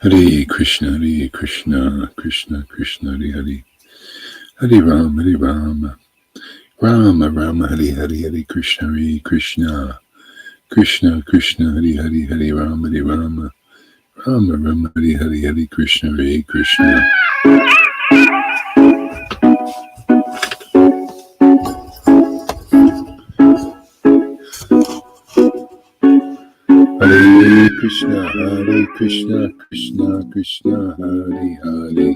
Hare Krishna, Krishna Krishna, Hare Hare, Hare Rama, Rama Rama, Hare Hare, Hare Krishna, Krishna Krishna, Hare Hare, Hare Rama, Rama Rama, Hare Hare, Hare Krishna, Krishna. Hare Krishna, Krishna Krishna, Hare Hare,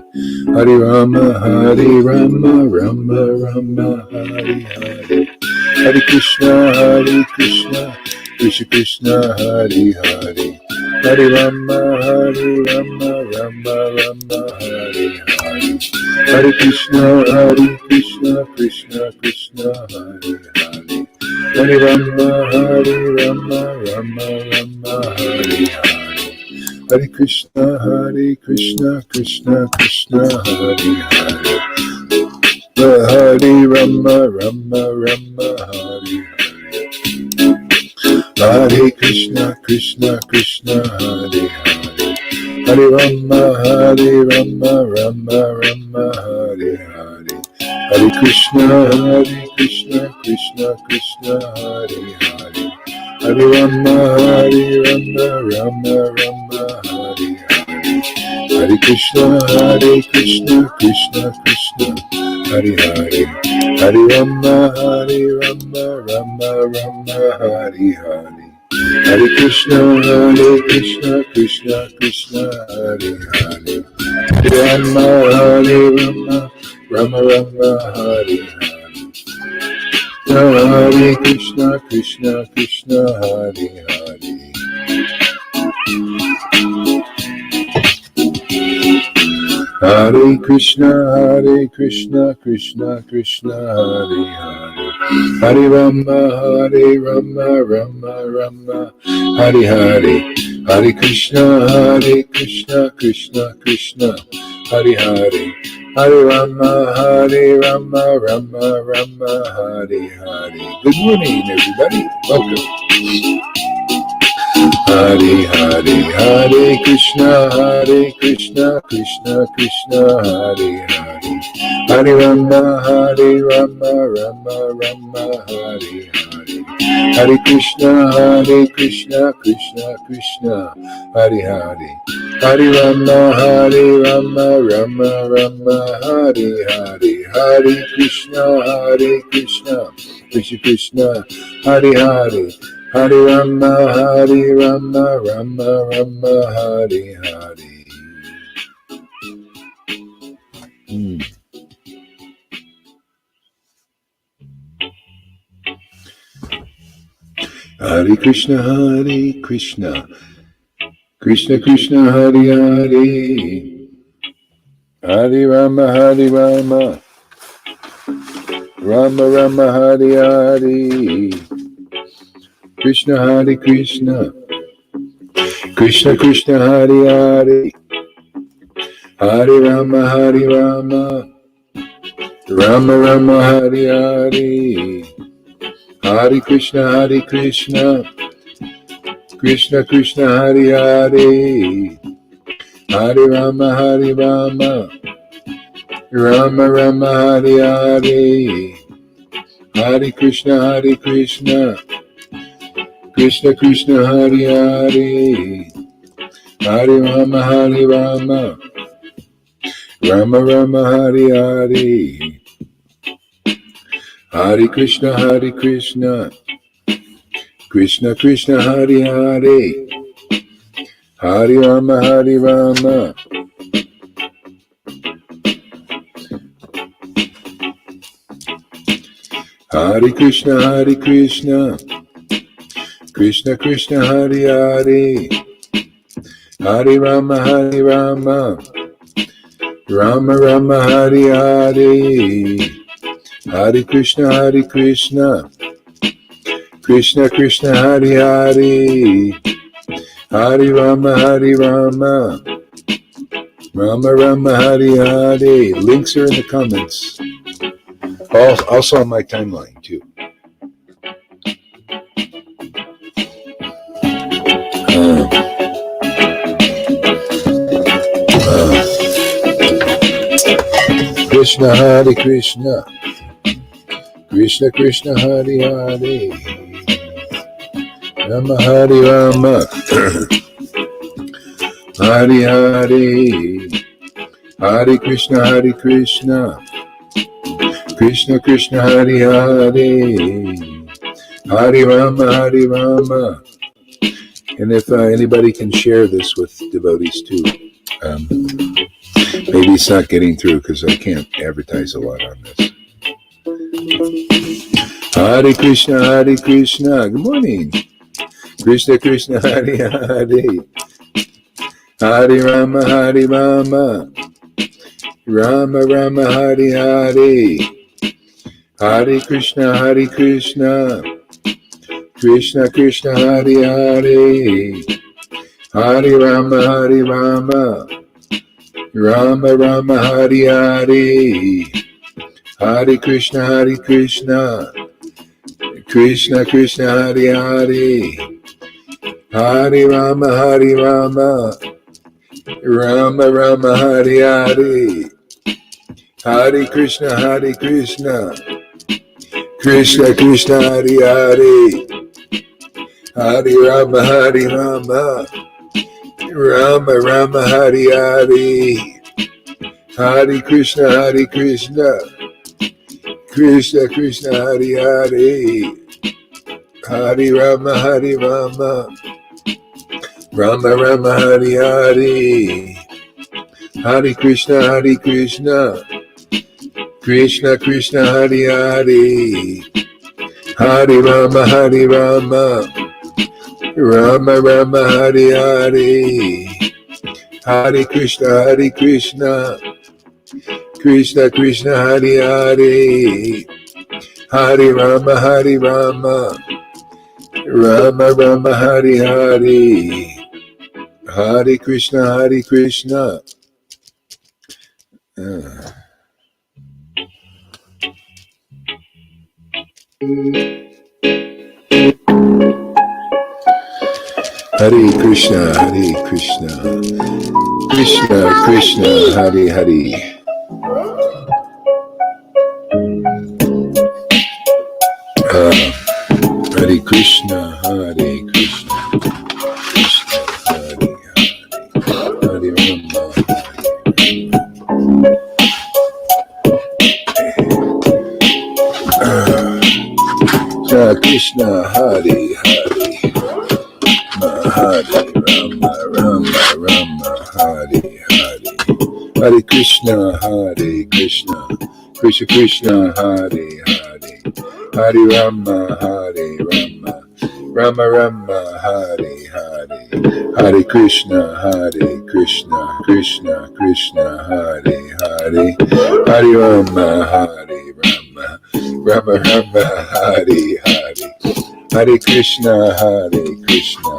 Hare Rama, Rama Rama, Hare Hare, Hare Krishna, Krishna Krishna, Hare Hare, Hare Rama, Rama Rama, Hare Hare, Hare Krishna, Krishna Krishna, Hare Hare, Hare Rama, Rama Rama, Hare Hare, Hare Krishna, Krishna Krishna, Hare Hare, Hare Rama, Rama, Hare Hare, Hare Krishna, Krishna, Hare Hare, Hare Rama, Rama, Hare Hare, Hare Krishna, Krishna Hare Hare, Hare Rama, Rama Hare Hare, Hare Krishna, Krishna Hare Hare, Hare Rama, Rama Hare Hare, Hare Krishna, Krishna Hare Hare, Hare Rama, Rama Hare Hare, Hare Krishna, Krishna Hare Hare, Hare Krishna, Krishna Hare Hare, Hare Rama, Rama Hare Hare, Hare Krishna, Krishna Hare Hare, Hare Rama, Rama Hare Hare. Good morning, everybody. Welcome. Hare Krishna, Krishna Hare Hare, Hare Rama, Rama Hare Hare, Hare Krishna, Krishna Hare Hare, Hare Rama, Rama Hare Hare, Hare Krishna, Krishna Hare Hare, Hare Rama, Rama Hare Hare. Hare Krishna, Krishna Hare Hare, Hare Rama, Rama Hare Hare, Krishna Hare Krishna, Krishna Hare Hare, Hare Rama, Rama Hare Hare, Hare Krishna, Krishna Hare Hare, Hare Rama, Rama Hare Hare, Hare Krishna, Krishna Hare Hare, Hare Rama, Rama Hare Hare, Hare Krishna, Krishna Hare Hare, Hare Rama, Hare Krishna, Krishna Hare Hare, Hare Rama, Rama Hare Hare, Hare Krishna, Krishna Hare Hare, Hare Rama, Rama Hare Hare. Links are in the comments. Also on my timeline too. Krishna, Hare Krishna, Krishna Krishna, Hare Hare, Rama Hare Rama, Hare Hare, Hare Krishna, Krishna Krishna, Hare Hare, Hare Rama, and if anybody can share this with devotees too. Maybe it's not getting through because I can't advertise a lot on this. Hare Krishna, good morning. Krishna Krishna, Hare Hare, Hare Rama, Rama Rama, Hare Hare, Hare Krishna, Krishna Krishna, Hare Hare, Hare Rama, Rama Rama, Hare Hare, Hare Krishna, Krishna Krishna, Hare Hare, Hare Rama, Rama Rama, Hare Hare, Hare Krishna, Krishna Krishna, Hare Hare, Hare Rama, Rama Rama, Hare Hare, Hare Krishna, Krishna Krishna, Hare Hare, Hare Rama, Rama Rama, Hare Hare, Hare Krishna, Krishna Krishna, Hare Hare, Hare Rama, Rama Rama, Hare Hare, Hare Krishna, Krishna Krishna, Hare Hare, Hare Rama, Rama Rama, Hare Hare, Hare Krishna. Hare Krishna, Krishna Krishna, Hare Hare. Hare Krishna, Krishna Hare Hare, Hare Rama, Krishna, Hare Hare, Hare Rama, Hare Hare, Hare Krishna, Krishna Krishna, Hare Hare, Hare Rama, Rama Rama, Hare Hare, Hare Krishna, Krishna Krishna, Hare Hare, Hare Rama, Rama Rama, Hare Hare, Hare Krishna, Krishna.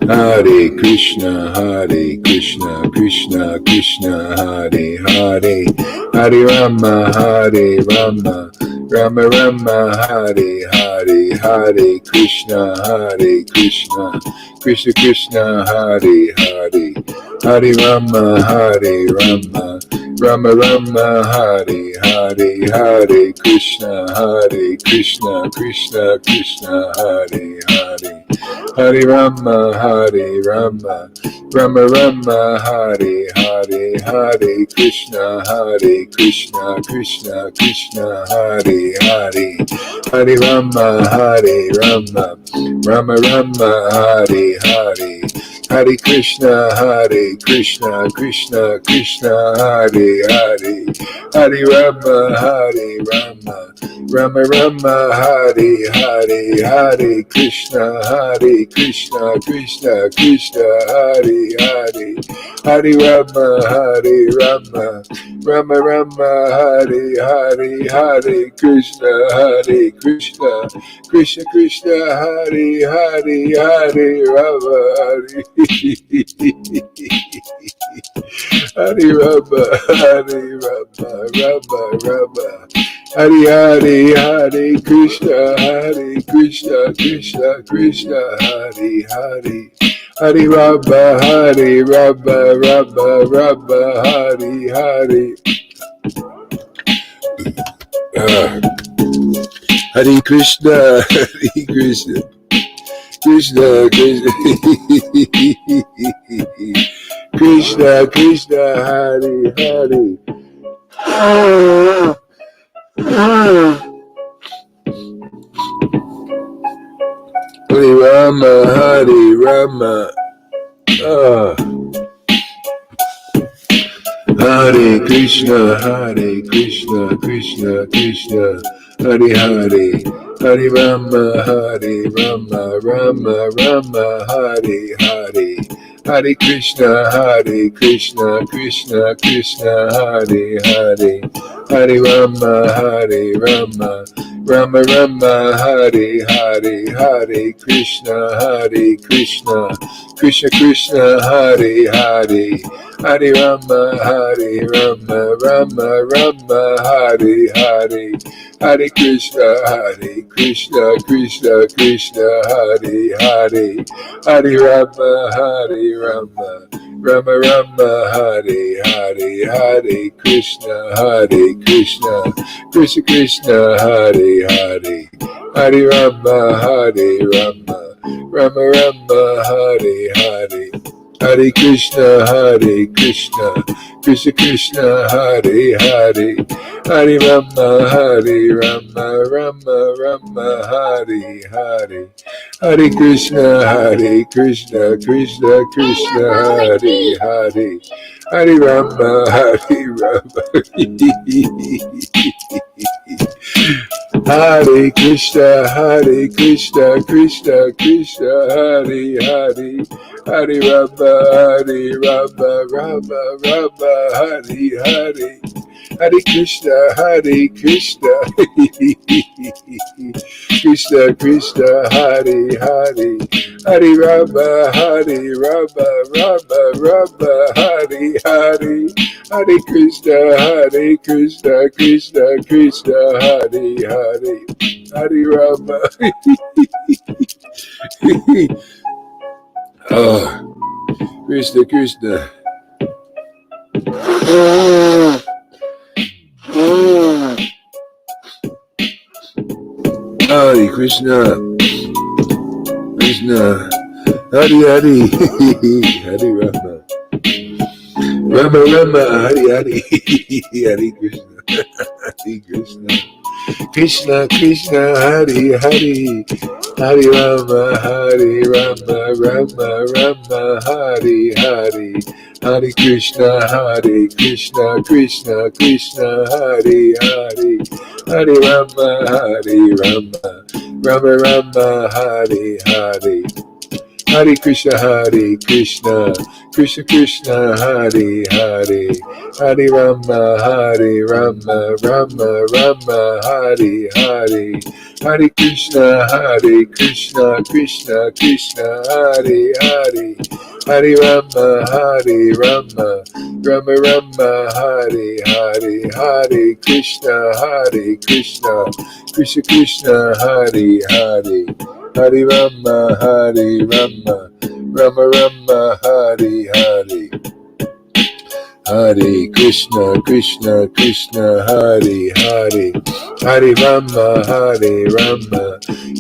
Hare Krishna, Krishna Krishna, Hare Hare, Hare Rama, Rama Rama, Hare Hare, Hare Krishna, Krishna Krishna, Hare Hare, Hare Rama, Rama Rama, Hare Hare, Hare Krishna, Krishna Krishna, Hare Hare, Hare Rama, Rama Rama, Hare Hare, Hare Krishna, Krishna Krishna, Hare Hare, Hare Rama, Rama Rama, Hare Hare, Hare Krishna, Krishna Krishna, Hare Hare, Hare Rama, Rama Rama, Hare Hare, Hare Krishna, Krishna Krishna, Hare Hare, Hare Rama, Rama Rama, Hare Hare, Hare Krishna, Krishna Krishna, Hare Hare, Hare Rama, Hare Rama, Rama Rama, Hare Hare, Hare Krishna, Hare Krishna, Krishna Krishna, Hare Hare. Hare Rama, Hare Rama, Rama Rama, Hare Hare. Hare Krishna, Hare Krishna, Krishna Krishna, Krishna Krishna, Hare Hare. Hare Rama, Hare Rama. Hare Krishna, Krishna Krishna, Hare Hare. Hare Rama, Rama Rama, Hare Hare. Hare Krishna, Krishna Krishna, Hare Hare. Hare Rama, Rama Rama, Hare Hare. Hare Krishna, Krishna Krishna, Hare Hare. Hare Rama, Rama Rama, Hare Hare. Hare Krishna, Krishna Krishna, Hare Hare. Hare Rama, Rama Rama, Hare Hare. Hare Krishna, Krishna Krishna, Hare Hare. Hare Rama, Rama Rama, Hare Hare. Hare Krishna, Krishna Krishna, Hare Hare. Hare Rama, Rama Rama, Hare Hare. Hare Krishna, Krishna Krishna, Hare Hare. Hare Rama, Rama. Hare Krishna, Krishna Krishna, Hare Hare. Hare Rama, Rama Rama, Hare Hare. Hare Krishna, Krishna Krishna, Hare Hare. Hare Rama, Rama Rama, Hare Hare. Hare Krishna, Krishna Krishna, Hare Hare. Hare Rama. Krishna Krishna. Hare Krishna, Krishna, Hare Hare, Hare Rama, Rama Rama, Hare Hare, Hare Krishna, Hare Krishna, Krishna Krishna, Hare Hare, Hare Rama, Rama Rama, Hare Hare. Hare Krishna, Krishna Krishna, Hare Hare. Hare Rama, Rama Rama, Hare Hare. Hare Krishna, Krishna Krishna, Hare Hare. Hare Rama, Rama Rama, Hare Hare. Hare Krishna, Krishna Krishna, Hare Hare. Hare Rama, Rama Rama, Hare Hare. Hare Krishna, Krishna Krishna, Hare Hare. Hare Rama, Rama Rama, Hare Hare. Hare Krishna, Krishna, Hare Hare. Hare Rama,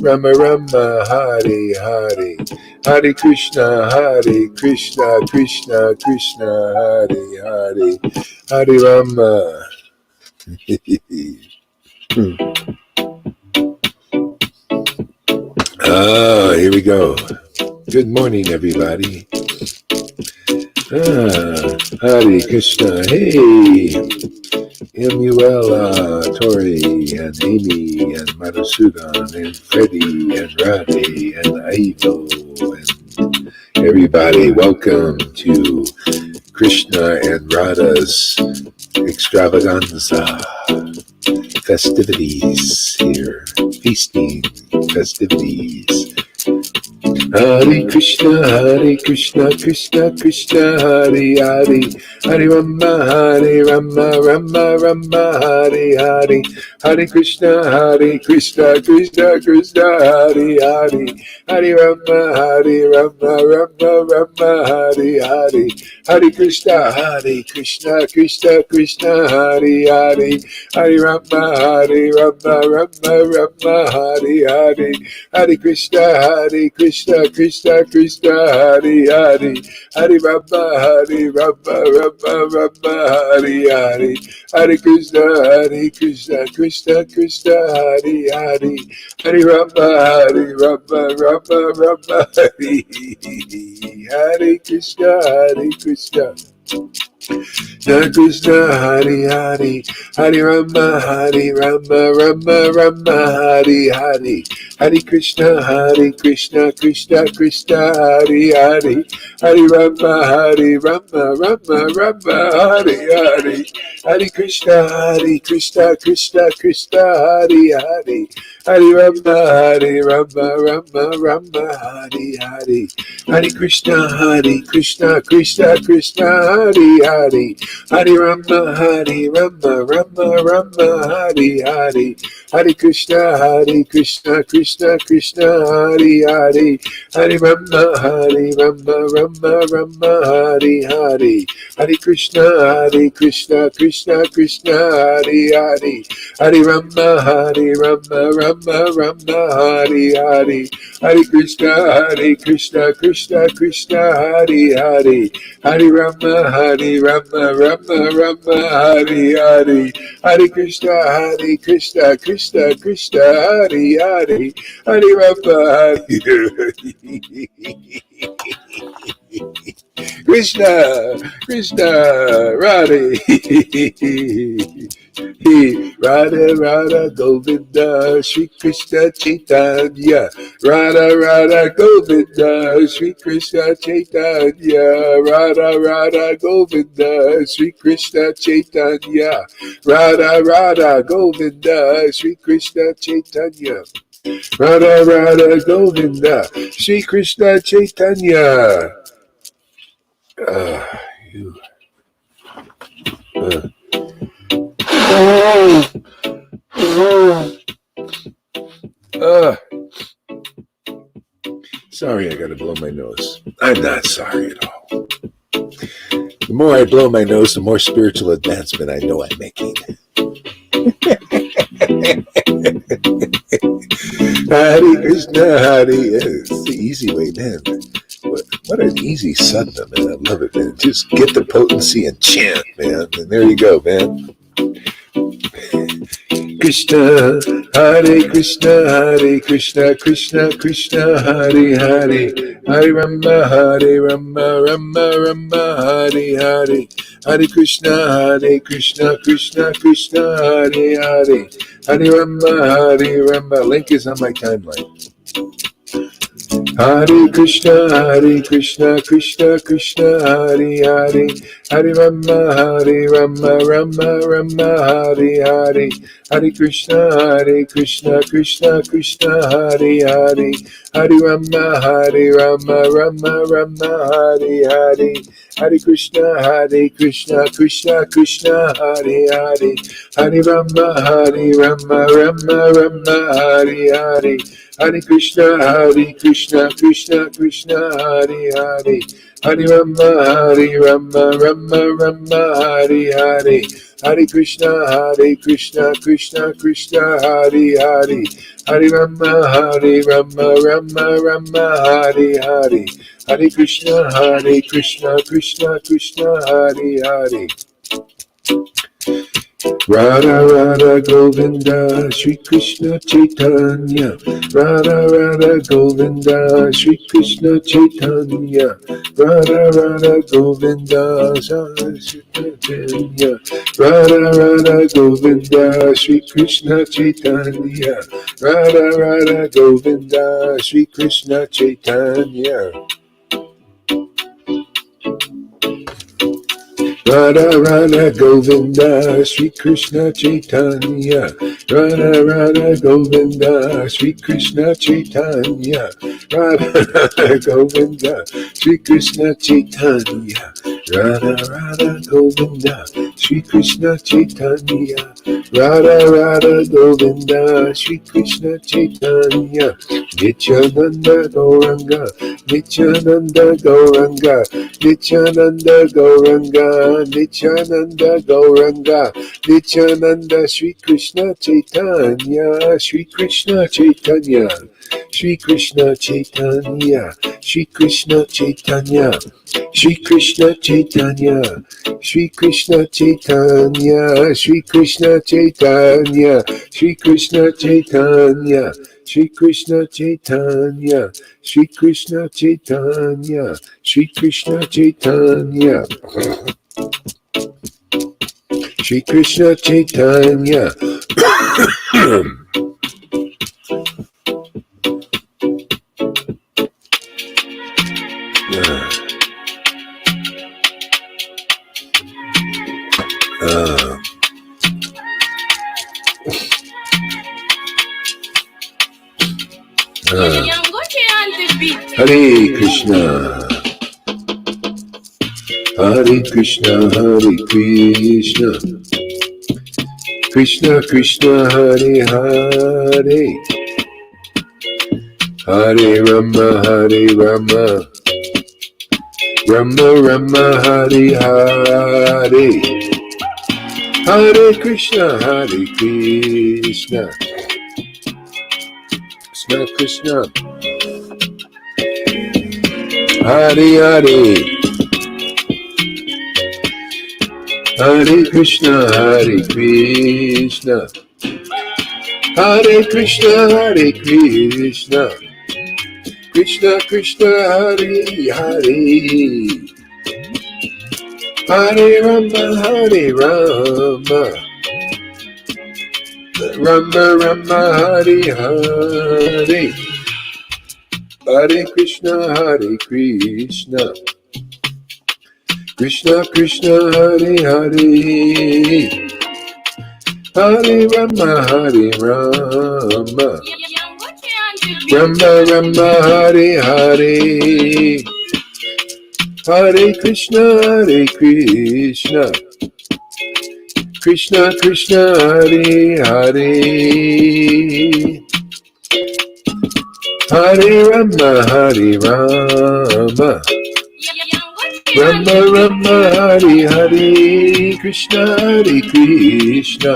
Rama Rama, Hare Hare. Hare Krishna, Krishna Krishna, Hare Hare. Hare Rama. Here we go. Good morning, everybody. Hare Krishna. Hey, Emuela, Tori, and Amy, and Madhusudan, and Freddie, and Radhe, and Ivo, and everybody. Welcome to Krishna and Radha's extravaganza. Festivities here. Feasting festivities. Hare Krishna, Krishna Krishna, Hare Hare, Hare Rama, Rama Rama, Hare Hare, Hare Krishna, Krishna Krishna, Hare Hare, Hare Rama, Rama Rama, Hare Hare, Hare Krishna, Krishna Krishna, Hare Hare, Hare Rama, Rama Rama, Hare Hare, Hare Krishna, Krishna Krishna, Hare Hare, Hare Rama, Rama Rama, Hare Hare, Hare Krishna, Krishna Krishna, Hare Hare, Hare Rama, Rama Rama, Hare Hare Krishna, Krishna. Krishna, Hare Hare, Hare Rama, Rama Rama, Hare Hare, Hare Krishna, Krishna Krishna, Hare Hare, Hare Rama, Rama Rama, Hare Hare, Hare Krishna, Krishna Krishna, Hare Hare, Hare Rama, Rama Rama, Hare Hare, Hare Krishna, Krishna Krishna, Hare Hare, Hare Rama, Rama Rama, Hare Hare, Hare Krishna, Krishna Krishna, Hare Hare, Hare Rama, Rama Rama, Hare Hare, Hare Krishna, Krishna Krishna, Hare Hare, Hare Rama, Rama Rama, Hare Hare, Hare Krishna, Krishna Krishna, Hare Hare, Hare Rama, Rama Rama, Hare Hare, Hare Krishna, Krishna Krishna, Hare Hare, Hare Rama, Krishna, Radhe, Radha Govinda, Shri Krishna Chaitanya, Radha Govinda, Shri Krishna Chaitanya, Radha Govinda, Shri Krishna Chaitanya, Radha Govinda, Shri Krishna Chaitanya, Radha Govinda, Shri Krishna Chaitanya. You. Sorry, I gotta blow my nose. I'm not sorry at all. The more I blow my nose, the more spiritual advancement I know I'm making. Hare Krishna, Hare. It's the easy way, man. What an easy sadhana, man. I love it, man. Just get the potency and chant, man. And there you go, man. Krishna, Hare Krishna, Krishna Krishna, Hare Hare, Hare Rama, Rama Rama, Hare Hare, Hare Krishna, Krishna Krishna, Hare Hare, Hare Rama. Link is on my timeline. Hare Krishna, Krishna Krishna, Hare Hare, Hare Rama, Rama Rama, Hare Hare, Hare Krishna, Krishna Krishna, Hare Hare, Hare Rama, Rama Rama, Hare Hare, Hare Krishna, Krishna, Hare Hare, Hare Rama, Rama Rama, Hare Hare, Hare Krishna, Krishna Krishna, Hare Hare, Hare Rama, Rama Rama, Hare Hare, Hare Krishna, Krishna Krishna, Hare Hare, Hare Rama, Rama Rama, Hare Hare, Hare Krishna, Krishna, Hare Hare. Radha Govinda, Shri Krishna Chaitanya, Radha Govinda, Shri Krishna Chaitanya, Radha Govinda, Shri Chaitanya, Radha Govinda, Shri Krishna Chaitanya, Radha Govinda, Shri Krishna Chaitanya. Radha Radha Govinda, Sri Krishna Chaitanya. Radha Radha Govinda, Sri Krishna Chaitanya. Radha Radha Govinda, Sri Krishna Chaitanya. Radha Radha Govinda, Sri Krishna Chaitanya. Radha Radha Govinda, Sri Krishna Chaitanya. Nityananda Gauranga, Nityananda Gauranga, Nityananda Gauranga, Nityananda Gauranga, Nityananda Sri Krishna Chaitanya, Sri Krishna Chaitanya, Sri Krishna Chaitanya, Sri Krishna Chaitanya, Sri Krishna Chaitanya, Sri Krishna Chaitanya, Sri Krishna Chaitanya, Sri Krishna Chaitanya, Sri Krishna Chaitanya, Sri Krishna Chaitanya, Sri Krishna Chaitanya, Sri Krishna Chaitanya. Hare Krishna, Hare Krishna, Hare Krishna, Krishna Krishna, Hare Hare, Hare Rama, Hare Rama, Rama Rama, Hare Hare, Hare Krishna, Hare Krishna, Krishna Krishna, Hare Hare, Hare Krishna, Hare Krishna, Hare Krishna, Hare Krishna, Krishna Krishna, Hare Hare, Hare Rama, Hare Rama, Rama Rama, Hare Hare, Hare Krishna, Hare Krishna, Krishna Krishna, Hare Hare, Hare Rama, Hare Rama, Rama Rama, Hare Hare, Hare Krishna, Hare Krishna, Krishna Krishna, Hare Hare, Hare Rama, Hare Rama, Rama Rama, Hare Hare, Krishna Hare Krishna,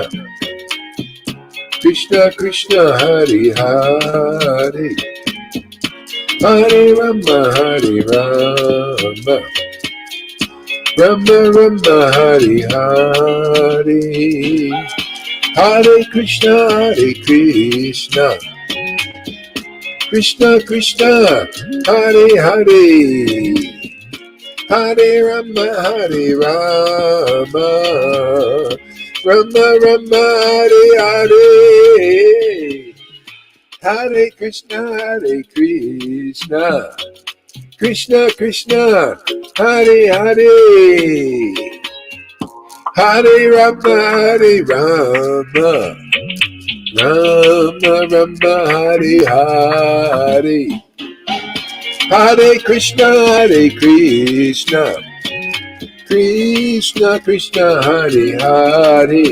Krishna Krishna, Hare Hare, Hare Rama, Hare Rama, Rama Rama, Hare Hare, Hare Krishna, Hare Krishna, Krishna Krishna, Hare Hare, Hare Rama, Hare Rama, Rama Rama, Hare Hare, Hare Krishna, Hare Krishna, Krishna Krishna, Hare Hare, Hare Rama, Hare Rama, Rama Rama, Hare Hare, Hare Krishna, Hare Krishna, Krishna Krishna, Hare Hare,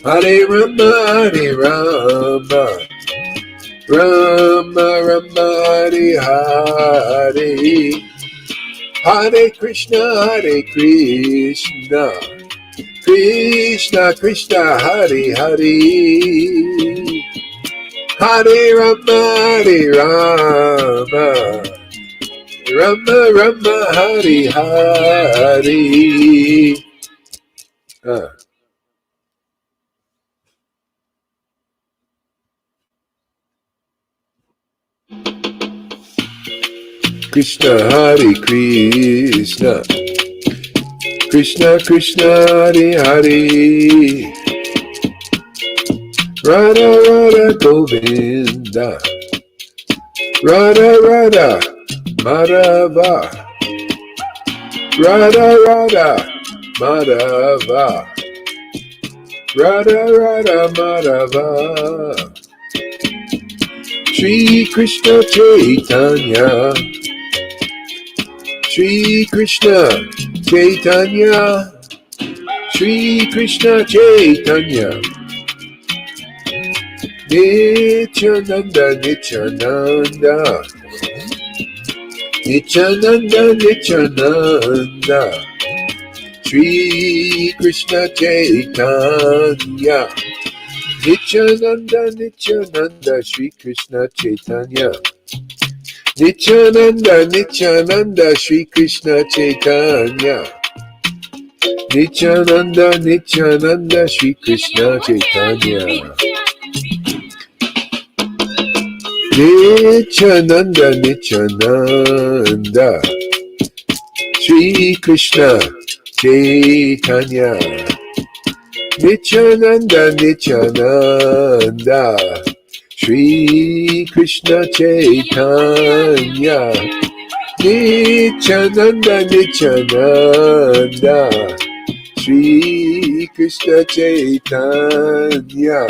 Hare Rama, Hare Rama, Rama Rama, Hare Hare, Hare Krishna, Hare Krishna, Krishna Krishna, Hare Hare, Hare Rama, Hare Rama, Rama Rama, Hare Hare. Krishna Hare Krishna, Krishna Krishna, Hare Hare, Radha Radha Govinda, Radha Radha Madhava, Radha Radha Madhava, Radha Radha Madhava, Shri Krishna Chaitanya, Shri Krishna Chaitanya, Shri Krishna Chaitanya, Nityananda Nityananda, Nityananda Nityananda, Shri Krishna Chaitanya, Nityananda Nityananda, Shri Krishna Chaitanya, Nityananda Nityananda, Shri Krishna Chaitanya, Nityananda Nityananda, Shri Krishna Chaitanya, Nityananda Nityananda, Shri Krishna Chaitanya, Nityananda Nityananda, Shri Krishna Chaitanya, Nityananda Nityananda, Shri Krishna Chaitanya,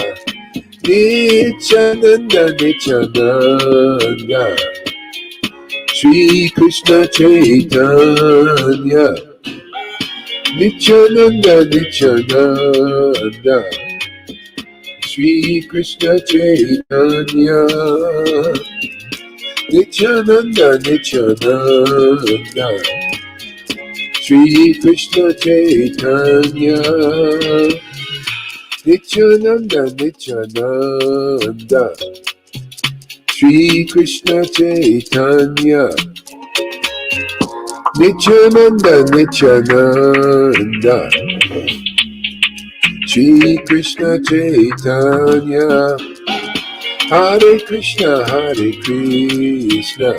Nityananda Nityananda, Shri Krishna Chaitanya, Nityananda Nityananda, Shri Krishna Chaitanya, Nityananda Nityananda, Shri Krishna Chaitanya, Nityananda Nityananda, Shri Krishna Chaitanya, Nityananda Nityananda, Shri Krishna Chaitanya, Hare Krishna Hare Krishna,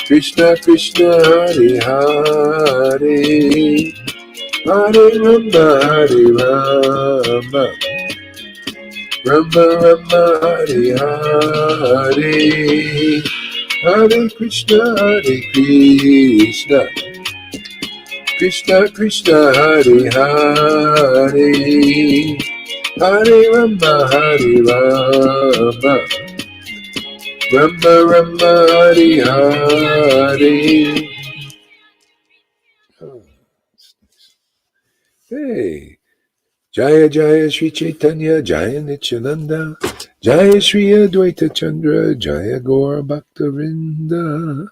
Krishna Krishna Hare Hare, Hare Rama Hare Rama, Rama Rama Hare Hare, Hare Krishna Hare Krishna, Krishna Krishna Hare Hare, Hare Rama Hare Rama, Rama Rama Hare Hare. Oh, that's nice. Hey, Jaya Jaya Sri Chaitanya, Jaya Nityananda, Jaya Sri Advaita Chandra, Jaya Gaura Bhaktavinda.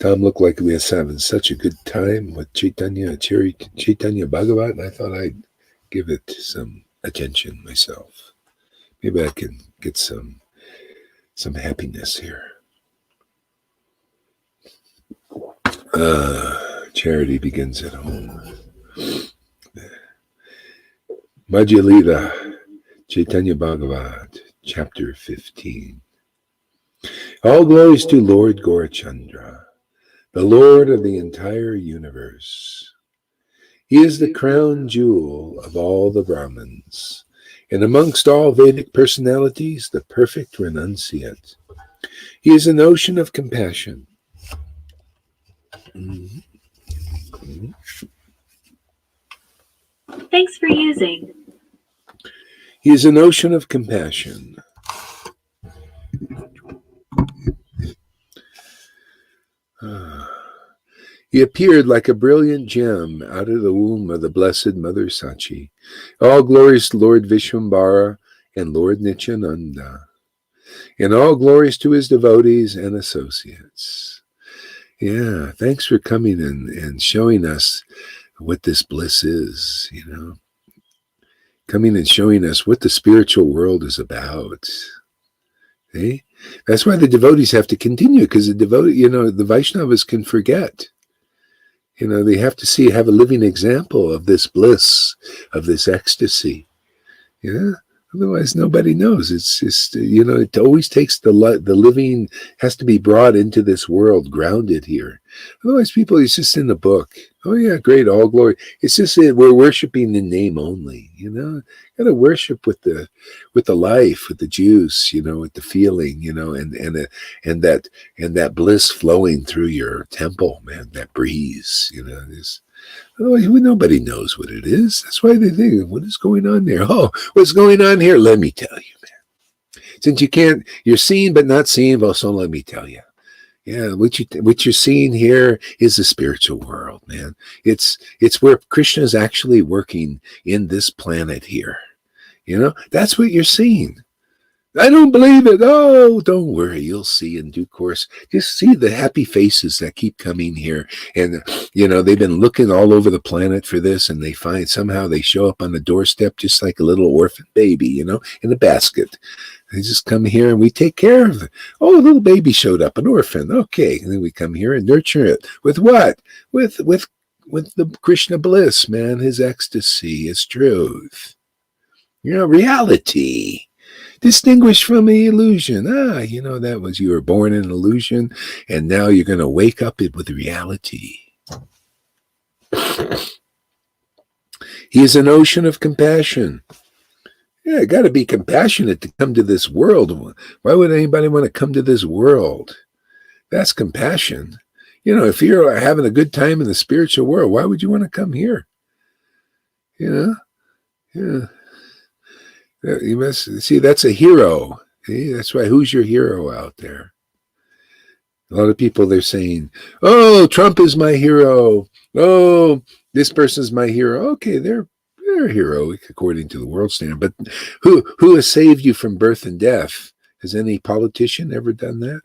Tom looked like we was having such a good time with Chaitanya Bhagavat, and I thought I'd give it some attention myself. Maybe I can get some happiness here. Charity begins at home. Madhya Lila, Chaitanya Bhagavat, Chapter 15. All glories to Lord Gaurachandra, the Lord of the entire universe. He is the crown jewel of all the Brahmins, and amongst all Vedic personalities, the perfect renunciate. He is an ocean of compassion. Thanks for using. He is an ocean of compassion. He appeared like a brilliant gem out of the womb of the Blessed Mother Sachi. All glories to Lord Vishwambara and Lord Nityananda, and all glories to his devotees and associates. Yeah, thanks for coming and showing us what this bliss is, coming and showing us what the spiritual world is about. Okay? That's why the devotees have to continue, because the Vaishnavas can forget. They have to have a living example of this bliss, of this ecstasy. Yeah, Otherwise, nobody knows. It's just, it always takes the living has to be brought into this world, grounded here. Otherwise, people, it's just in the book. Oh, yeah, great, all glory. It's just that we're worshiping the name only, Got to worship with the life, with the juice, with the feeling, and that bliss flowing through your temple, man, that breeze, this. Oh, nobody knows what it is. That's why they think, what is going on there? Oh, what's going on here? Let me tell you, man. Since you're seen but not seen, well, so let me tell you. Yeah, what you're seeing here is the spiritual world, man. It's where Krishna is actually working in this planet here. That's what you're seeing. I don't believe it. Oh, don't worry. You'll see in due course. Just see the happy faces that keep coming here. And, they've been looking all over the planet for this, and they find somehow they show up on the doorstep just like a little orphan baby, in a basket. They just come here and we take care of it. Oh, a little baby showed up, an orphan. Okay. And then we come here and nurture it. With what? With the Krishna bliss, man, his ecstasy, his truth. Reality. Distinguished from the illusion. That was you were born in an illusion, and now you're going to wake up with reality. He is an ocean of compassion. Yeah, got to be compassionate to come to this world. Why would anybody want to come to this world? That's compassion. If you're having a good time in the spiritual world, why would you want to come here? Yeah. You must see, that's a hero. See? That's why, who's your hero out there? A lot of people, they're saying, oh, Trump is my hero. Oh, this person's my hero. Okay, they're heroic according to the world standard. But who has saved you from birth and death? Has any politician ever done that?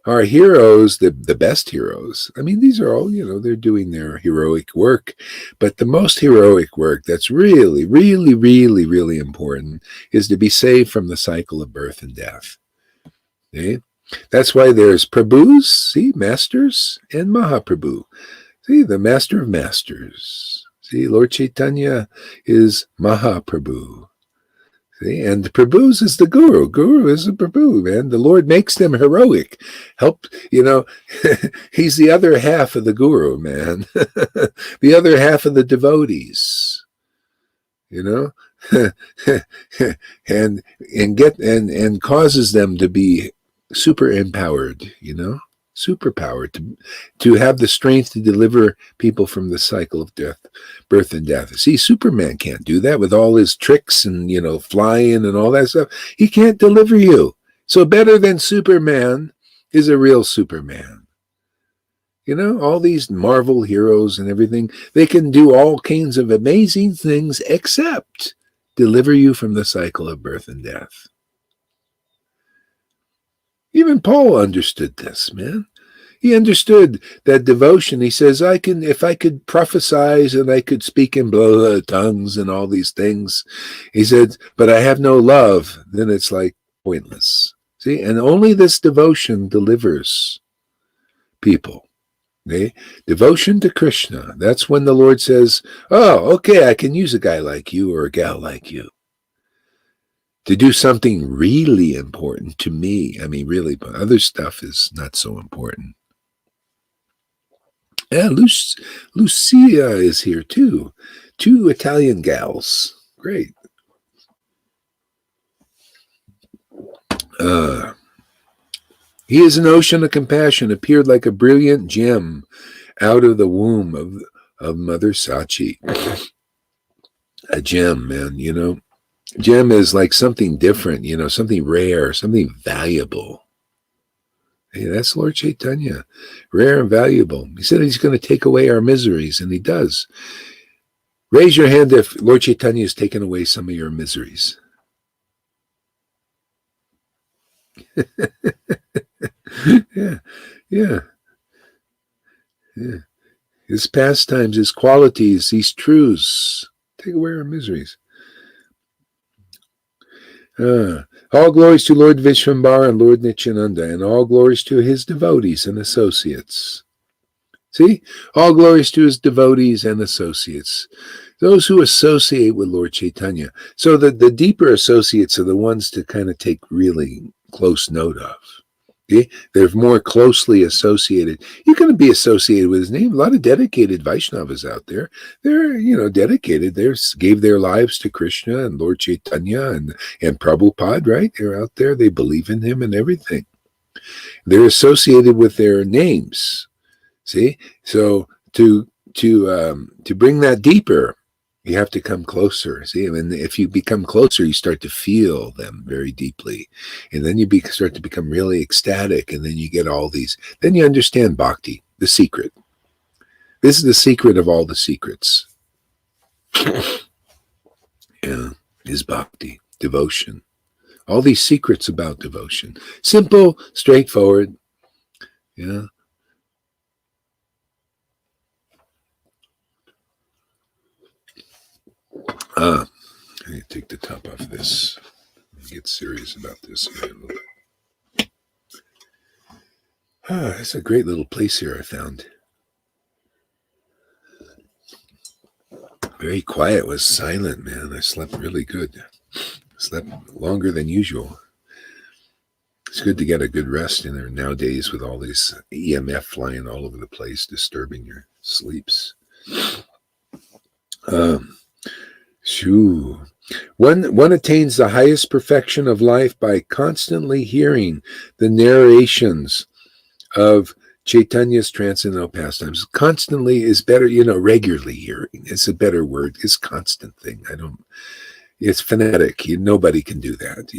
Our heroes, the best heroes, I mean, these are all, they're doing their heroic work. But the most heroic work that's really, really, really, really important is to be saved from the cycle of birth and death. Okay? That's why there's Prabhus, see, masters, and Mahaprabhu. See, the master of masters. See, Lord Chaitanya is Mahaprabhu. See? And the Prabhus is the Guru. Guru is the Prabhu, man. The Lord makes them heroic. Help, he's the other half of the Guru, man. The other half of the devotees. and causes them to be super empowered, superpowered to have the strength to deliver people from the cycle of death, birth and death. See, Superman can't do that with all his tricks and, flying and all that stuff. He can't deliver you. So better than Superman is a real Superman. All these Marvel heroes and everything, they can do all kinds of amazing things except deliver you from the cycle of birth and death. Even Paul understood this, man. He understood that devotion. He says, if I could prophesy and I could speak in tongues and all these things, he said, but I have no love, then it's like pointless. See, and only this devotion delivers people. Okay? Devotion to Krishna. That's when the Lord says, oh, okay, I can use a guy like you or a gal like you to do something really important to me. I mean, really, but other stuff is not so important. Yeah, Lucia is here too. 2 Italian gals. Great. He is an ocean of compassion, appeared like a brilliant gem out of the womb of Mother Sachi. A gem, man, Gem is like something different, something rare, something valuable. Hey, that's Lord Chaitanya, rare and valuable. He said he's going to take away our miseries, and he does. Raise your hand if Lord Chaitanya has taken away some of your miseries. Yeah. His pastimes, his qualities, these truths, take away our miseries. All glories to Lord Vishvambara and Lord Nityananda, and all glories to his devotees and associates. See, all glories to his devotees and associates, those who associate with Lord Chaitanya. So the deeper associates are the ones to kind of take really close note of. Okay? They're more closely associated. You're going to be associated with his name. A lot of dedicated Vaishnavas out there. They're, dedicated. They gave their lives to Krishna and Lord Chaitanya and Prabhupada, right? They're out there. They believe in him and everything. They're associated with their names. See? So to bring that deeper, you have to come closer. See, and if you become closer, you start to feel them very deeply. And then you start to become really ecstatic. And then you get all these. Then you understand bhakti, the secret. This is the secret of all the secrets. Yeah, is bhakti, devotion. All these secrets about devotion. Simple, straightforward. Yeah. I need to take the top off of this. Get serious about this here a little bit. It's a great little place here I found. Very quiet. It was silent, man. I slept really good. Slept longer than usual. It's good to get a good rest in there nowadays with all these EMF flying all over the place, disturbing your sleeps. Shoo. One attains the highest perfection of life by constantly hearing the narrations of Chaitanya's transcendental pastimes. Constantly is better, regularly hearing. It's a better word. It's constant thing. It's phonetic. Nobody can do that,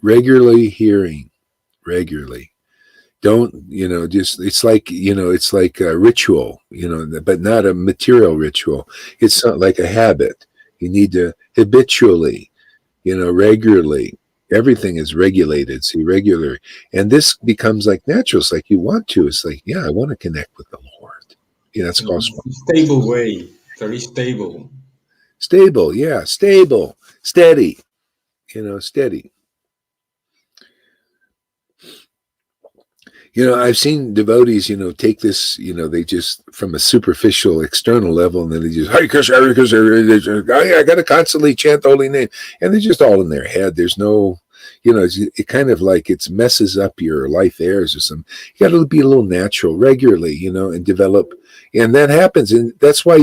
regularly hearing, regularly. Don't, it's like a ritual, but not a material ritual. It's not like a habit. You need to habitually, regularly. Everything is regulated, see, regular. And this becomes like natural. It's like you want to. It's like, yeah, I want to connect with the Lord. That's called stable way. Very stable. Stable, yeah, stable, steady, steady. I've seen devotees, take this, they just from a superficial external level, and then they just, Hare Krishna, Hare Krishna, I got to constantly chant the holy name. And they're just all in their head. There's no, it kind of like it messes up your life airs or something. You got to be a little natural regularly, and develop. And that happens. And that's why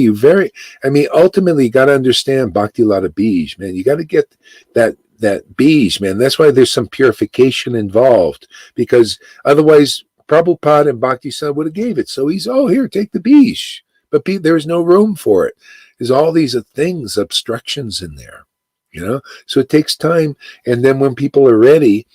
ultimately you got to understand Bhakti Lata Bij, man. You got to get that bij, man. That's why there's some purification involved, because otherwise Prabhupada and Bhakti Son would have gave it. So he's, here, take the bij. But there's no room for it. There's all these things, obstructions in there, So it takes time. And then when people are ready,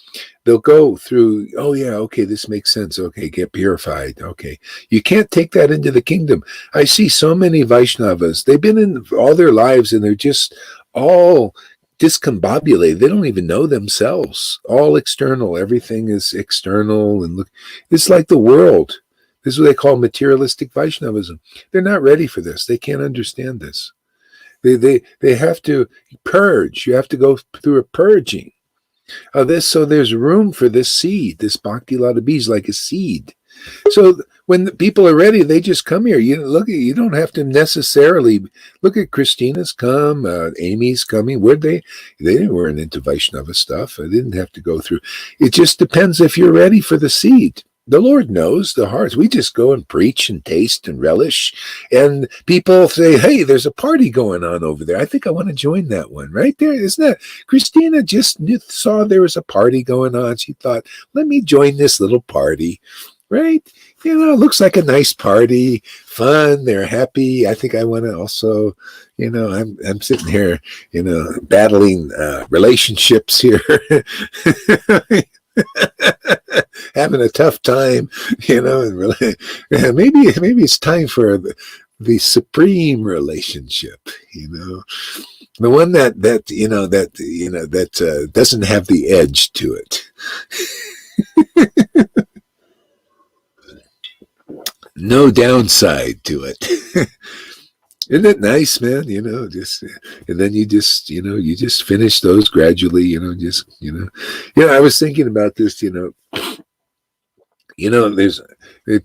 they'll go through, okay, this makes sense. Okay, get purified. Okay. You can't take that into the kingdom. I see so many Vaishnavas. They've been in all their lives and they're just all discombobulated. They don't even know themselves. All external. Everything is external. And look, it's like the world. This is what they call materialistic Vaishnavism. They're not ready for this. They can't understand this. They have to purge. You have to go through a purging of this. So there's room for this seed. This Bhakti Lata Bij, like a seed. So when the people are ready, they just come here. You don't have to necessarily look at Christina's come, Amy's coming. They weren't into Vaishnava stuff. I didn't have to go through. It just depends if you're ready for the seed. The Lord knows the hearts. We just go and preach and taste and relish. And people say, hey, there's a party going on over there. I think I want to join that one right there. Isn't that? Christina just saw there was a party going on. She thought, let me join this little party. Right? It looks like a nice party, fun. They're happy. I think I want to also, I'm sitting here, battling relationships here, having a tough time, and really, maybe it's time for the supreme relationship, the one that doesn't have the edge to it. No downside to it. Isn't it nice, man? Just, and then you just finish those gradually, I was thinking about this, There's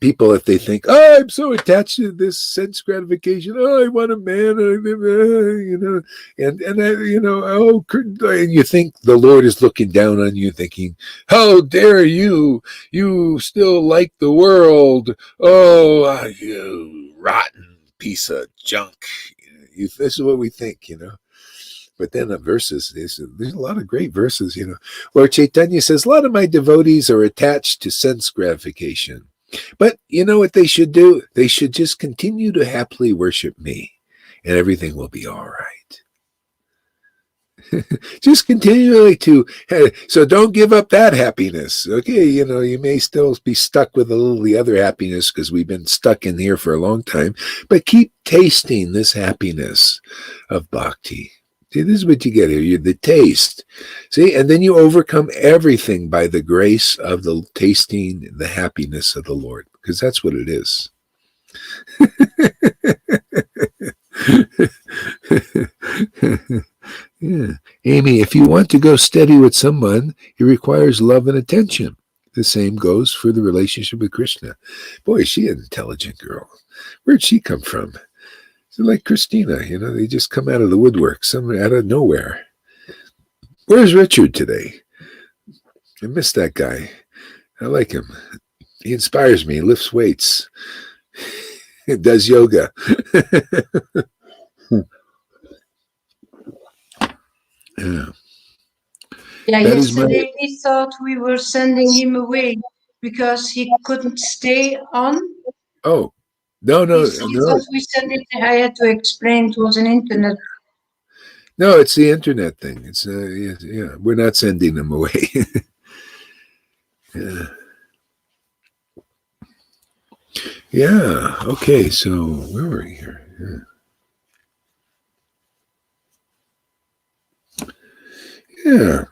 people, if they think, oh, I'm so attached to this sense gratification. Oh, I want a man, and you think the Lord is looking down on you, thinking, how dare you? You still like the world. Oh, you rotten piece of junk. This is what we think, But then the verses, there's a lot of great verses, where Chaitanya says, a lot of my devotees are attached to sense gratification. But you know what they should do? They should just continue to happily worship me, and everything will be all right. Just continually so don't give up that happiness. Okay, you may still be stuck with a little of the other happiness because we've been stuck in here for a long time, but keep tasting this happiness of bhakti. See, this is what you get here. You're the taste. See, and then you overcome everything by the grace of the tasting the happiness of the Lord, because that's what it is. Yeah. Amy, if you want to go steady with someone, it requires love and attention. The same goes for the relationship with Krishna. Boy, is she an intelligent girl. Where'd she come from? Like Christina, they just come out of the woodwork, somewhere out of nowhere. Where's Richard today? I miss that guy. I like him. He inspires me. He lifts weights. He does yoga. Yeah. Yeah, yesterday we thought we were sending him away because he couldn't stay on. Oh. No. We thought we sent it. I had to explain it was an internet. No, it's the internet thing. It's we're not sending them away. Yeah. Okay. So where were we here? Yeah.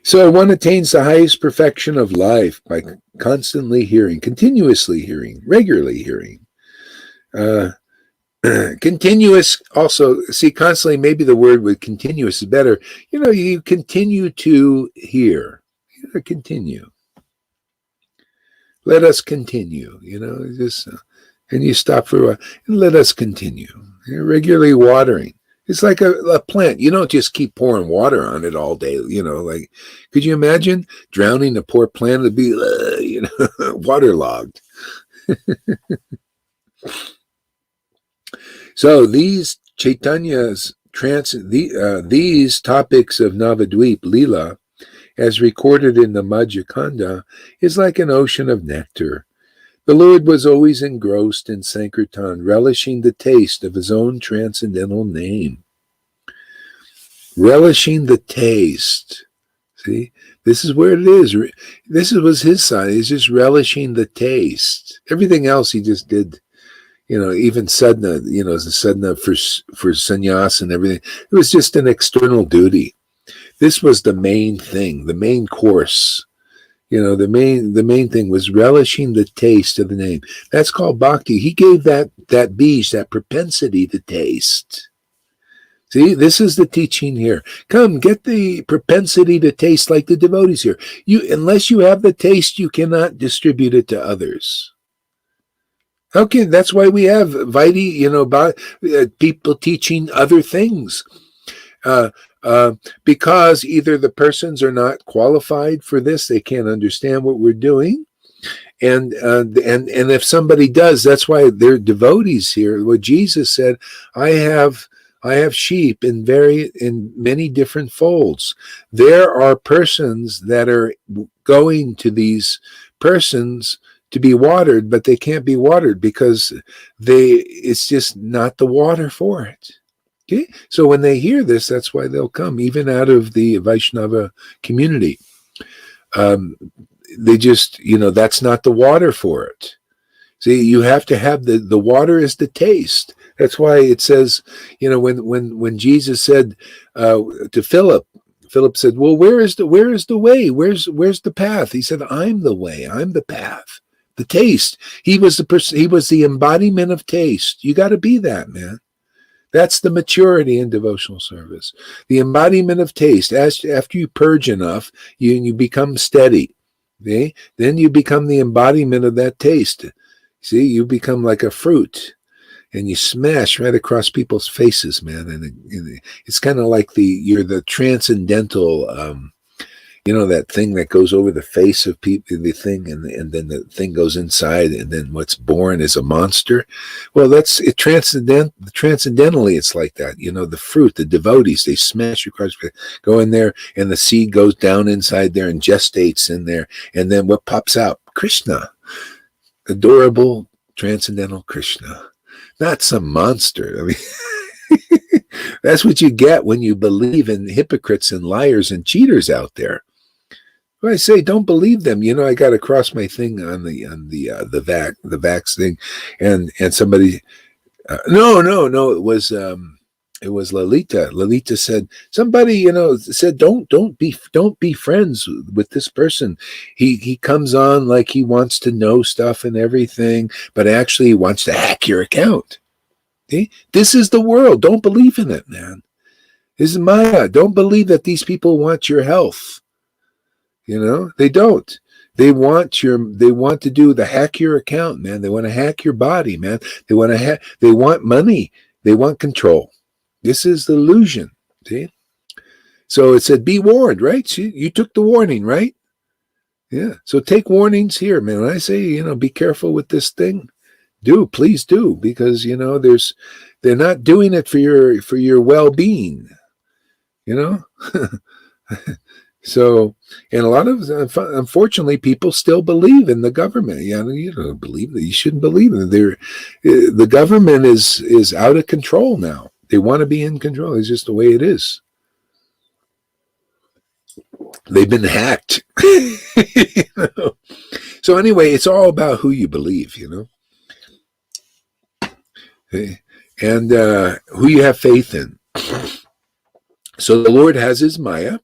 So one attains the highest perfection of life by constantly hearing, continuously hearing, regularly hearing. Continuous also, see, constantly, maybe the word with continuous is better. You continue to hear. Continue. Let us continue, and you stop for a while, and let us continue. You're regularly watering. It's like a plant. You don't just keep pouring water on it all day, like, could you imagine drowning a poor plant? It'd be, waterlogged. So these Chaitanya's these topics of Navadvip Leela, as recorded in the Madhya Kanda, is like an ocean of nectar. The Lord was always engrossed in Sankirtan, relishing the taste of his own transcendental name. Relishing the taste. See, this is where it is. This was his side. He's just relishing the taste. Everything else he just did. Even sadhana, the sadhana for sannyas and everything. It was just an external duty. This was the main thing, the main course. The main thing was relishing the taste of the name. That's called bhakti. He gave that bij, that propensity to taste. See, this is the teaching here. Come, get the propensity to taste like the devotees here. Unless you have the taste, you cannot distribute it to others. Okay, that's why we have Vaidhi, about people teaching other things. Because either the persons are not qualified for this, they can't understand what we're doing, and if somebody does, that's why they're devotees here. What Jesus said, I have sheep in many different folds. There are persons that are going to these persons to be watered, but they can't be watered because it's just not the water for it. Okay, so when they hear this, that's why they'll come, even out of the Vaishnava community. They just, that's not the water for it. See, you have to have the water is the taste. That's why it says, when Jesus said to Philip said, well, where is the way? Where's the path? He said, I'm the way. I'm the path. The taste. He was the person. He was the embodiment of taste. You got to be that, man. That's the maturity in devotional service. The embodiment of taste. After you purge enough, you become steady. See? Then you become the embodiment of that taste. See, you become like a fruit, and you smash right across people's faces, man. And it's kind of like you're the transcendental, that thing that goes over the face of people, the thing, and then the thing goes inside, and then what's born is a monster. Well, that's it. Transcendentally, it's like that. The fruit, the devotees, they smash across, go in there, and the seed goes down inside there and gestates in there, and then what pops out? Krishna, adorable, transcendental Krishna, not some monster. I mean, that's what you get when you believe in hypocrites and liars and cheaters out there. Well, I say, don't believe them. I got across my thing on the vax thing, and somebody, no, it was Lalita. Lalita said, somebody, said, don't be friends with this person. He comes on like he wants to know stuff and everything, but actually he wants to hack your account. See? This is the world. Don't believe in it, man. This is Maya. Don't believe that these people want your health. They don't. They want to do the hack your account, man. They want to hack your body, man. They want money. They want control. This is the illusion. See? So it said, be warned, right? See, you took the warning, right? Yeah. So take warnings here, man. When I say, be careful with this thing, please do, because, they're not doing it for your well-being, So, and a lot of, unfortunately, people still believe in the government. You don't believe that. You shouldn't believe in it. The government is out of control now. They want to be in control. It's just the way it is. They've been hacked. So anyway, it's all about who you believe, and who you have faith in. So the Lord has his Maya,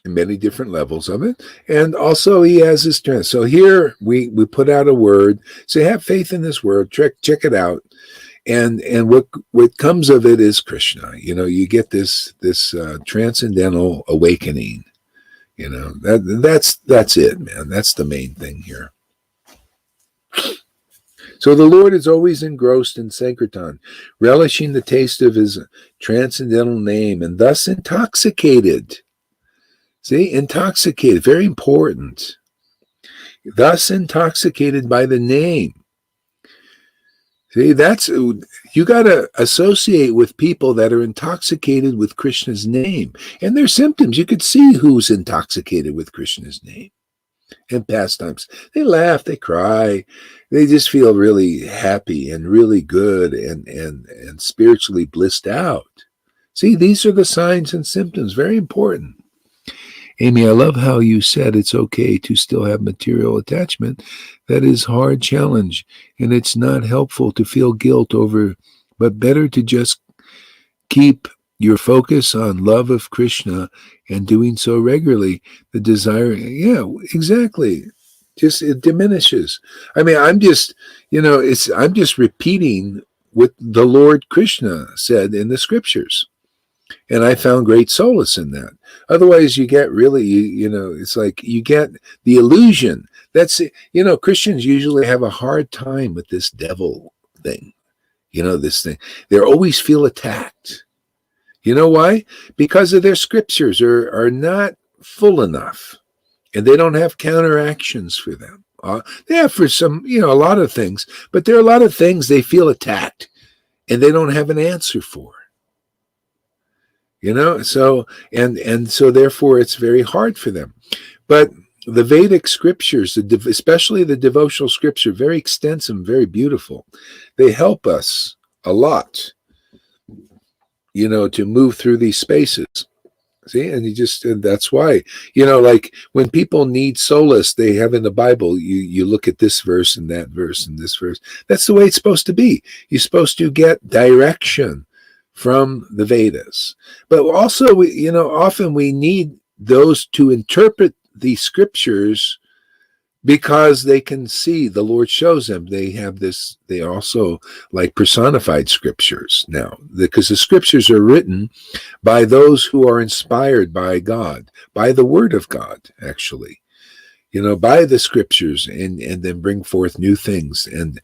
in many different levels of it, and also he has his strength. So here we put out a word. So have faith in this word. Check it out, and what comes of it is Krishna. You get this transcendental awakening. That's it, man. That's the main thing here. So the Lord is always engrossed in Sankirtan, relishing the taste of his transcendental name, and thus intoxicated. See, intoxicated, very important. Thus intoxicated by the name. See, you got to associate with people that are intoxicated with Krishna's name. And their symptoms, you could see who's intoxicated with Krishna's name and pastimes. They laugh, they cry, they just feel really happy and really good and spiritually blissed out. See, these are the signs and symptoms, very important. Amy, I love how you said it's okay to still have material attachment. That is a hard challenge, and it's not helpful to feel guilt over, but better to just keep your focus on love of Krishna and doing so regularly. The desire, yeah, exactly. Just it diminishes. I mean, I'm just repeating what the Lord Krishna said in the scriptures. And I found great solace in that. Otherwise, you get really, it's like you get the illusion. That's, Christians usually have a hard time with this devil thing. This thing. They always feel attacked. You know why? Because of their scriptures are not full enough. And they don't have counteractions for them. They have for some, a lot of things. But there are a lot of things they feel attacked. And they don't have an answer for. So so therefore it's very hard for them. But the Vedic scriptures, especially the devotional scripture, very extensive, very beautiful. They help us a lot, to move through these spaces. See, and that's why, like when people need solace, they have in the Bible, you look at this verse and that verse and this verse. That's the way it's supposed to be. You're supposed to get direction from the Vedas. But also, often we need those to interpret the scriptures because they can see, the Lord shows them. They have this, they also like personified scriptures now, because the scriptures are written by those who are inspired by God, by the word of God, actually. by the scriptures and then bring forth new things. And,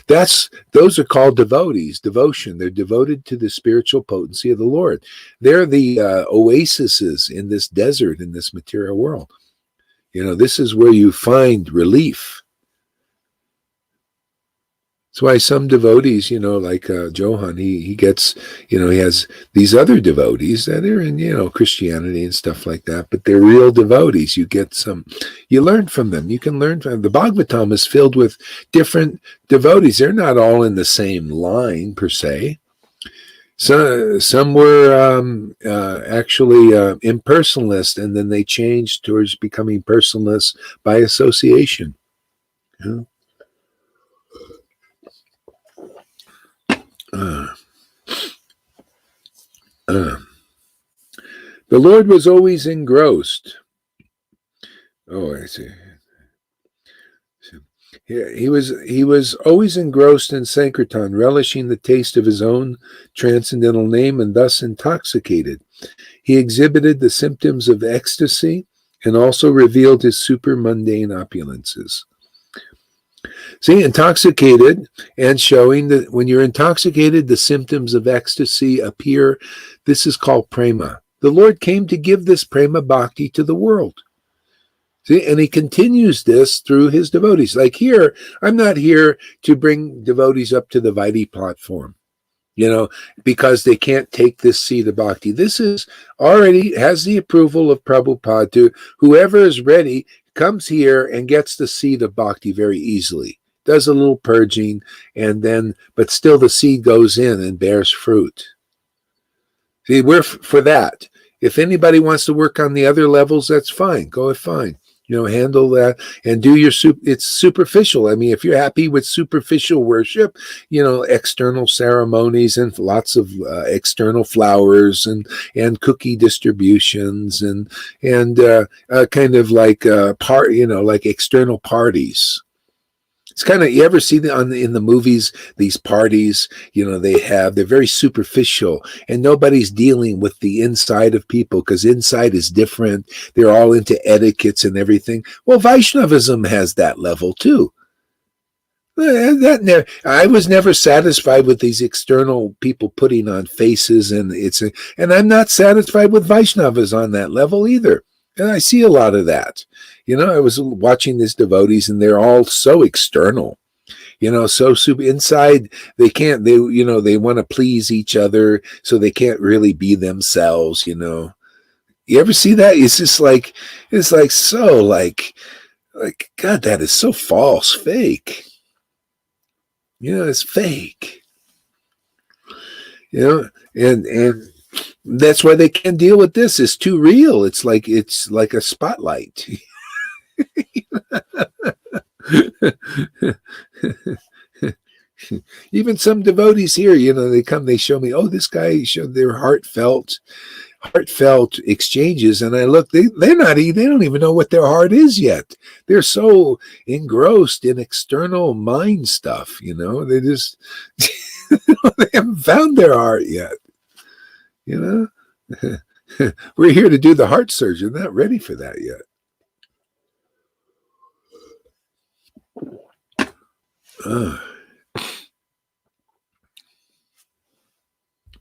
those are called devotees, devotion. They're devoted to the spiritual potency of the Lord. They're the oases in this desert, in this material world. This is where you find relief. That's why some devotees, like Johann, he gets, he has these other devotees that are in, Christianity and stuff like that, but they're real devotees. You learn from them. You can learn from them. The Bhagavatam is filled with different devotees. They're not all in the same line per se. So, some were actually impersonalist, and then they changed towards becoming personalist by association. The Lord was always engrossed. Oh, I see. He was always engrossed in Sankirtan, relishing the taste of his own transcendental name and thus intoxicated. He exhibited the symptoms of ecstasy and also revealed his super-mundane opulences. See, intoxicated and showing that when you're intoxicated, the symptoms of ecstasy appear. This is called prema. The Lord came to give this prema bhakti to the world. See, and he continues this through his devotees. Like here, I'm not here to bring devotees up to the Vaidhi platform, because they can't take this seed of bhakti. This is already has the approval of Prabhupada to whoever is ready comes here and gets the seed of bhakti very easily. Does a little purging, but still the seed goes in and bears fruit. See, we're for that. If anybody wants to work on the other levels, that's fine. Go fine. Handle that and do it's superficial. I mean, if you're happy with superficial worship, external ceremonies and lots of external flowers and cookie distributions and kind of like like external parties. It's kind of, you ever see in the movies, these parties, they're very superficial and nobody's dealing with the inside of people because inside is different. They're all into etiquettes and everything. Well, Vaishnavism has that level too. I was never satisfied with these external people putting on faces and I'm not satisfied with Vaishnavas on that level either. And I see a lot of that. I was watching these devotees and they're all so external, so super inside. They can't, they want to please each other. So they can't really be themselves, You ever see that? It's just like, God, that is so false, fake. It's fake, and that's why they can't deal with this. It's too real. It's like a spotlight. Even some devotees here, they come, they show me, oh, this guy showed their heartfelt exchanges, and I look, they don't even know what their heart is yet. They're so engrossed in external mind stuff, they just they haven't found their heart yet. We're here to do the heart surgery, not ready for that yet.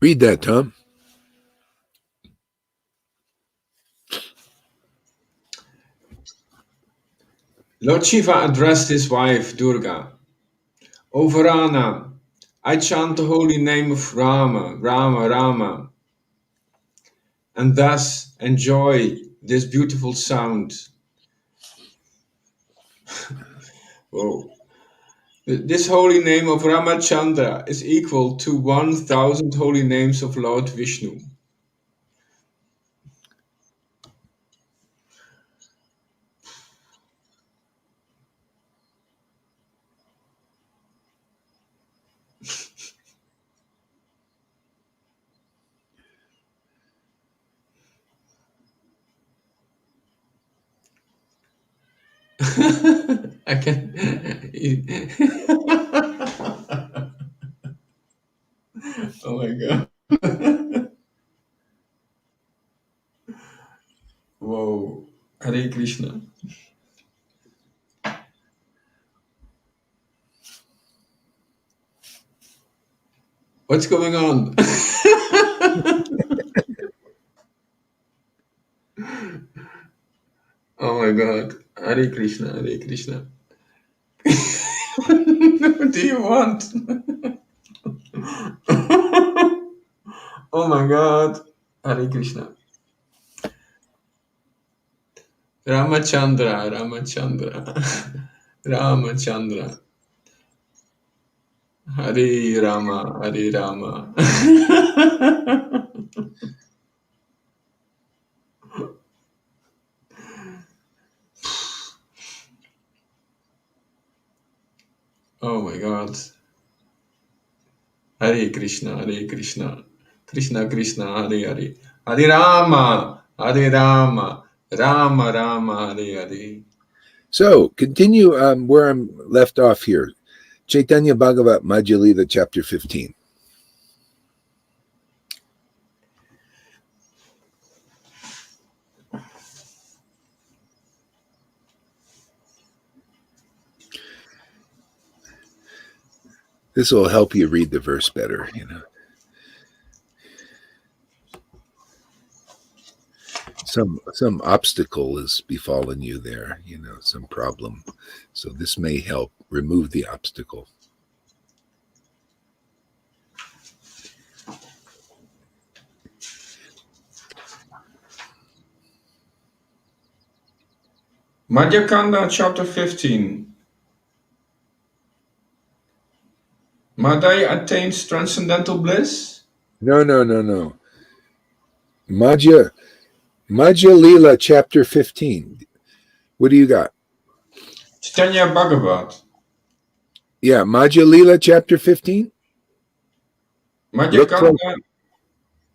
Read that, Tom. Lord Shiva addressed his wife Durga. O Varana, I chant the holy name of Rama, Rama, Rama, and thus enjoy this beautiful sound. Whoa. This holy name of Ramachandra is equal to 1,000 holy names of Lord Vishnu. I can. Oh my god. Whoa. Hare Krishna. What's going on? Oh my God. Hare Krishna, Hare Krishna. What do you want? Oh my God. Hare Krishna. Ramachandra, Ramachandra. Ramachandra. Hare Rama, Hare Rama. Oh my God. Hare Krishna, Hare Krishna. Krishna Krishna, Hare Hare. Hare Rama, Hare Rama. Rama Rama, Hare Hare. So continue where I'm left off here. Chaitanya Bhagavat Madhya Lila, chapter 15. This will help you read the verse better, you know. Some obstacle has befallen you there, you know, some problem. So this may help remove the obstacle. Madhya Kanda, chapter 15. Madai attains transcendental bliss? No. Madhya Lila, chapter 15. What do you got? Chaitanya Bhagavat. Yeah, Madhya Lila, chapter 15. Madhya Kanda,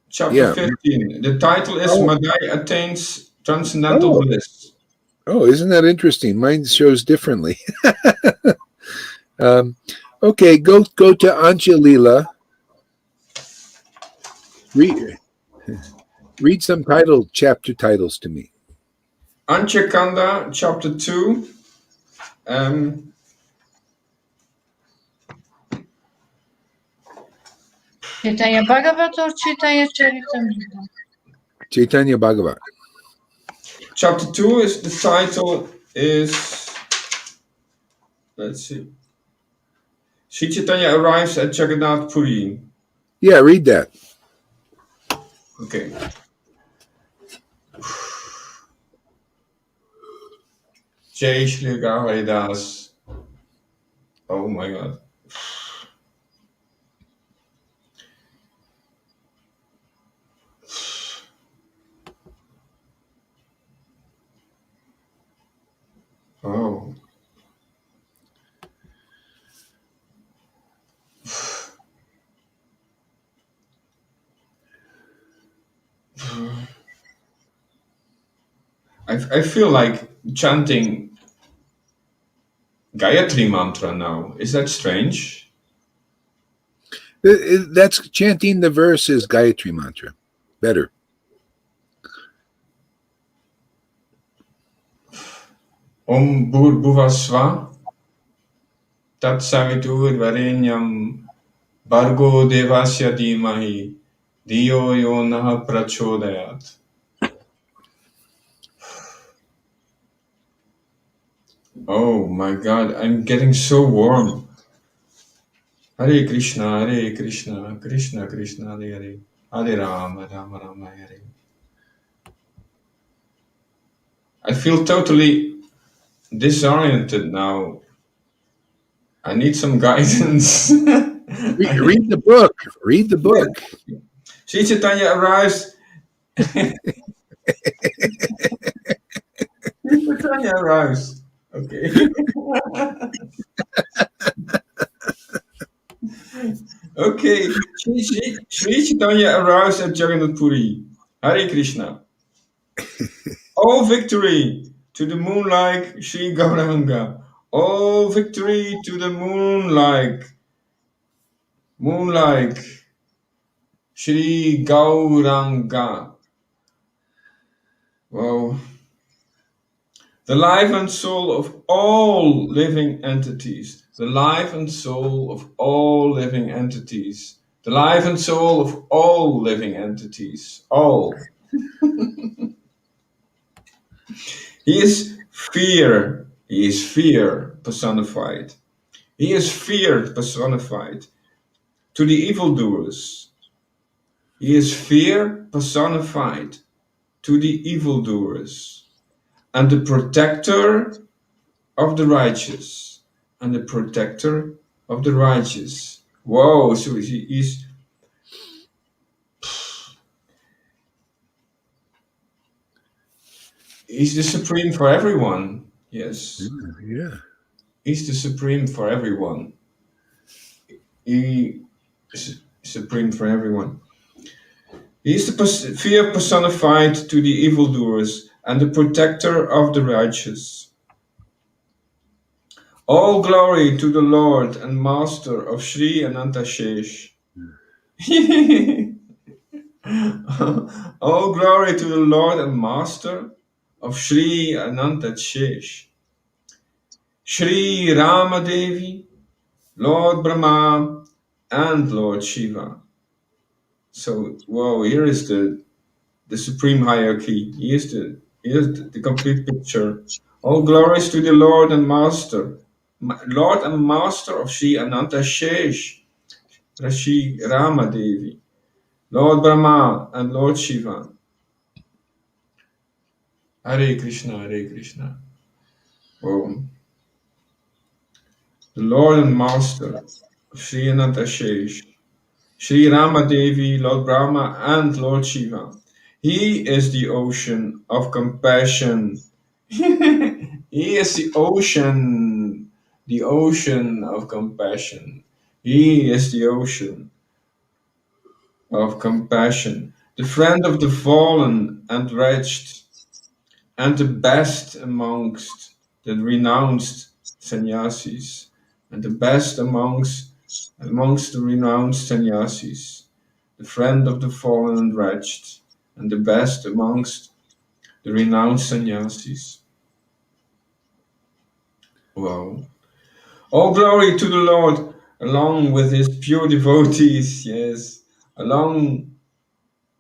chapter 15. The title is Madai attains transcendental bliss. Oh, isn't that interesting? Mine shows differently. Okay, go to Ancha Lila. Read some chapter titles to me. Ancha Kanda, chapter 2. Chaitanya Bhagavat or Chaitanya Charitamrita? Chaitanya Bhagavat. Chapter 2 is the title is, let's see. Sri Chaitanya arrives at Jagannath Puri. Yeah, read that. Okay. Jai Shri Haridas. Oh my God. Oh. I feel like chanting Gayatri mantra now. Is that strange? That's chanting the verse is Gayatri mantra. Better. Om Bhuvasva Tat Savitur Varenyam Bhargo Devasya Dhimahi Diyo Yonah Prachodayat. Oh my God, I'm getting so warm. Hare Krishna, Hare Krishna, Krishna Krishna, Hare Hare, Hare Rama, Rama Rama, Hare. I feel totally disoriented now. I need some guidance. Read the book. Read the book. Sri Chaitanya arrives. Sri Chaitanya arrives. Okay. Okay. Sri Chaitanya arrives at Jagannath Puri. Hare Krishna. All victory to the moon-like Sri Gauranga. All victory to the moon-like Sri Gauranga. Wow. The life and soul of all living entities. The life and soul of all living entities. the life and soul of all living entities, all. He is fear. He is fear personified. He is fear personified to the evildoers. He is fear personified to the evildoers, and the protector of the righteous, and the protector of the righteous. Whoa, so he's the supreme for everyone. Yes. Yeah. He's the supreme for everyone. He is supreme for everyone. He is the fear personified to the evildoers and the protector of the righteous. All glory to the Lord and Master of Sri Anantashesh. All glory to the Lord and Master of Sri Anantashesh. Sri Ramadevi, Lord Brahma, and Lord Shiva. So, whoa, here is the supreme hierarchy. Here's the complete picture. All glories to the Lord and Master of Sri Anantashesh, Sri Ramadevi, Lord Brahma, and Lord Shiva. Hare Krishna, Hare Krishna. Whoa. The Lord and Master of Sri Anantashesh, Sri Ramadevi, Lord Brahma, and Lord Shiva. He is the ocean of compassion. He is the ocean of compassion. He is the ocean of compassion, the friend of the fallen and wretched, and the best amongst the renounced sannyasis, and the best amongst the renounced sannyasis, the friend of the fallen and wretched, and the best amongst the renounced sannyasis. Wow. All glory to the Lord, along with his pure devotees, yes, along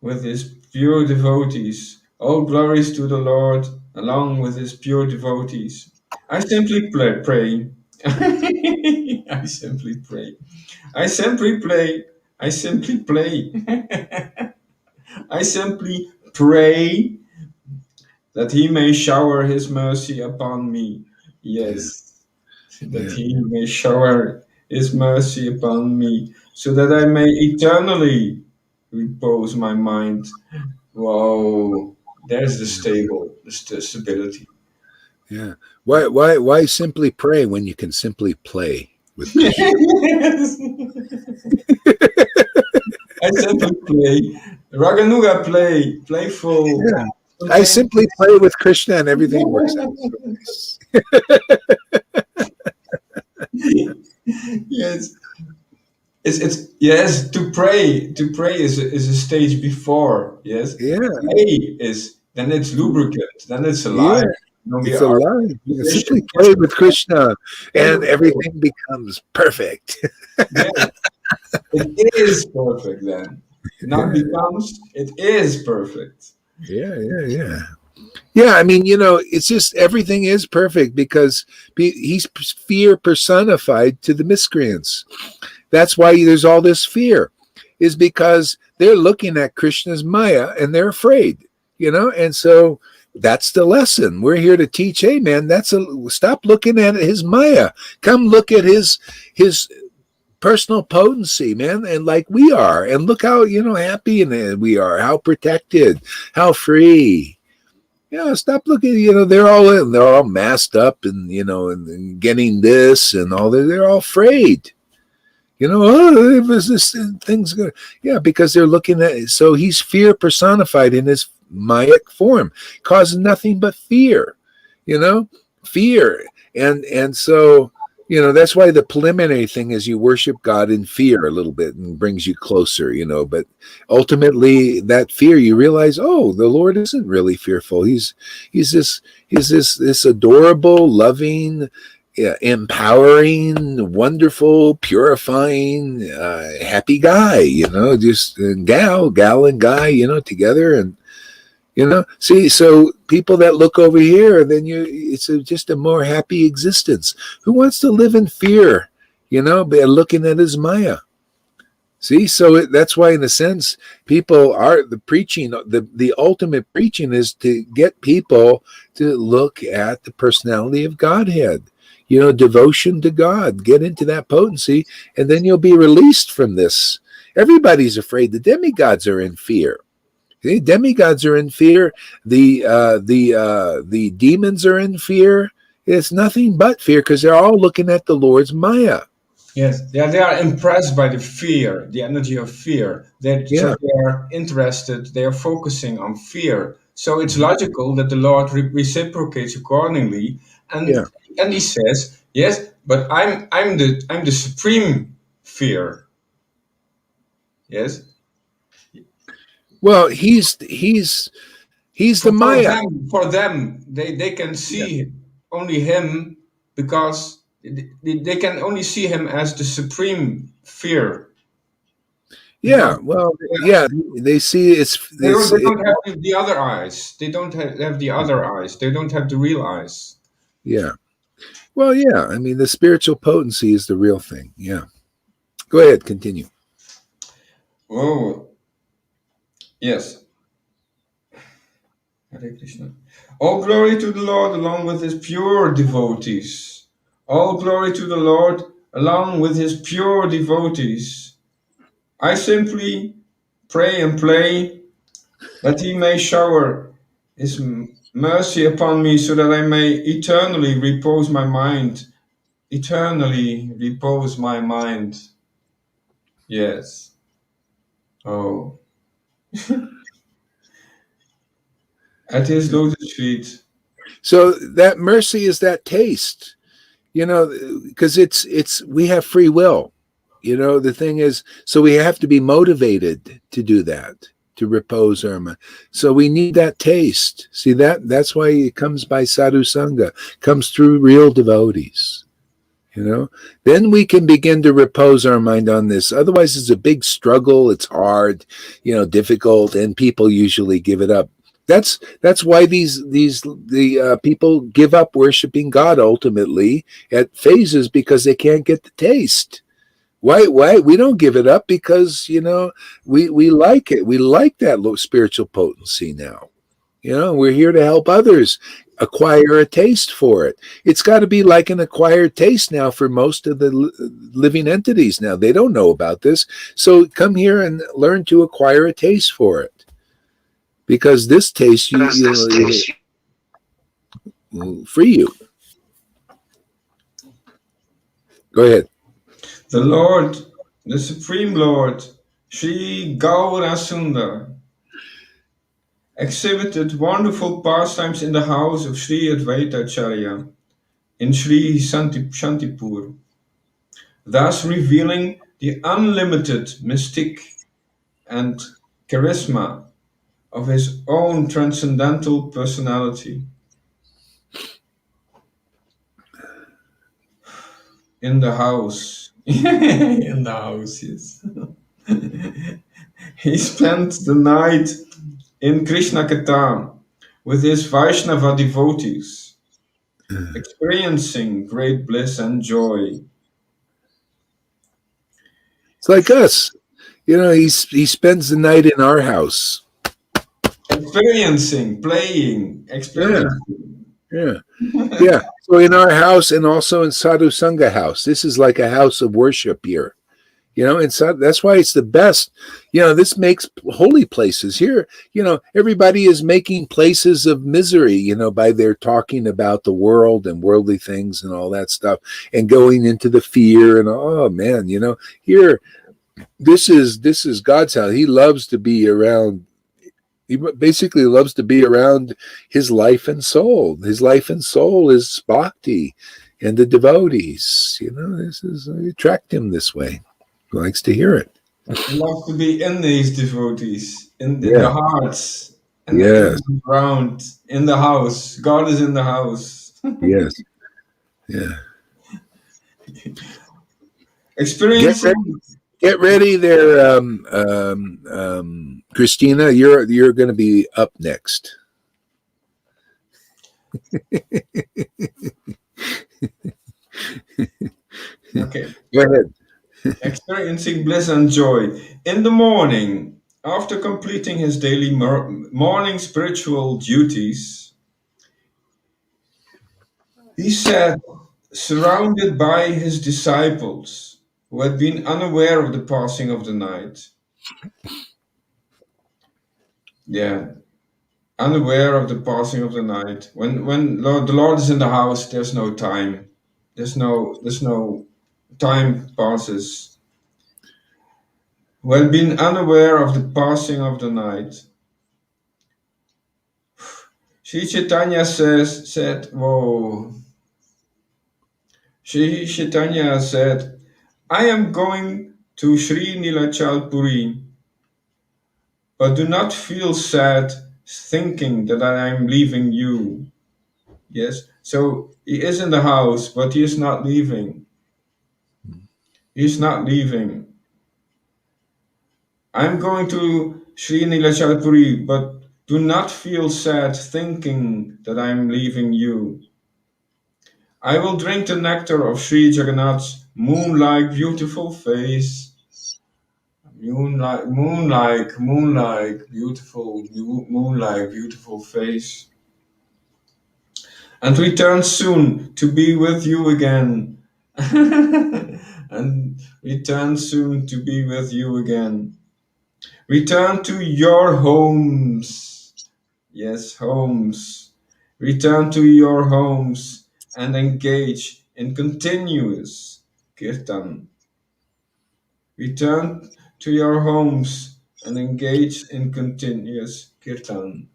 with his pure devotees. All glories to the Lord, along with his pure devotees. I simply pray. I simply pray. I simply play. I simply play. I simply pray that he may shower his mercy upon me. Yes, that he may shower his mercy upon me, so that I may eternally repose my mind. Wow, there's the stability. Yeah. Why simply pray when you can simply play with Krishna? I simply play. Raganuga play, playful. Yeah. I simply play with Krishna and everything works out so nice. Yes. It's yes, to pray is a stage before. Yes. Yeah. Play is, then it's lubricant, then it's alive. Yeah. It's alive. You simply play with Krishna and everything becomes perfect. Yes. It is perfect then. Not becomes, it is perfect. Yeah. Yeah, I mean, it's just everything is perfect because he's fear personified to the miscreants. That's why there's all this fear, is because they're looking at Krishna's Maya and they're afraid, and so that's the lesson. We're here to teach, hey man, stop looking at his Maya. Come look at his personal potency, man, and like we are, and look how happy we are, how protected, how free. Stop looking. They're all masked up, and and getting this and all that. They're all afraid. Oh, was this thing's going? Yeah, because they're looking at it. So he's fear personified in his Mayic form, causes nothing but fear. Fear, and so that's why the preliminary thing is you worship God in fear a little bit and brings you closer. But ultimately that fear, you realize, oh, the Lord isn't really fearful. He's this adorable, loving, empowering, wonderful, purifying, happy guy, just gal and guy, together. And, see, so people that look over here, then it's just a more happy existence. Who wants to live in fear, by looking at his Maya? See, so that's why, in a sense, people are the preaching. The ultimate preaching is to get people to look at the personality of Godhead. Devotion to God. Get into that potency, and then you'll be released from this. Everybody's afraid. The demigods are in fear. The demigods are in fear. The demons are in fear. It's nothing but fear because they're all looking at the Lord's Maya. Yes, yeah, they are impressed by the fear, the energy of fear. So they are interested, they are focusing on fear. So it's logical that the Lord reciprocates accordingly, and he says, "Yes, but I'm the supreme fear." Yes. Well, he's the Maya. For them, they can see only him because they can only see him as the supreme fear. Yeah, well, they see they don't have the other eyes. They don't have the other eyes. They don't have the real eyes. Yeah. Well, yeah. I mean, the spiritual potency is the real thing. Yeah. Go ahead. Continue. Oh, yes. Hare Krishna. All glory to the Lord along with his pure devotees. All glory to the Lord along with his pure devotees. I simply pray and play that he may shower his mercy upon me so that I may eternally repose my mind. Eternally repose my mind. Yes. Oh. At his lotus feet. So that mercy is that taste, because we have free will. The thing is, so we have to be motivated to do that, to repose our mind. So we need that taste. See, that's why it comes by sadhu sangha, comes through real devotees. Then we can begin to repose our mind on this. Otherwise, it's a big struggle. It's hard, difficult, and people usually give it up. That's why the people give up worshiping God ultimately at phases, because they can't get the taste. Why we don't give it up? Because we like it. We like that spiritual potency now. We're here to help others acquire a taste for it. It's got to be like an acquired taste now for most of the living entities now. They don't know about this. So come here and learn to acquire a taste for it. Because this taste will free you. Go ahead. The Lord, the Supreme Lord, Sri Gaura Sundar, exhibited wonderful pastimes in the house of Sri Advaita Acharya in Sri Shantipur, thus revealing the unlimited mystic and charisma of his own transcendental personality. In the house. In the house, yes. He spent the night in Krishna Katha with his Vaishnava devotees, experiencing great bliss and joy. It's like us. He spends the night in our house. Experiencing, playing, experiencing. Yeah. So in our house and also in Sadhu Sangha house, this is like a house of worship here. And so that's why it's the best. This makes holy places here. Everybody is making places of misery, by their talking about the world and worldly things and all that stuff, and going into the fear and, oh man, here, this is God's house. He loves to be around. He basically loves to be around his life and soul. His life and soul is bhakti and the devotees. This is attract him this way. He likes to hear it. He loves to be in these devotees, in the hearts, and around, in the house. God is in the house. Yes. Yeah. Experiencing. Get ready there, Christina. You're going to be up next. Okay. Go ahead. Experiencing bliss and joy. In the morning, after completing his daily morning spiritual duties, he sat surrounded by his disciples who had been unaware of the passing of the night. Yeah, unaware of the passing of the night. When the Lord is in the house, there's no time. There's no time passes. Who had been unaware of the passing of the night. Sri Chaitanya said, whoa. Sri Chaitanya said, I am going to Sri Nilachal Puri, but do not feel sad thinking that I am leaving you. Yes, so he is in the house, but he is not leaving. He is not leaving. I'm going to Sri Nilachal Puri, but do not feel sad thinking that I am leaving you. I will drink the nectar of Sri Jagannath's moon-like beautiful face. Moonlike, beautiful face. And return soon to be with you again. And return soon to be with you again. Return to your homes. Yes, homes. Return to your homes and engage in continuous kirtan. Return to your homes and engage in continuous kirtan.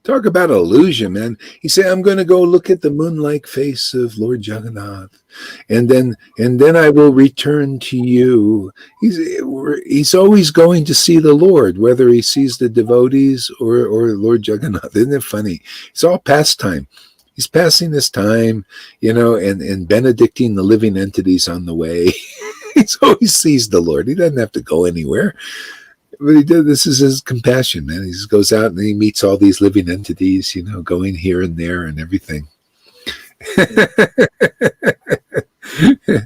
Talk about illusion, man. He said, I'm going to go look at the moon-like face of Lord Jagannath, and then I will return to you. He's always going to see the Lord, whether he sees the devotees or Lord Jagannath. Isn't it funny? It's all pastime. He's passing his time, and benedicting the living entities on the way. He always sees the Lord. He doesn't have to go anywhere. But he did. This is his compassion, man. He just goes out and he meets all these living entities, going here and there and everything.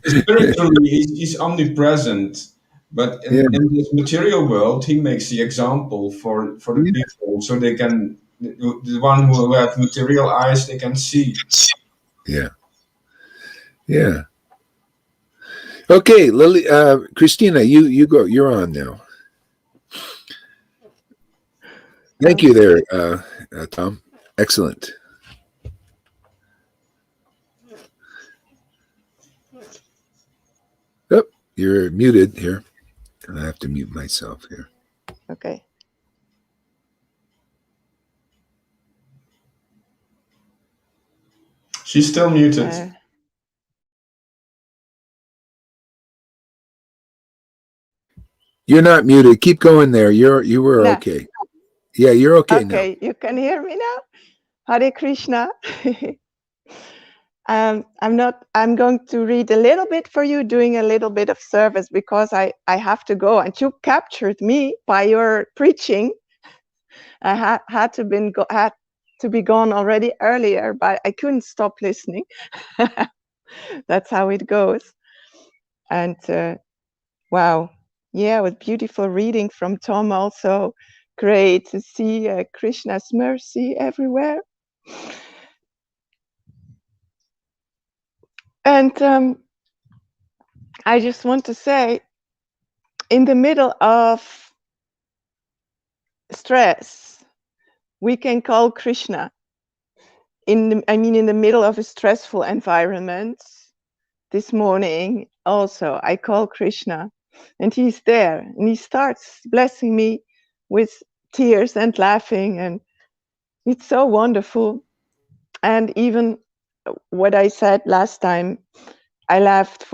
Spiritually, he's omnipresent, but in this material world, he makes the example for the people, so they can, the one who have material eyes, they can see. Yeah. Yeah. Okay, Lily, Christina, you go. You're on now. Thank you there, Tom. Excellent. Oh, you're muted here. I have to mute myself here. Okay. She's still muted. You're not muted. Keep going there. You were No. okay. Yeah, you're okay now. Okay, you can hear me now? Hare Krishna. I'm going to read a little bit for you, doing a little bit of service, because I have to go, and you captured me by your preaching. I had to be gone already earlier, but I couldn't stop listening. That's how it goes. And wow, yeah, with beautiful reading from Tom also. Great to see Krishna's mercy everywhere. And I just want to say, in the middle of stress, we can call Krishna. In the middle of a stressful environment, this morning also, I call Krishna, and he's there, and he starts blessing me with tears and laughing, and it's so wonderful. And even what I said last time, I laughed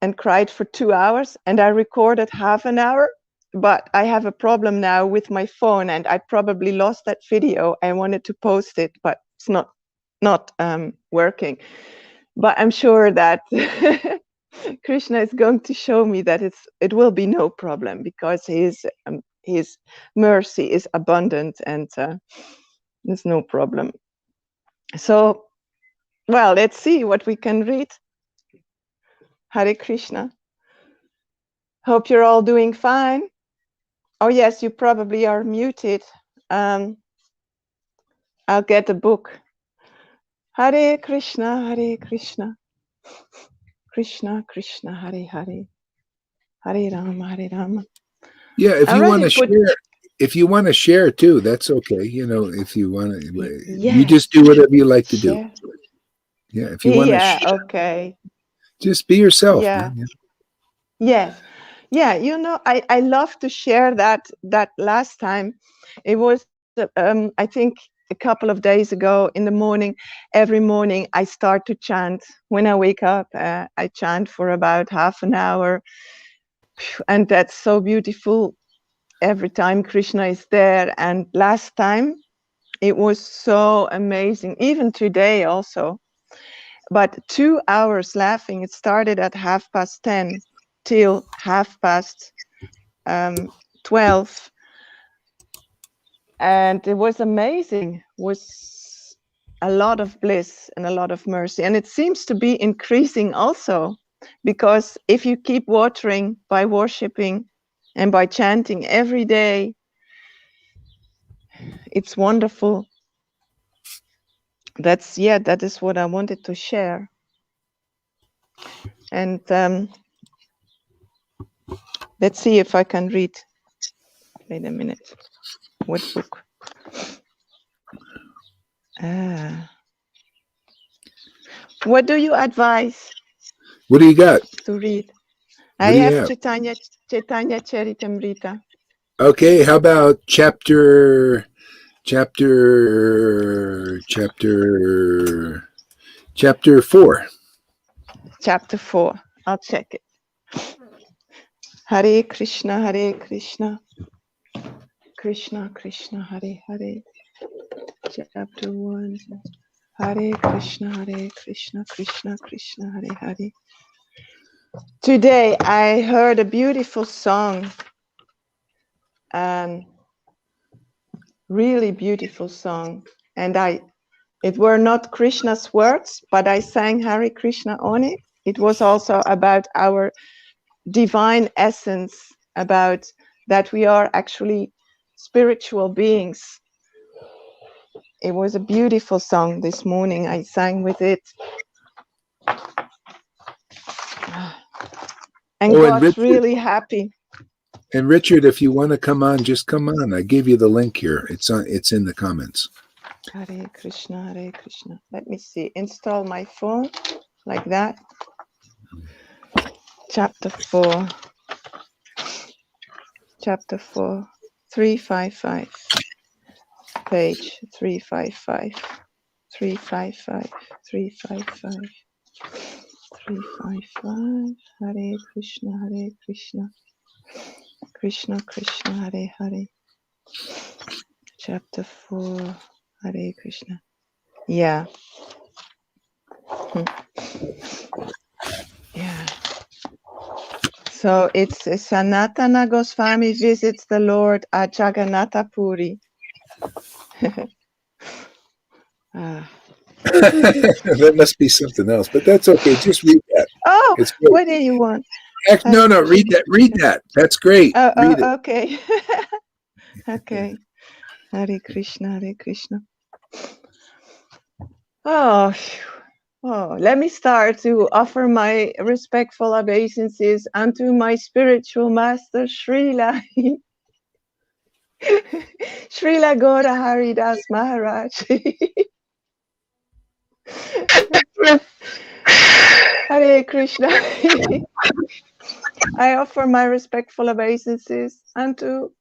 and cried for 2 hours, and I recorded half an hour, but I have a problem now with my phone, and I probably lost that video. I wanted to post it, but it's not working. But I'm sure that Krishna is going to show me that it will be no problem, because his mercy is abundant, and there's no problem. So, well, let's see what we can read. Hare Krishna. Hope you're all doing fine. Oh yes, you probably are muted. I'll get a book. Hare Krishna, Hare Krishna. Krishna, Krishna, Hare Hare. Hare Rama, Hare Rama. Yeah, if you want to share, if you want to share too, that's okay. You know, if you want to, you just do whatever you like to do. Yeah, if you want to share, okay. Just be yourself. Yeah. Man. Yes. Yeah, you know, I love to share that last time. It was, I think, a couple of days ago in the morning. Every morning I start to chant. When I wake up, I chant for about half an hour. And that's so beautiful. Every time Krishna is there. And last time it was so amazing. Even today also. But 2 hours laughing. It started at 10:30 till 12:30. And it was amazing. It was a lot of bliss and a lot of mercy. And it seems to be increasing also, because if you keep watering by worshiping and by chanting every day, it's wonderful. That is what I wanted to share. And let's see if I can read. Wait a minute. What book? What do you advise? What do you got to read? I have Chaitanya Charitamrita. Okay, how about chapter 4? Chapter 4. I'll check it. Hare Krishna, Hare Krishna. Krishna, Krishna, Hare Hare. Chapter 1. Hare Krishna, Hare Krishna, Krishna, Krishna, Hare Hare. Today I heard a beautiful song. Really beautiful song. And it were not Krishna's words, but I sang Hare Krishna on it. It was also about our divine essence, about that we are actually spiritual beings. It was a beautiful song this morning. I sang with it. And God's really happy. And Richard, if you want to come on, just come on. I gave you the link here. It's in the comments. Hare Krishna, Hare Krishna. Let me see. Install my phone like that. Chapter 4. Chapter 4. 355. Page 355. 355. 355. 355. Hare Krishna, Hare Krishna. Krishna, Krishna, Hare Hare. Chapter 4. Hare Krishna. Yeah. Yeah. So it's Sanatana Goswami visits the Lord at Jagannatha Puri. That must be something else, but that's okay. Just read that. Oh, what do you want? No, read that. Read that. That's great. Read it. Okay. Okay. Hare Krishna, Hare Krishna. Oh, let me start to offer my respectful obeisances unto my spiritual master, Srila. Srila Gaura Haridas Maharaj. Hare Krishna. I offer my respectful obeisances unto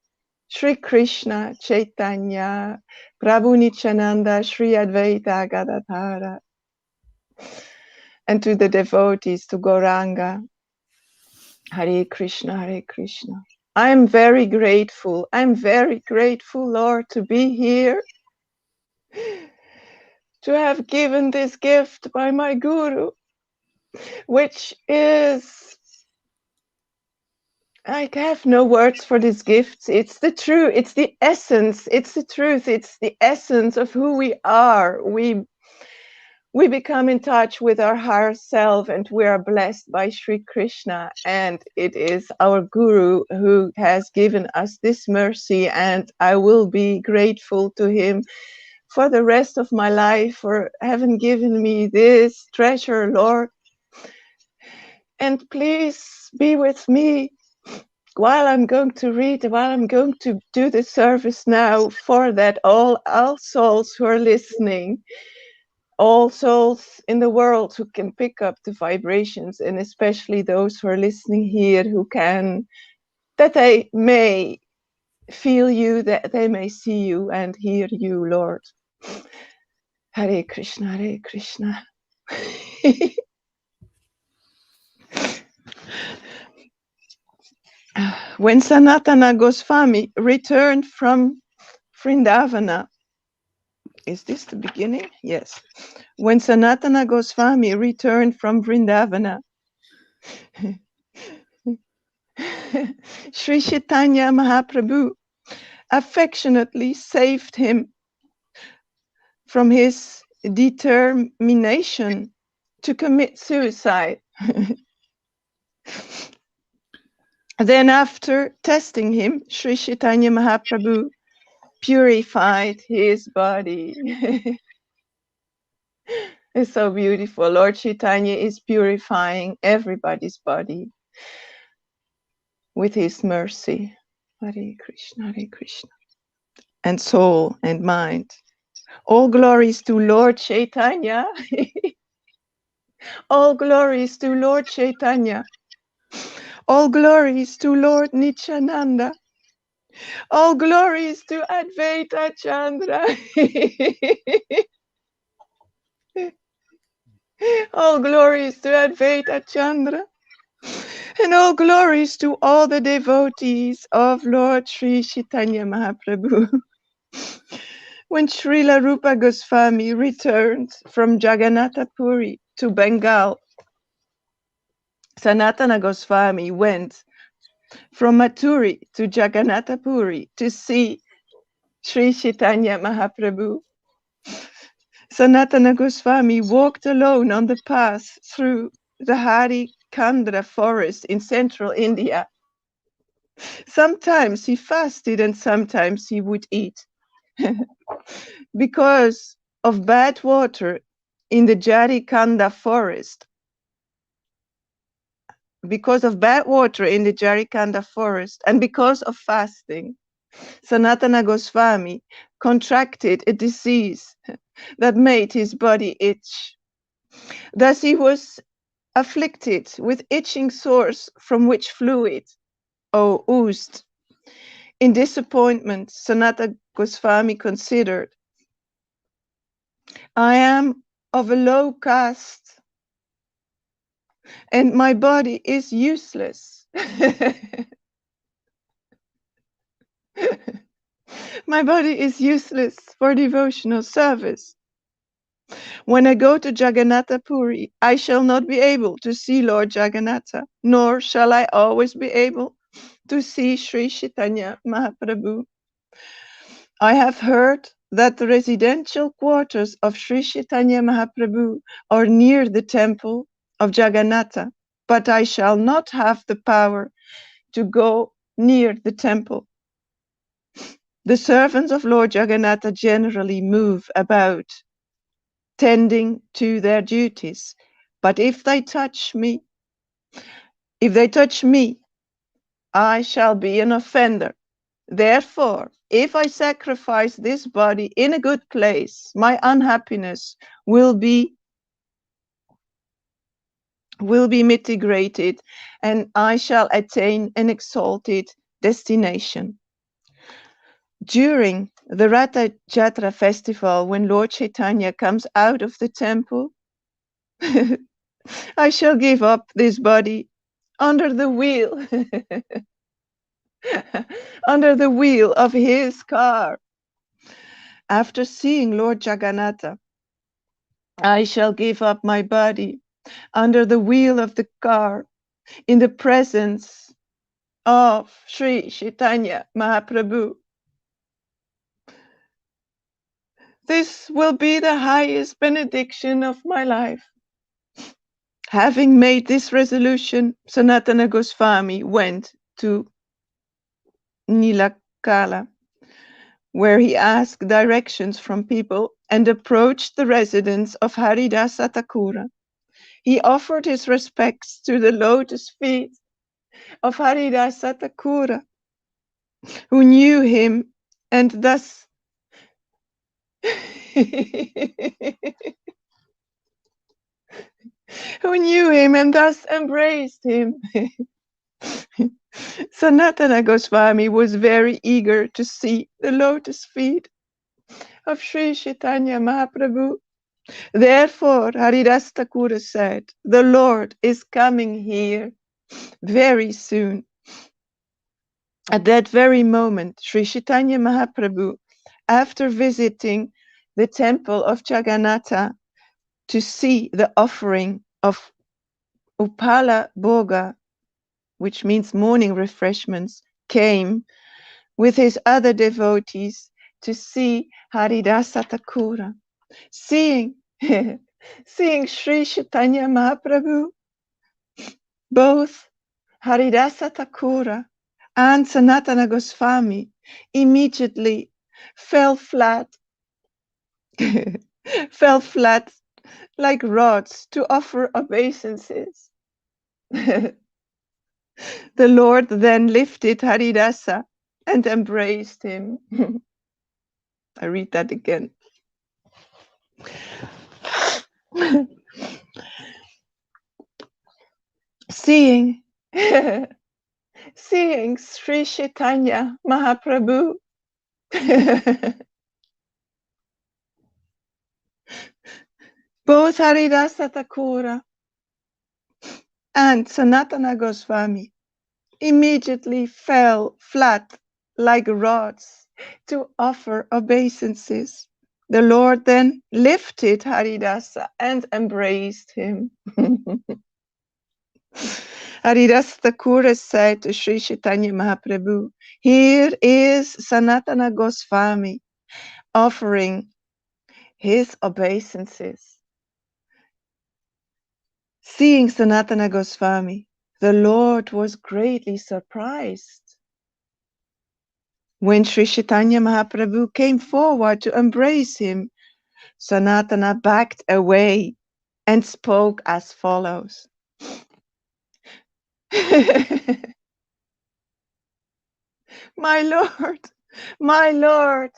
Sri Krishna, Chaitanya, Prabhu Nityananda, Sri Advaita Gadadhara, and to the devotees, to Gauranga. Hare Krishna, Hare Krishna. I'm very grateful. I'm very grateful, Lord, to be here, to have given this gift by my Guru. which is, I have no words for these gifts. It's the truth. It's the essence. It's the truth. It's the essence of who we are. We become in touch with our higher self, and we are blessed by Sri Krishna. And it is our Guru who has given us this mercy. And I will be grateful to him for the rest of my life for having given me this treasure, Lord. And please be with me while I'm going to read, while I'm going to do the service now, for that all souls who are listening, all souls in the world who can pick up the vibrations, and especially those who are listening here who can, that they may feel you, that they may see you and hear you, Lord. Hare Krishna, Hare Krishna. When Sanatana Goswami returned from Vrindavana, is this the beginning? Yes. When Sanatana Goswami returned from Vrindavana, Sri Chaitanya Mahaprabhu affectionately saved him from his determination to commit suicide. Then, after testing him, Sri Chaitanya Mahaprabhu purified his body. It's so beautiful. Lord Chaitanya is purifying everybody's body with his mercy. Hare Krishna, Hare Krishna. And soul and mind. All glories to Lord Chaitanya. All glories to Lord Chaitanya. All glories to Lord Nityananda. All glories to Advaita Chandra. All glories to Advaita Chandra. And all glories to all the devotees of Lord Sri Chaitanya Mahaprabhu. When Srila Rupa Goswami returned from Jagannath Puri to Bengal, Sanatana Goswami went from Mathuri to Jagannath Puri to see Sri Chaitanya Mahaprabhu. Sanatana Goswami walked alone on the path through the Harikandra forest in central India. Sometimes he fasted and sometimes he would eat. Because of bad water in the Jarikanda forest, and because of fasting, Sanatana Goswami contracted a disease that made his body itch. Thus he was afflicted with itching sores from which fluid oozed. In disappointment, Sanatana Goswami considered, I am of a low caste and my body is useless. My body is useless for devotional service. When I go to Jagannath Puri, I shall not be able to see Lord Jagannatha, nor shall I always be able to see Sri Chaitanya Mahaprabhu. I have heard that the residential quarters of Sri Chaitanya Mahaprabhu are near the temple of Jagannatha, but I shall not have the power to go near the temple. The servants of Lord Jagannatha generally move about, tending to their duties, but if they touch me, I shall be an offender. Therefore, if I sacrifice this body in a good place, my unhappiness will be mitigated, and I shall attain an exalted destination. During the Ratha Jatra festival, when Lord Chaitanya comes out of the temple, I shall give up this body under the wheel, under the wheel of his car. After seeing Lord Jagannatha, I shall give up my body under the wheel of the car in the presence of Sri Chaitanya Mahaprabhu. This will be the highest benediction of my life. Having made this resolution, Sanatana Goswami went to Nilakala, where he asked directions from people and approached the residence of Haridasa Thakura. He offered his respects to the lotus feet of Haridasa Thakura, who knew him and thus embraced him. Sanatana Goswami was very eager to see the lotus feet of Sri Chaitanya Mahaprabhu. Therefore, Haridas Thakura said, "The Lord is coming here very soon." At that very moment, Sri Chaitanya Mahaprabhu, after visiting the temple of Jagannatha to see the offering of Upala Bhoga, which means morning refreshments, came with his other devotees to see Haridasa Thakura. Seeing Sri Chaitanya Mahaprabhu, both Haridasa Thakura and Sanatana Goswami immediately fell flat like rods to offer obeisances. The Lord then lifted Haridasa and embraced him. I read that again. Seeing Sri Chaitanya Mahaprabhu both Haridasa Thakura and Sanatana Goswami immediately fell flat like rods to offer obeisances. The Lord then lifted Haridasa and embraced him. Haridasa Thakura said to Sri Chaitanya Mahaprabhu, "Here is Sanatana Goswami offering his obeisances." Seeing Sanatana Goswami, the Lord was greatly surprised. When Sri Chaitanya Mahaprabhu came forward to embrace him, Sanatana backed away and spoke as follows. My Lord, my Lord,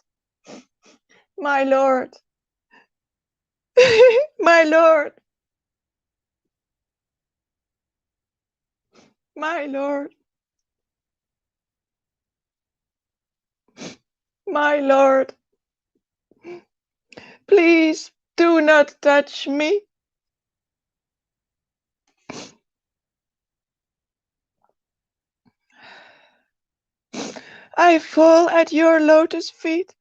my Lord, my Lord, my Lord, my Lord, please do not touch me. I fall at your lotus feet.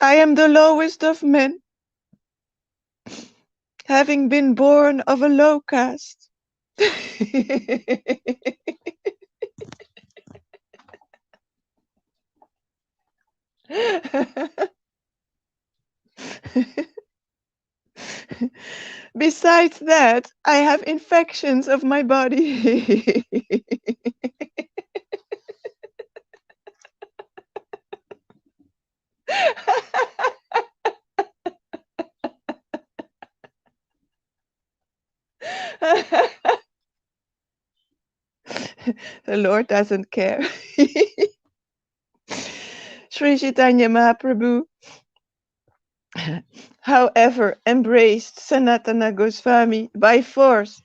I am the lowest of men, having been born of a low caste. Besides that, I have infections of my body. The Lord doesn't care. Sri Chaitanya Mahaprabhu, however, embraced Sanatana Goswami by force.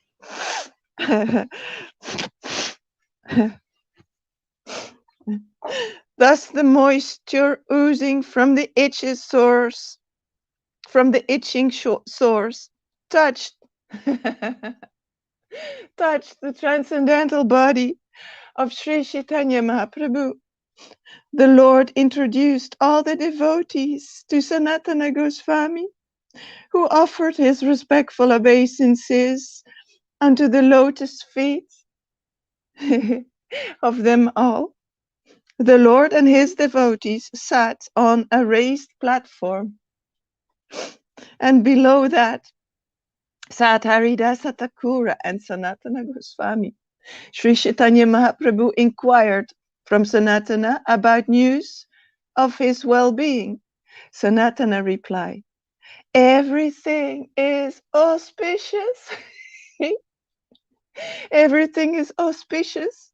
Thus the moisture oozing from the itching source touched the transcendental body of Sri Chaitanya Mahaprabhu. The Lord introduced all the devotees to Sanatana Goswami who offered his respectful obeisances unto the lotus feet of them all. The Lord and his devotees sat on a raised platform, and below that sat Haridasa Thakura and Sanatana Goswami. Sri Chaitanya Mahaprabhu inquired from Sanatana about news of his well-being. Sanatana replied, "Everything is auspicious." Everything is auspicious.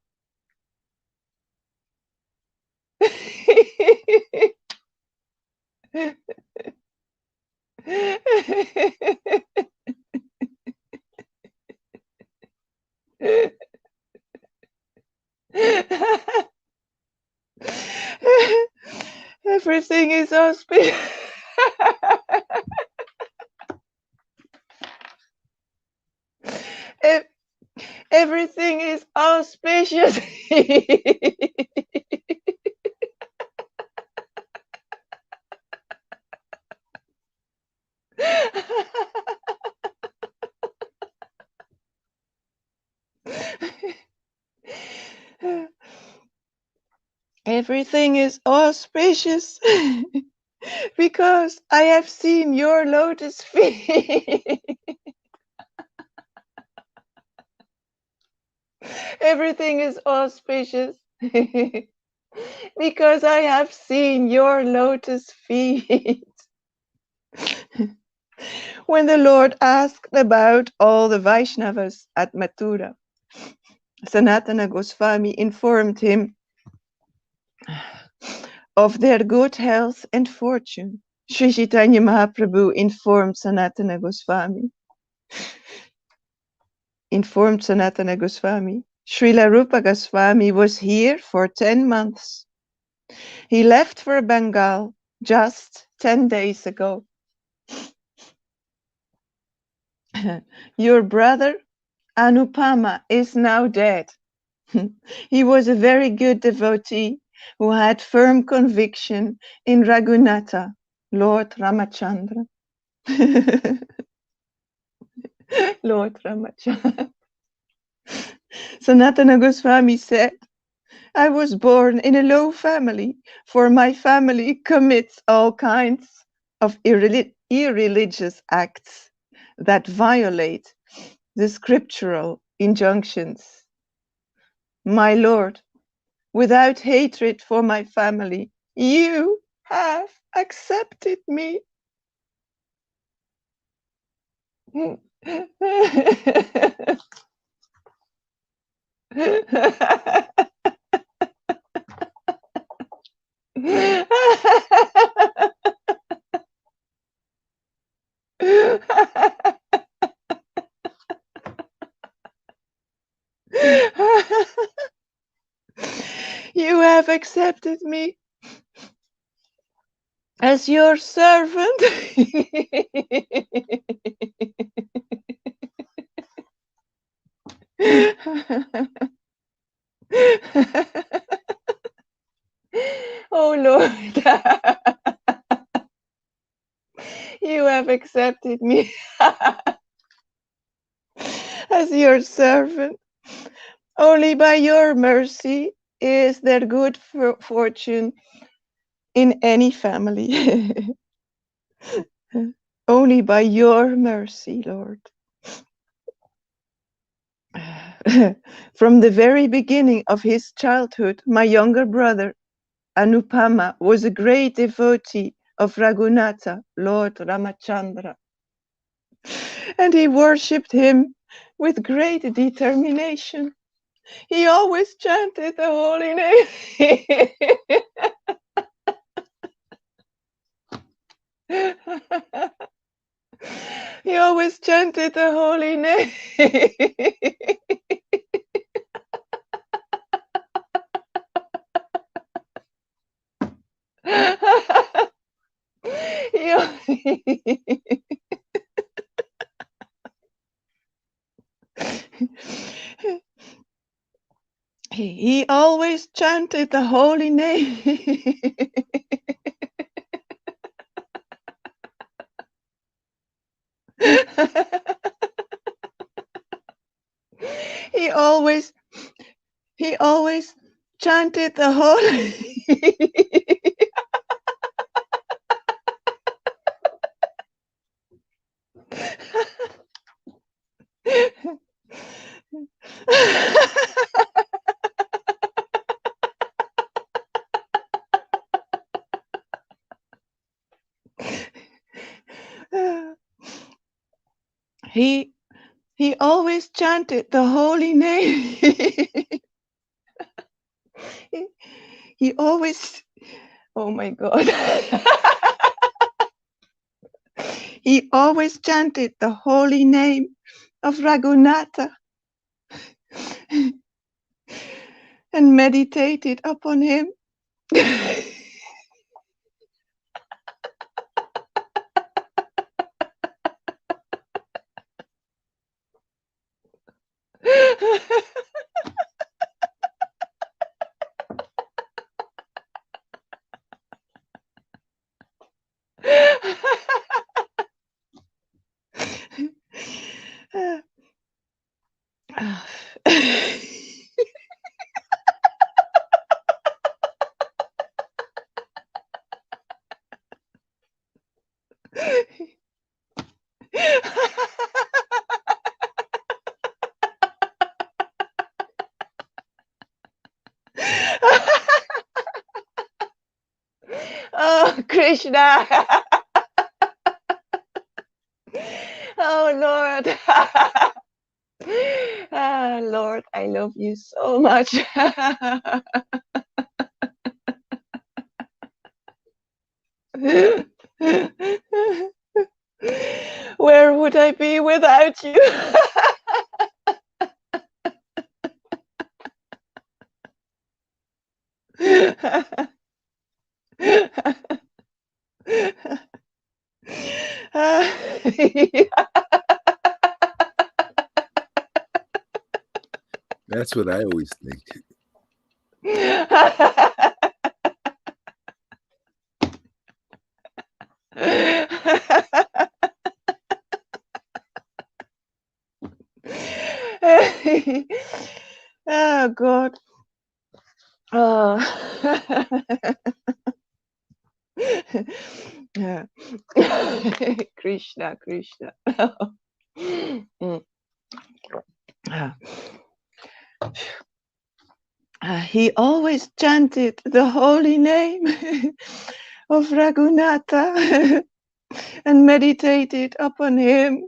Everything is auspicious. Everything is auspicious. Everything is auspicious because I have seen your lotus feet. Everything is auspicious because I have seen your lotus feet. When the Lord asked about all the Vaishnavas at Mathura, Sanatana Goswami informed him of their good health and fortune. Sri Chaitanya Mahaprabhu informed Sanatana Goswami. Srila Rupa Goswami was here for 10 months. He left for Bengal just 10 days ago. Your brother Anupama is now dead. He was a very good devotee who had firm conviction in Raghunatha, Lord Ramachandra. Lord Ramachandra. Sanatana Goswami said, I was born in a low family, for my family commits all kinds of irreligious acts that violate the scriptural injunctions. My Lord, without hatred for my family, you have accepted me. You have accepted me as your servant. Oh Lord, you have accepted me as your servant. Only by your mercy is there good fortune in any family. Only by your mercy, Lord. From the very beginning of his childhood, my younger brother, Anupama, was a great devotee of Raghunatha, Lord Ramachandra. And he worshipped him with great determination. He always chanted the holy name. He always chanted the holy name. He always chanted the holy name. He always chanted the holy. He always chanted the holy name. He always, oh my God. He always chanted the holy name of Raghunatha and meditated upon him. Oh, Krishna. Oh, Lord. Ah, Lord, I love you so much. Where would I be without you? That's what I always think. Oh God. Oh. Krishna, Krishna. He always chanted the holy name of Raghunatha and meditated upon him.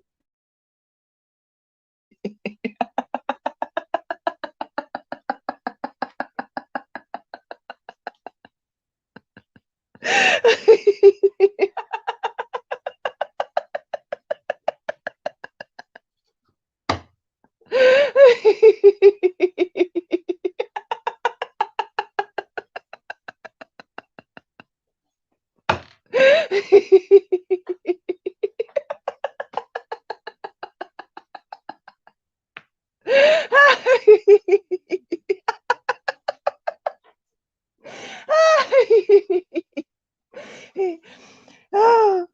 Oh.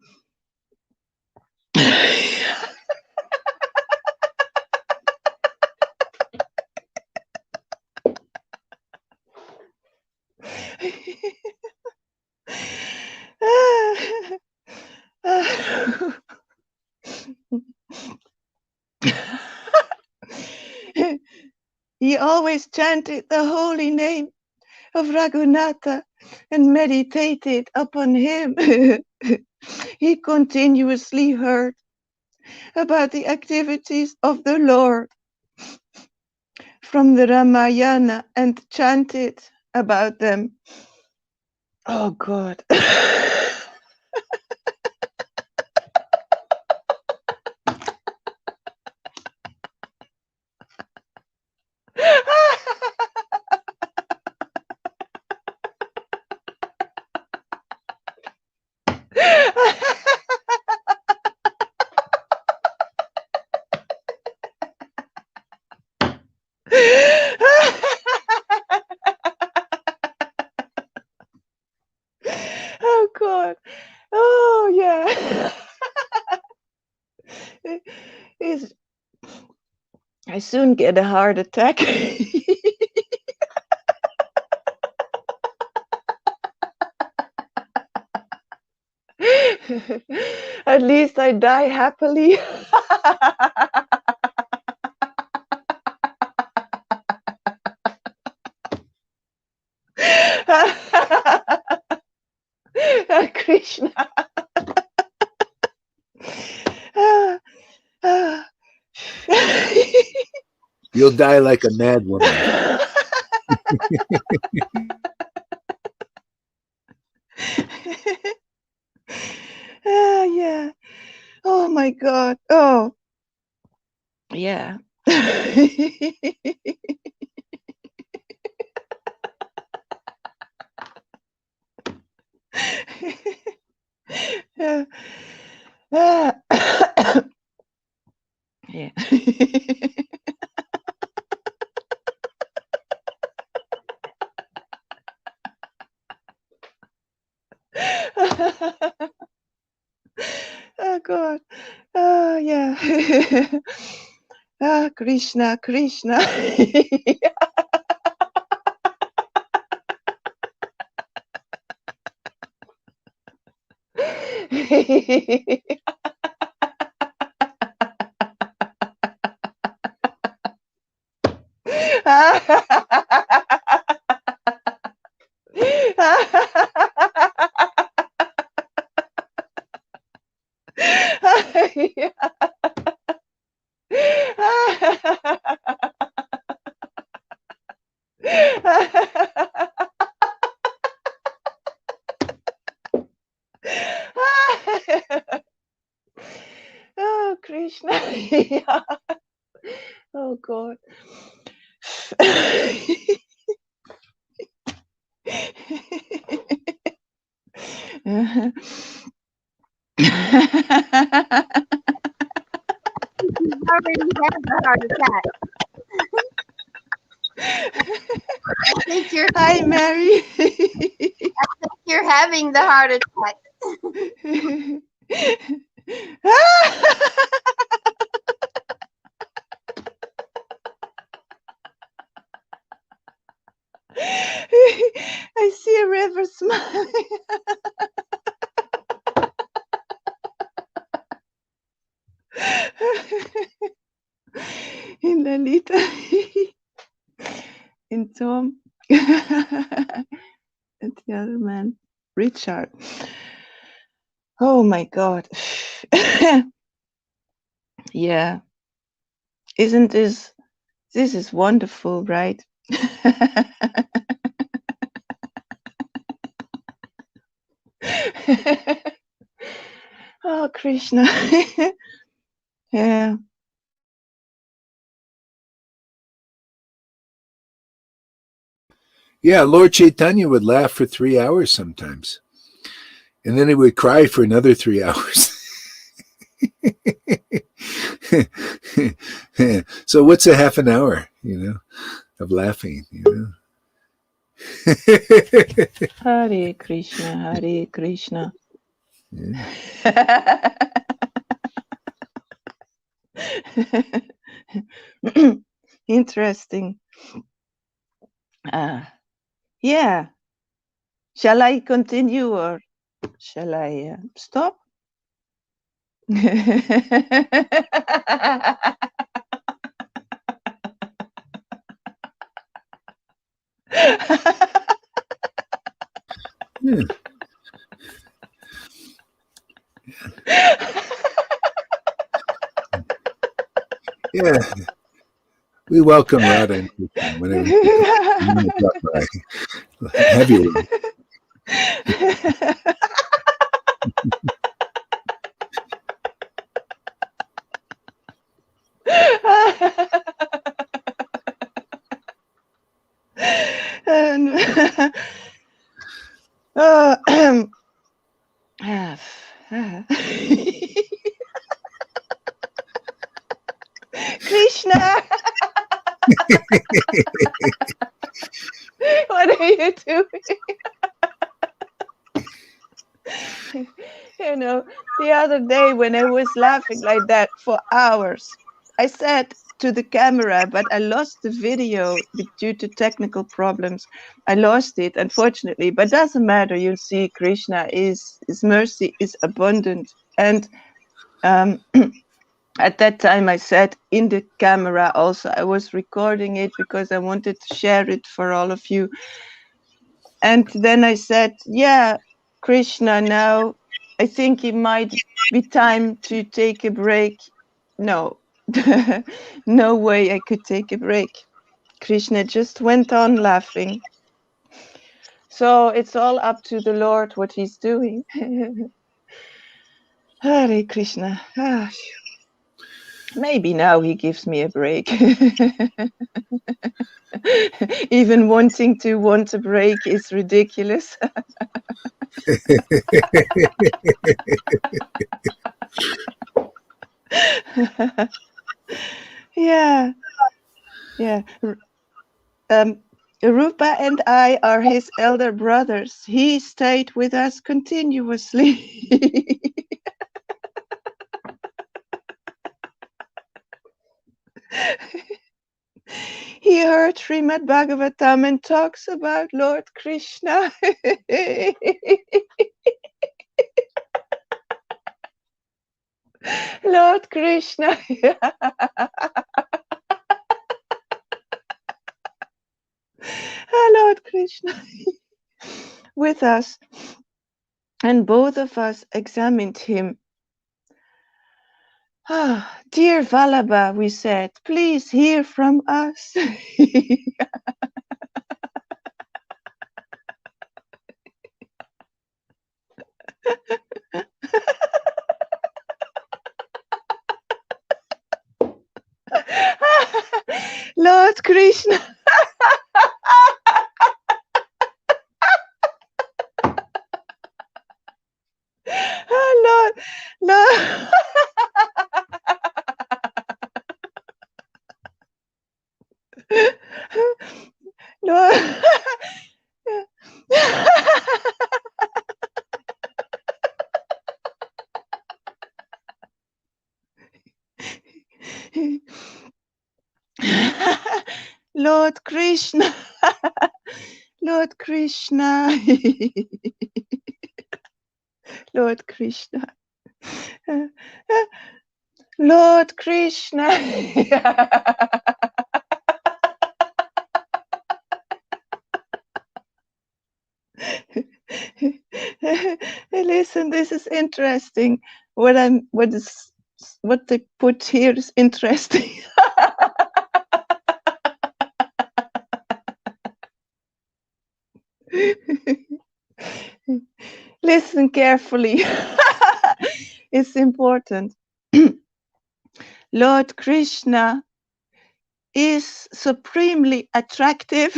He always chanted the holy name of Raghunatha and meditated upon him. He continuously heard about the activities of the Lord from the Ramayana and chanted about them. Oh God. Oh God. soon get a heart attack. At least I die happily. Krishna. You'll die like a mad woman. Yeah. Oh my God. Oh, yeah. Yeah. Yeah. Oh God. Oh yeah. Ah, Krishna, Krishna. Oh, Krishna. Yeah. Oh, God. Already had the heart attack. I think Hi, Mary. you're having the heart attack. I see a river smiling. In Lalita. In Tom. And the other man, Richard. Oh my God. Yeah. Isn't this is wonderful, right? Oh, Krishna. Yeah. Yeah, Lord Chaitanya would laugh for 3 hours sometimes. And then he would cry for another 3 hours. So what's a half an hour, of laughing, Hare Krishna, Hare Krishna. Yeah. Interesting. Yeah. Shall I continue or shall I stop? Yeah. Yeah. We welcome Radha and Krishna whenever you drop by. Have you? Krishna, what are you doing? The other day when I was laughing like that for hours, I said, to the camera, but I lost the video due to technical problems. I lost it, unfortunately, but doesn't matter. You'll see Krishna his mercy is abundant. And at that time I said in the camera also, I was recording it because I wanted to share it for all of you. And then I said, yeah, Krishna, now I think it might be time to take a break. No, no way I could take a break. Krishna just went on laughing. So it's all up to the Lord what he's doing. Hare Krishna. Maybe now he gives me a break. Even wanting to want a break is ridiculous. Yeah. Rupa and I are his elder brothers. He stayed with us continuously. He heard Srimad Bhagavatam and talks about Lord Krishna. Lord Krishna. Lord Krishna with us. And both of us examined him. Dear Vallabha, we said, please hear from us. Lord Krishna. Lord. Lord. Lord Krishna. Lord Krishna. Lord Krishna. Lord Krishna. Listen, this is interesting. What they put here is interesting. Listen carefully. It's important. Lord Krishna is supremely attractive.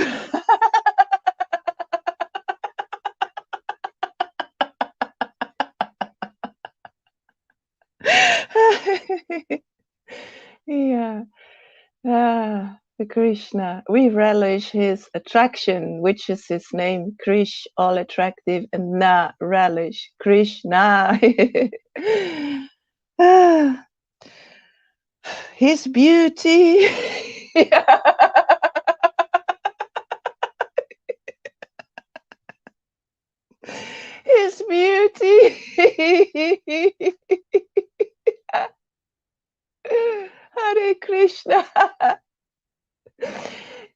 Yeah. The Krishna. We relish his attraction, which is his name, Krish, all attractive, and Na, relish, Krishna. His beauty. His beauty. Hare Krishna.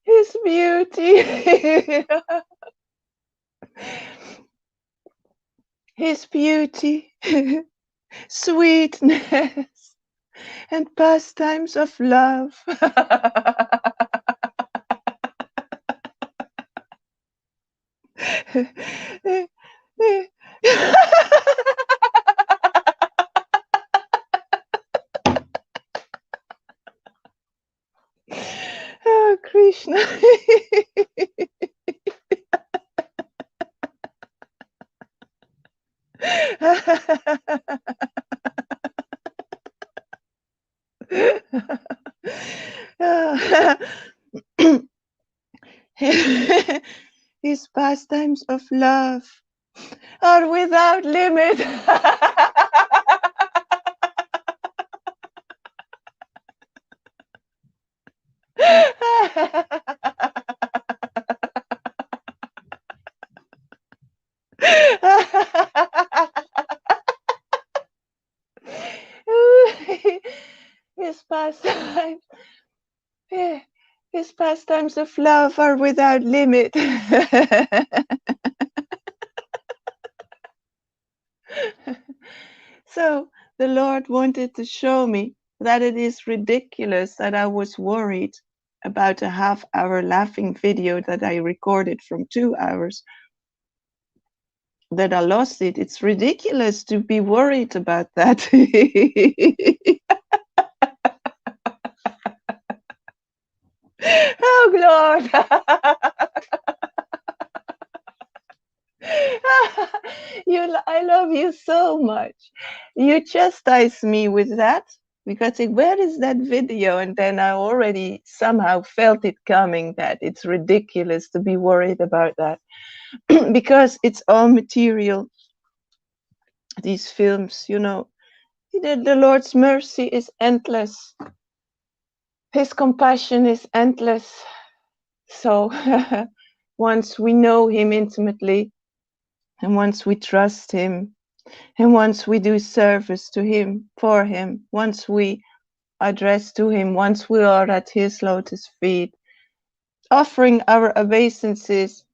His beauty. His beauty, sweetness, and pastimes of love. Oh, Krishna. His pastimes of love are without limit. His pastimes, his pastimes of love are without limit. So the Lord wanted to show me that it is ridiculous that I was worried about a half-hour laughing video that I recorded from 2 hours, that I lost it. It's ridiculous to be worried about that. Oh, Lord. I love you so much. You chastise me with that because where is that video? And then I already somehow felt it coming, that it's ridiculous to be worried about that because it's all material. These films, you know, the Lord's mercy is endless. His compassion is endless. So once we know him intimately, and once we trust him, and once we do service to him, for him, once we address to him, once we are at his lotus feet, offering our obeisances,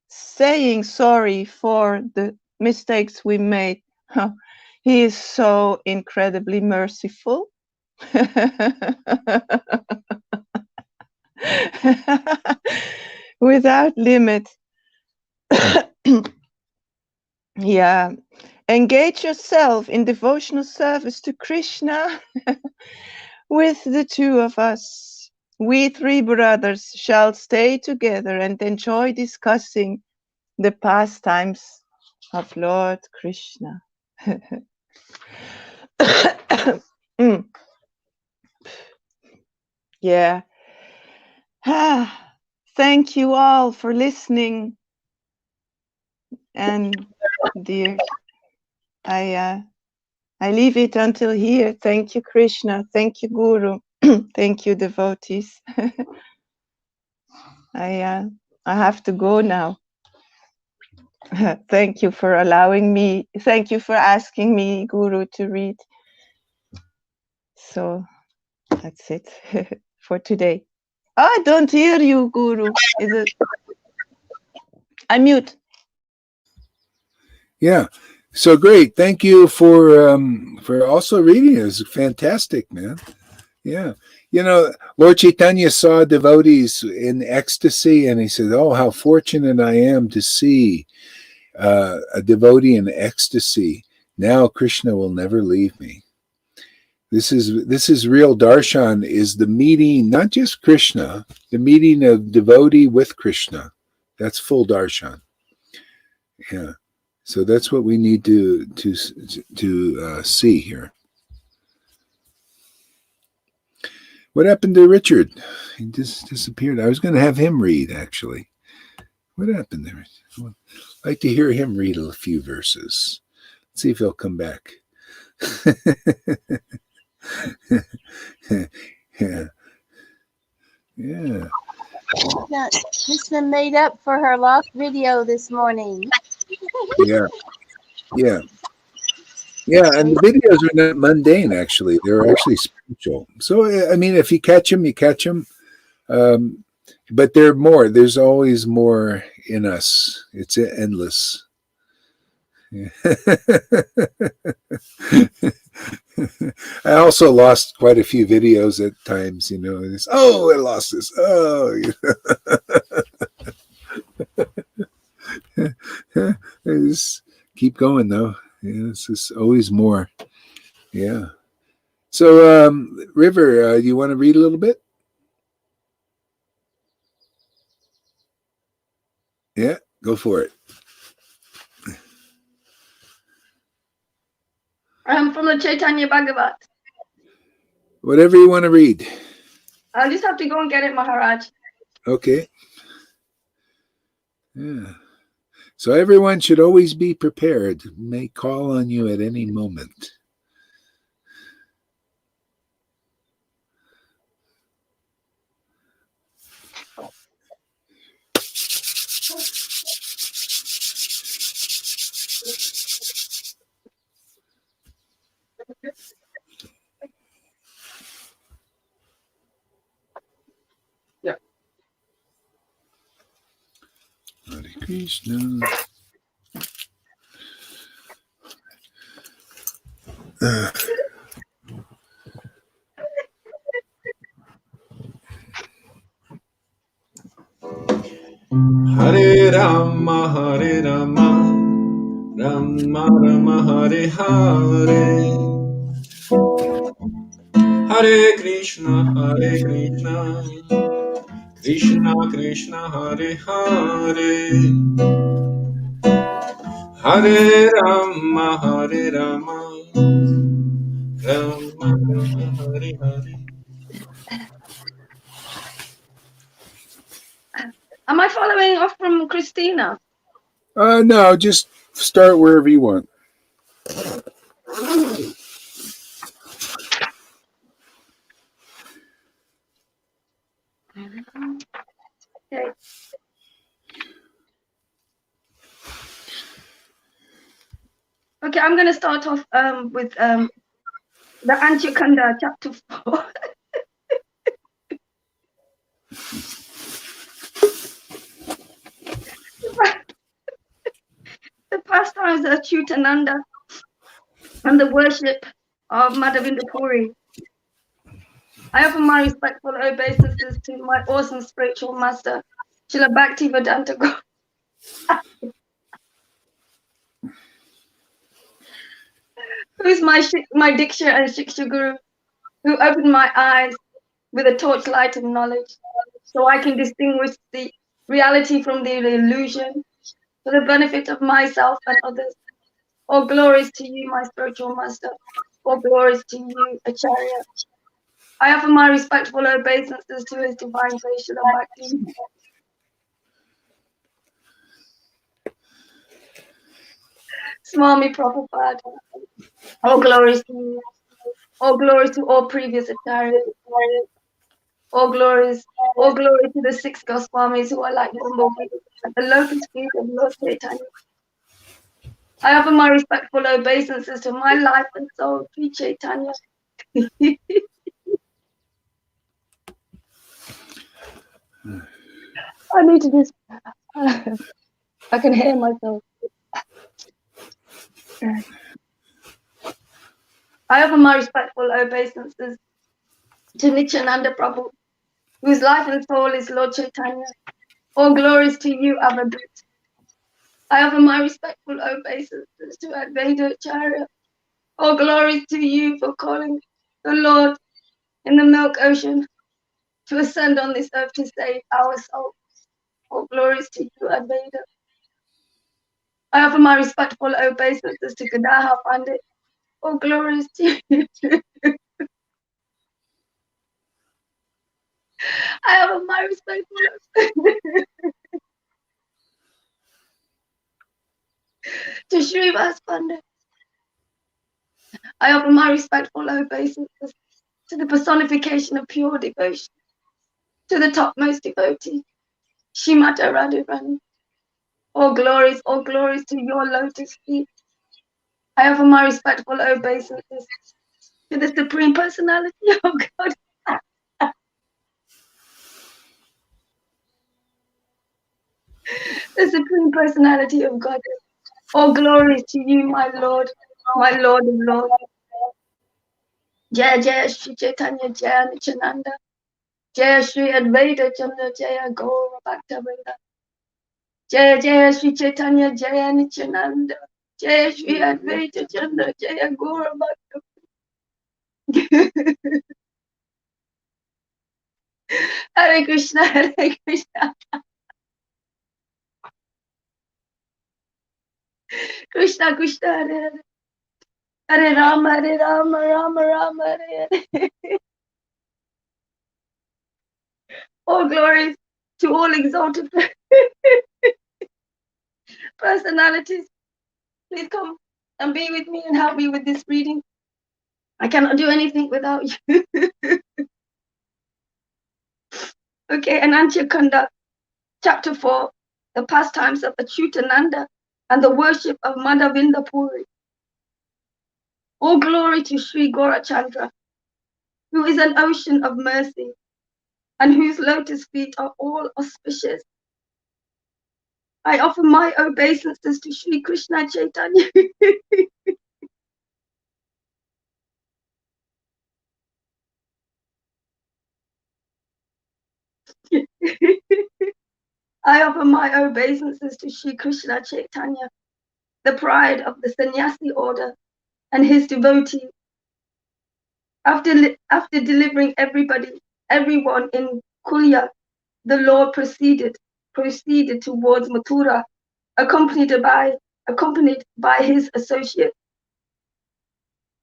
saying sorry for the mistakes we made, he is so incredibly merciful. Without limit. Yeah. Engage yourself in devotional service to Krishna with the two of us. We three brothers shall stay together and enjoy discussing the pastimes of Lord Krishna. Yeah. Thank you all for listening. And dear, I leave it until here. Thank you, Krishna. Thank you, Guru. Thank you, devotees. I have to go now. Thank you for allowing me. Thank you for asking me, Guru, to read. So that's it for today. I don't hear you, Guru. Is it? I mute. Yeah. So great. Thank you for also reading. It was fantastic, man. Yeah. You know, Lord Chaitanya saw devotees in ecstasy and he said, oh, how fortunate I am to see a devotee in ecstasy. Now Krishna will never leave me. This is real darshan, is the meeting, not just Krishna, the meeting of devotee with Krishna. That's full darshan. Yeah. So that's what we need to see here. What happened to Richard? He just disappeared. I was going to have him read, actually. What happened there? I'd like to hear him read a few verses. Let's see if he'll come back. Yeah. Yeah. Krishna made up for her lost video this morning. Yeah. Yeah. Yeah, and the videos are not mundane, actually. They're actually spiritual. So, I mean, if you catch them, you catch them. But there are more. There's always more in us. It's endless. Yeah. I also lost quite a few videos at times, you know. Oh, I lost this. Oh, I just keep going, though. Yeah, it's just always more. Yeah. So, River, you want to read a little bit? Yeah, go for it. From the Chaitanya Bhagavat. Whatever you want to read. I'll just have to go and get it, Maharaj. Okay. Yeah. So everyone should always be prepared. May call on you at any moment. Hare Krishna. Hare Rama, Hare Rama, Rama Rama, Hare Hare. Hare Krishna, Krishna Krishna, Hare Hare. Hare Rama, Hare Rama, Rama Rama, Hare Hare. Am I following off from Christina? No, just start wherever you want. Okay. Okay, I'm going to start off with the Antyakanda chapter 4. The pastimes of Chutananda and the worship of Madhavinda Puri. I offer my respectful obeisances to my awesome spiritual master, Srila Bhaktivedanta Guru. Who is my Diksha and Shiksha Guru, who opened my eyes with a torchlight of knowledge, so I can distinguish the reality from the illusion, for the benefit of myself and others. All glories to you, my spiritual master. All glories to you, Acharya. I offer my respectful obeisances to His Divine Grace, Srila Bhakti. Swami Prabhupada. All glories to you. All glories to all previous Acharyas. All glory to the 6 Goswamis who are like bumblebees at the lotus feet of Lord Chaitanya. I offer my respectful obeisances to my life and soul, Sri Chaitanya. I need to just, I can hear myself. I offer my respectful obeisances to Nityananda Prabhu, whose life and soul is Lord Chaitanya. All glories to you, Avadut. I offer my respectful obeisances to Advaita Acharya. All glories to you for calling the Lord in the milk ocean to ascend on this earth to save our soul. All glories to you, Advaita. I offer my respectful obeisances to Gadaha Pandit. All glories to you. I offer my respectful to Srivas Pandit. I offer my respectful obeisances to the personification of pure devotion, to the topmost devotee, Shrimata Radharani. All glories to your lotus feet. I offer my respectful obeisances to the Supreme Personality of God. The Supreme Personality of God. All glories to you, my Lord of Lords. Jaya Jaya Shri Chaitanya Jaya Nityananda. Jaya Shri Advaita Chandra Jaya Gaura Bhaktavrinda. Jaya Jaya Shri Chaitanya Jaya Nityananda. Jaya Shri Advaita Chandra Jaya Gaura Bhaktavrinda. Hare Krishna, Hare Krishna. Krishna Krishna, Hare Hare. Hare Rama, Hare Rama, Rama Rama, Hare Hare. All glories to all exalted personalities. Please come and be with me and help me with this reading. I cannot do anything without you. Okay, Anantya Kanda, chapter 4, the pastimes of Achyutananda and the worship of Madhavinda Puri. All glory to Sri Gaurachandra, who is an ocean of mercy, and whose lotus feet are all auspicious. I offer my obeisances to Sri Krishna Chaitanya. I offer my obeisances to Sri Krishna Chaitanya, the pride of the sannyasi order, and his devotees. After delivering everyone in Kulya, the Lord proceeded towards Mathura, accompanied by his associate.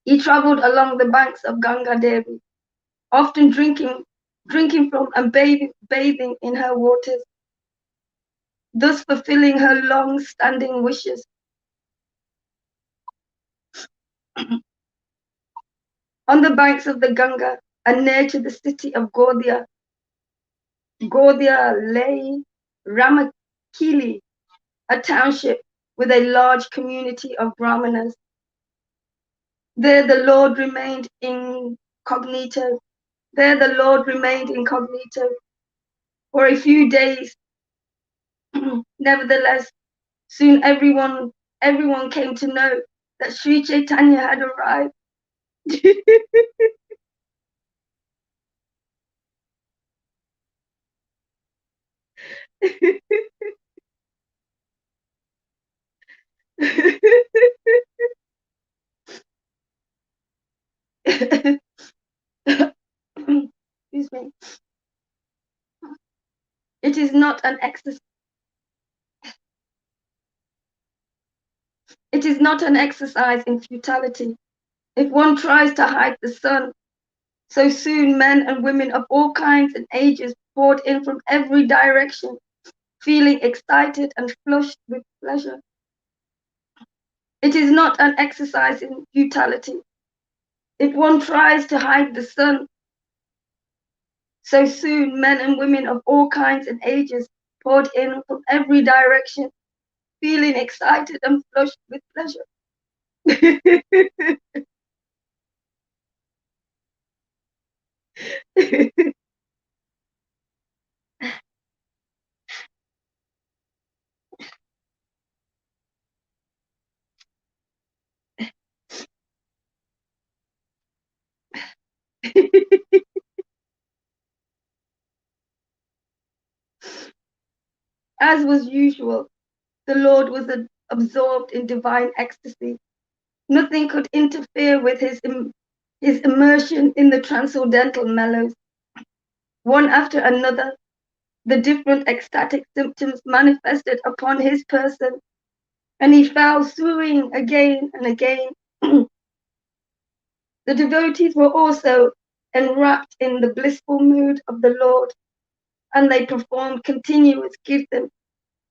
He traveled along the banks of Ganga Devi, often drinking from and bathing in her waters, thus fulfilling her long-standing wishes. On the banks of the Ganga and near to the city of Gaudiya lay Ramakili, a township with a large community of Brahmanas. There the Lord remained incognito. For a few days. Nevertheless, soon everyone came to know that Sri Chaitanya had arrived. Excuse me. It is not an exercise in futility. If one tries to hide the sun, so soon men and women of all kinds and ages poured in from every direction, feeling excited and flushed with pleasure. It is not an exercise in futility. If one tries to hide the sun, so soon men and women of all kinds and ages poured in from every direction, feeling excited and flushed with pleasure. As was usual, the Lord was absorbed in divine ecstasy. Nothing could interfere with his immersion in the transcendental mellows. One after another, the different ecstatic symptoms manifested upon his person, and he fell swooning again and again. The devotees were also enwrapped in the blissful mood of the Lord, and they performed continuous kirtan,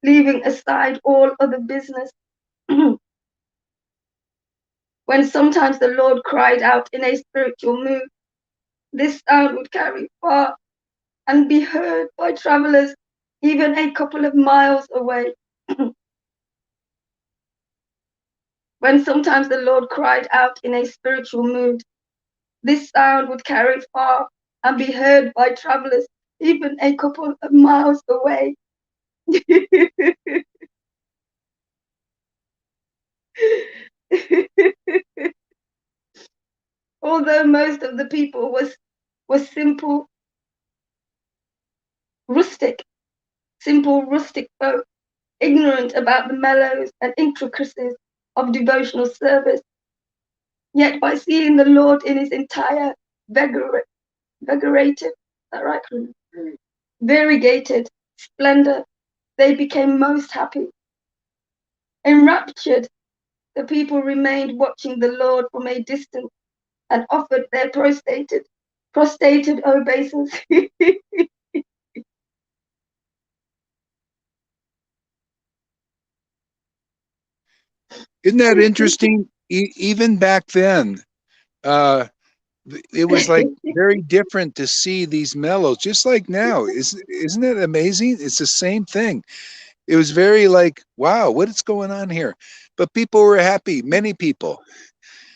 leaving aside all other business. When sometimes the Lord cried out in a spiritual mood, this sound would carry far and be heard by travelers even a couple of miles away. When sometimes the Lord cried out in a spiritual mood, this sound would carry far and be heard by travelers even a couple of miles away. Although most of the people was simple rustic folk, ignorant about the mellows and intricacies of devotional service, yet by seeing the Lord in his entire variegated splendor, they became most happy. Enraptured, the people remained watching the Lord from a distance and offered their prostrated obeisance. Isn't that interesting? Even back then, it was like very different to see these mellows, just like now. Isn't it amazing? It's the same thing. It was very like, wow, what is going on here? But people were happy, many people,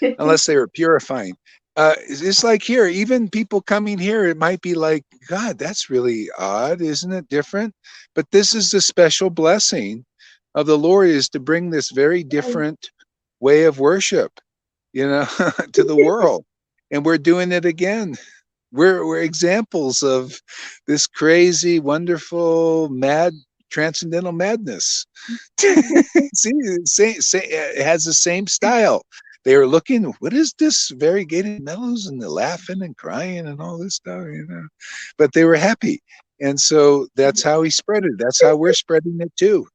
unless they were purifying. It's like here, even people coming here, it might be like, God, that's really odd, isn't it different? But this is the special blessing of the Lord, is to bring this very different way of worship, to the world. And we're doing it again. We're examples of this crazy, wonderful, mad, transcendental madness. See, it has the same style. They were looking, what is this variegated mellows, and the laughing and crying and all this stuff. But they were happy. And so that's how he spread it. That's how we're spreading it too.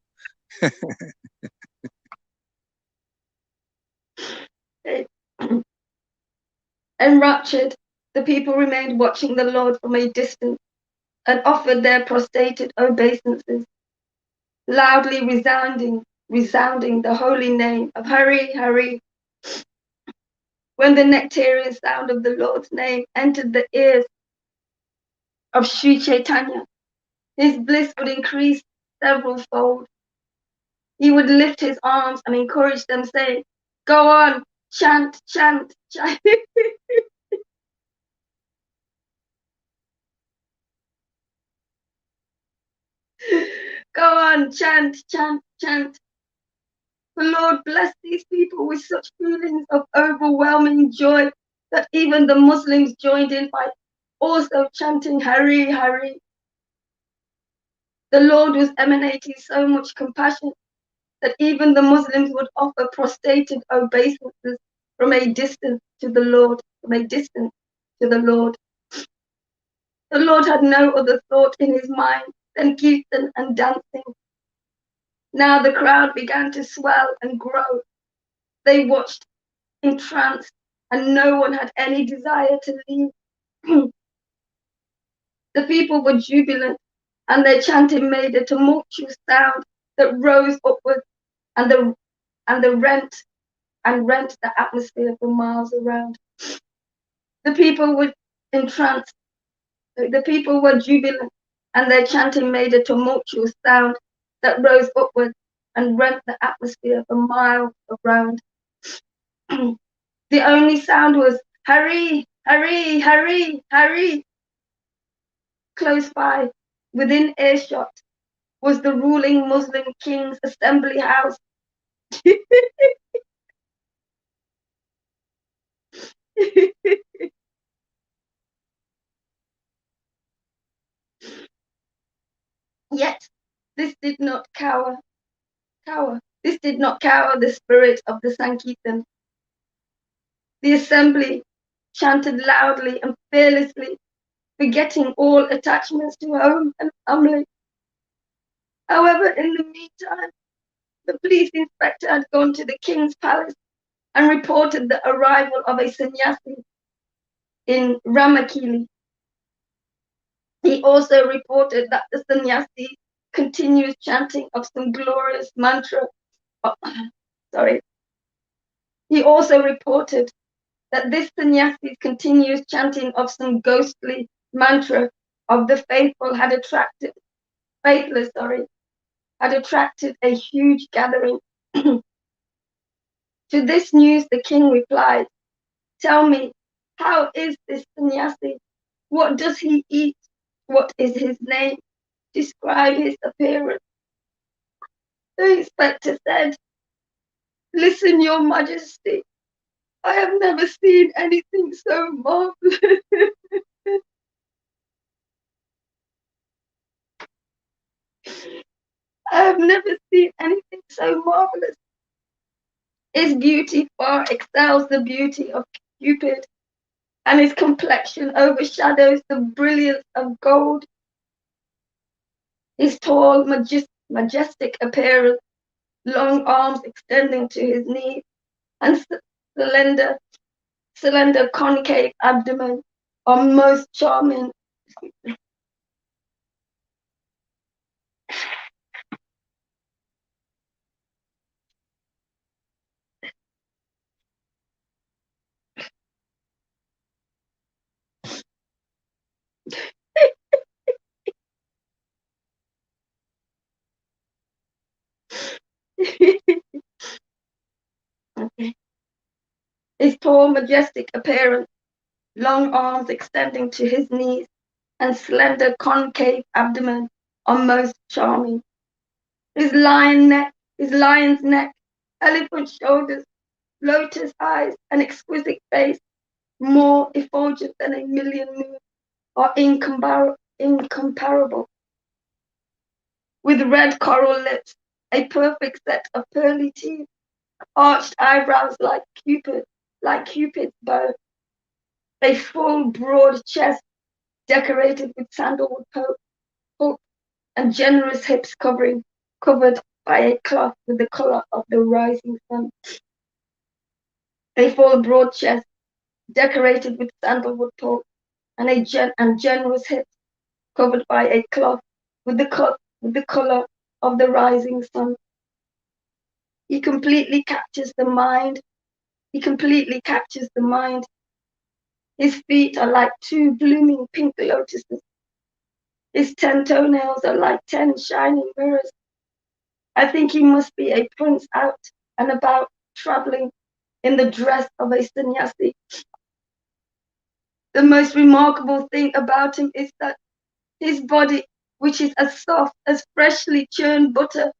Enraptured, the people remained watching the Lord from a distance and offered their prostrated obeisances, loudly resounding the holy name of Hari, Hari. When the nectarian sound of the Lord's name entered the ears of Sri Chaitanya, his bliss would increase several fold. He would lift his arms and encourage them, saying, "Go on, chant, chant, chant." Go on, chant, chant, chant. The Lord blessed these people with such feelings of overwhelming joy that even the Muslims joined in by also chanting Hari, Hari. The Lord was emanating so much compassion that even the Muslims would offer prostrated obeisances from a distance to the Lord, from a distance to the Lord. The Lord had no other thought in his mind than kirtan and dancing. Now the crowd began to swell and grow. They watched entranced, and no one had any desire to leave. The people were jubilant, and their chanting made a tumultuous sound that rose upwards and rent the atmosphere for miles around. The people were entranced, the people were jubilant, and their chanting made a tumultuous sound that rose upwards and rent the atmosphere for miles around. The only sound was Hari, Hari, Hari, Hari. Close by, within earshot, was the ruling Muslim king's assembly house. Yet this did not cower. This did not cower the spirit of the Sankirtan. The assembly chanted loudly and fearlessly, forgetting all attachments to home and family. However, in the meantime, the police inspector had gone to the king's palace and reported the arrival of a sannyasi in Ramakili. He also reported that the sannyasi continues chanting of some glorious mantra. He also reported that this sannyasi continues chanting of some ghostly mantra of the faithful had attracted a huge gathering. To this news, the king replied, "Tell me, how is this sannyasi? What does he eat? What is his name? Describe his appearance." The inspector said, "Listen, Your Majesty, I have never seen anything so marvelous." I have never seen anything so marvelous. His beauty far excels the beauty of Cupid, and his complexion overshadows the brilliance of gold. His tall, majestic appearance, long arms extending to his knees, and slender concave abdomen are most charming. His tall, majestic appearance, long arms extending to his knees, and slender concave abdomen are most charming. His lion's neck, elephant shoulders, lotus eyes, and exquisite face, more effulgent than a million moons, are incomparable. With red coral lips, a perfect set of pearly teeth, arched eyebrows like Cupid's bow, a full, broad chest decorated with sandalwood poke, and generous hips covered by a cloth with the color of the rising sun. A full, broad chest decorated with sandalwood poke, and generous hips covered by a cloth with the color of the rising sun. He completely captures the mind. His feet are like 2 blooming pink lotuses. His 10 toenails are like 10 shining mirrors. I think he must be a prince out and about, traveling in the dress of a sannyasi. The most remarkable thing about him is that his body, which is as soft as freshly churned butter,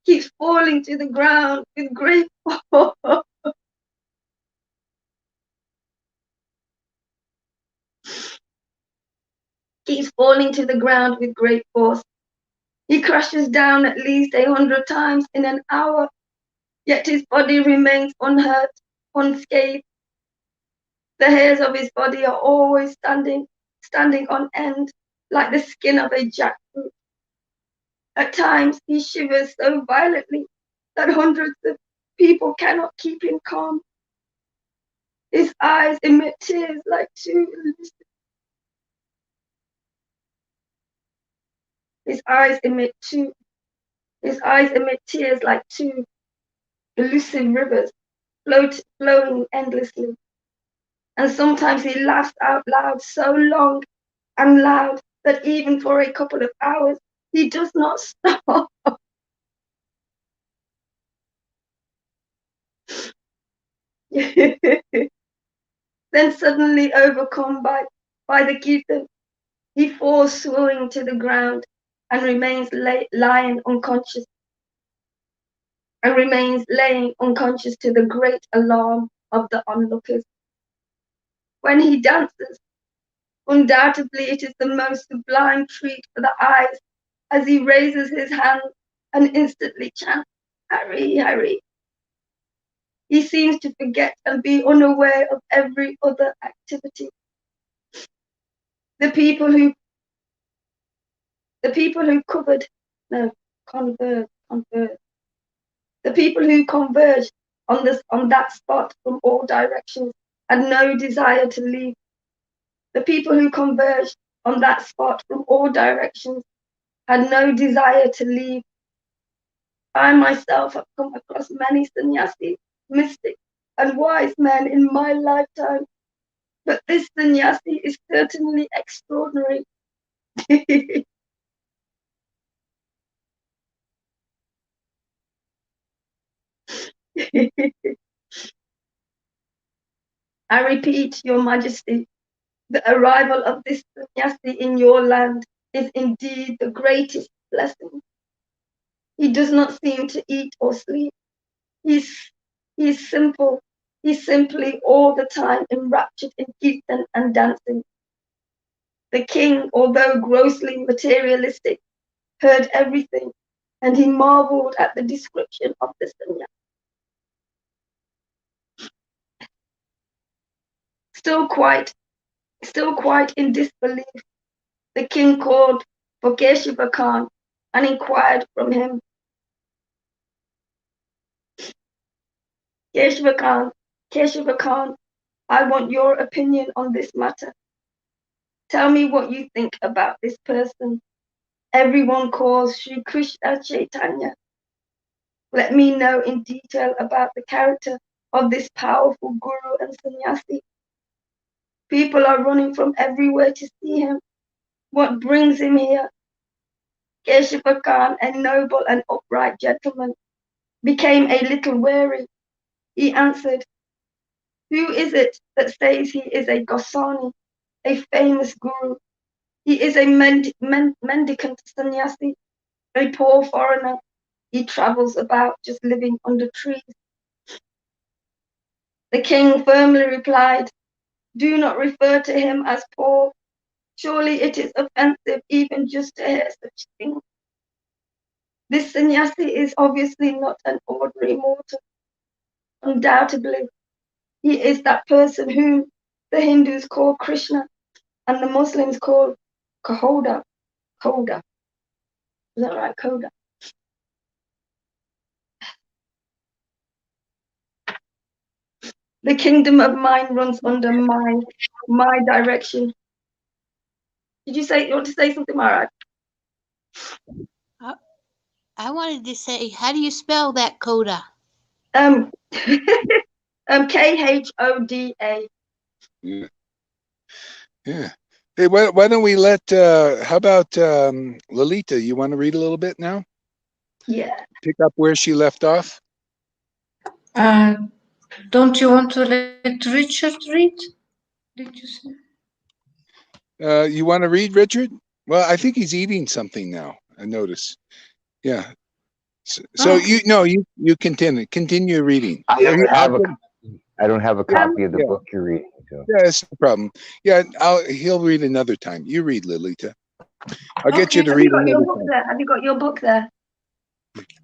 keeps falling to the ground with great force. Keeps falling to the ground with great force. He crashes down at least 100 times in an hour, yet his body remains unhurt, unscathed. The hairs of his body are always standing on end, like the skin of a jackfruit. At times he shivers so violently that hundreds of people cannot keep him calm. His eyes emit tears like 2 His eyes emit tears like 2 elusive rivers flowing endlessly. And sometimes he laughs out loud, so long and loud that even for a couple of hours he does not stop. Then suddenly overcome by the Kirtan, he falls swooning to the ground and remains laying unconscious to the great alarm of the onlookers. When he dances, undoubtedly it is the most sublime treat for the eyes, as he raises his hands and instantly chants, "Hari, Hari." He seems to forget and be unaware of every other activity. The people who converge on that spot from all directions had no desire to leave. The people who converged on that spot from all directions had no desire to leave. I myself have come across many sannyasis, mystics, and wise men in my lifetime, but this sannyasi is certainly extraordinary. I repeat, Your Majesty, the arrival of this sannyasi in your land is indeed the greatest blessing. He does not seem to eat or sleep. He's simple. He's simply all the time enraptured in kirtan and dancing. The king, although grossly materialistic, heard everything, and he marveled at the description of the sannyasi. Still quite in disbelief, the king called for Keshava Khan and inquired from him. Keshava Khan, I want your opinion on this matter. Tell me what you think about this person everyone calls Sri Krishna Chaitanya. Let me know in detail about the character of this powerful guru and sannyasi. People are running from everywhere to see him. What brings him here? Keshava Khan, a noble and upright gentleman, became a little wary. He answered, Who is it that says he is a Goswami, a famous guru? He is a mendicant sannyasi, a poor foreigner. He travels about just living under trees. The king firmly replied, do not refer to him as poor. Surely it is offensive even just to hear such things. This sannyasi is obviously not an ordinary mortal. Undoubtedly, he is that person whom the Hindus call Krishna and the Muslims call Kohoda. Koda. Is that right? Koda. The kingdom of mind runs under my direction. Did you want to say something, Maharaj? I wanted to say, how do you spell that coda? Khoda. Yeah. Yeah. Hey, why don't we let, how about Lalita? You want to read a little bit now? Yeah. Pick up where she left off? Don't you want to let Richard read? Did you say? You want to read, Richard? Well, I think he's eating something now, I notice. Yeah. So you continue reading. I don't have a copy of the book you're reading. So. Yeah, it's no problem. Yeah, he'll read another time. You read, Lolita. I'll get you to read another time. Have you got your book there?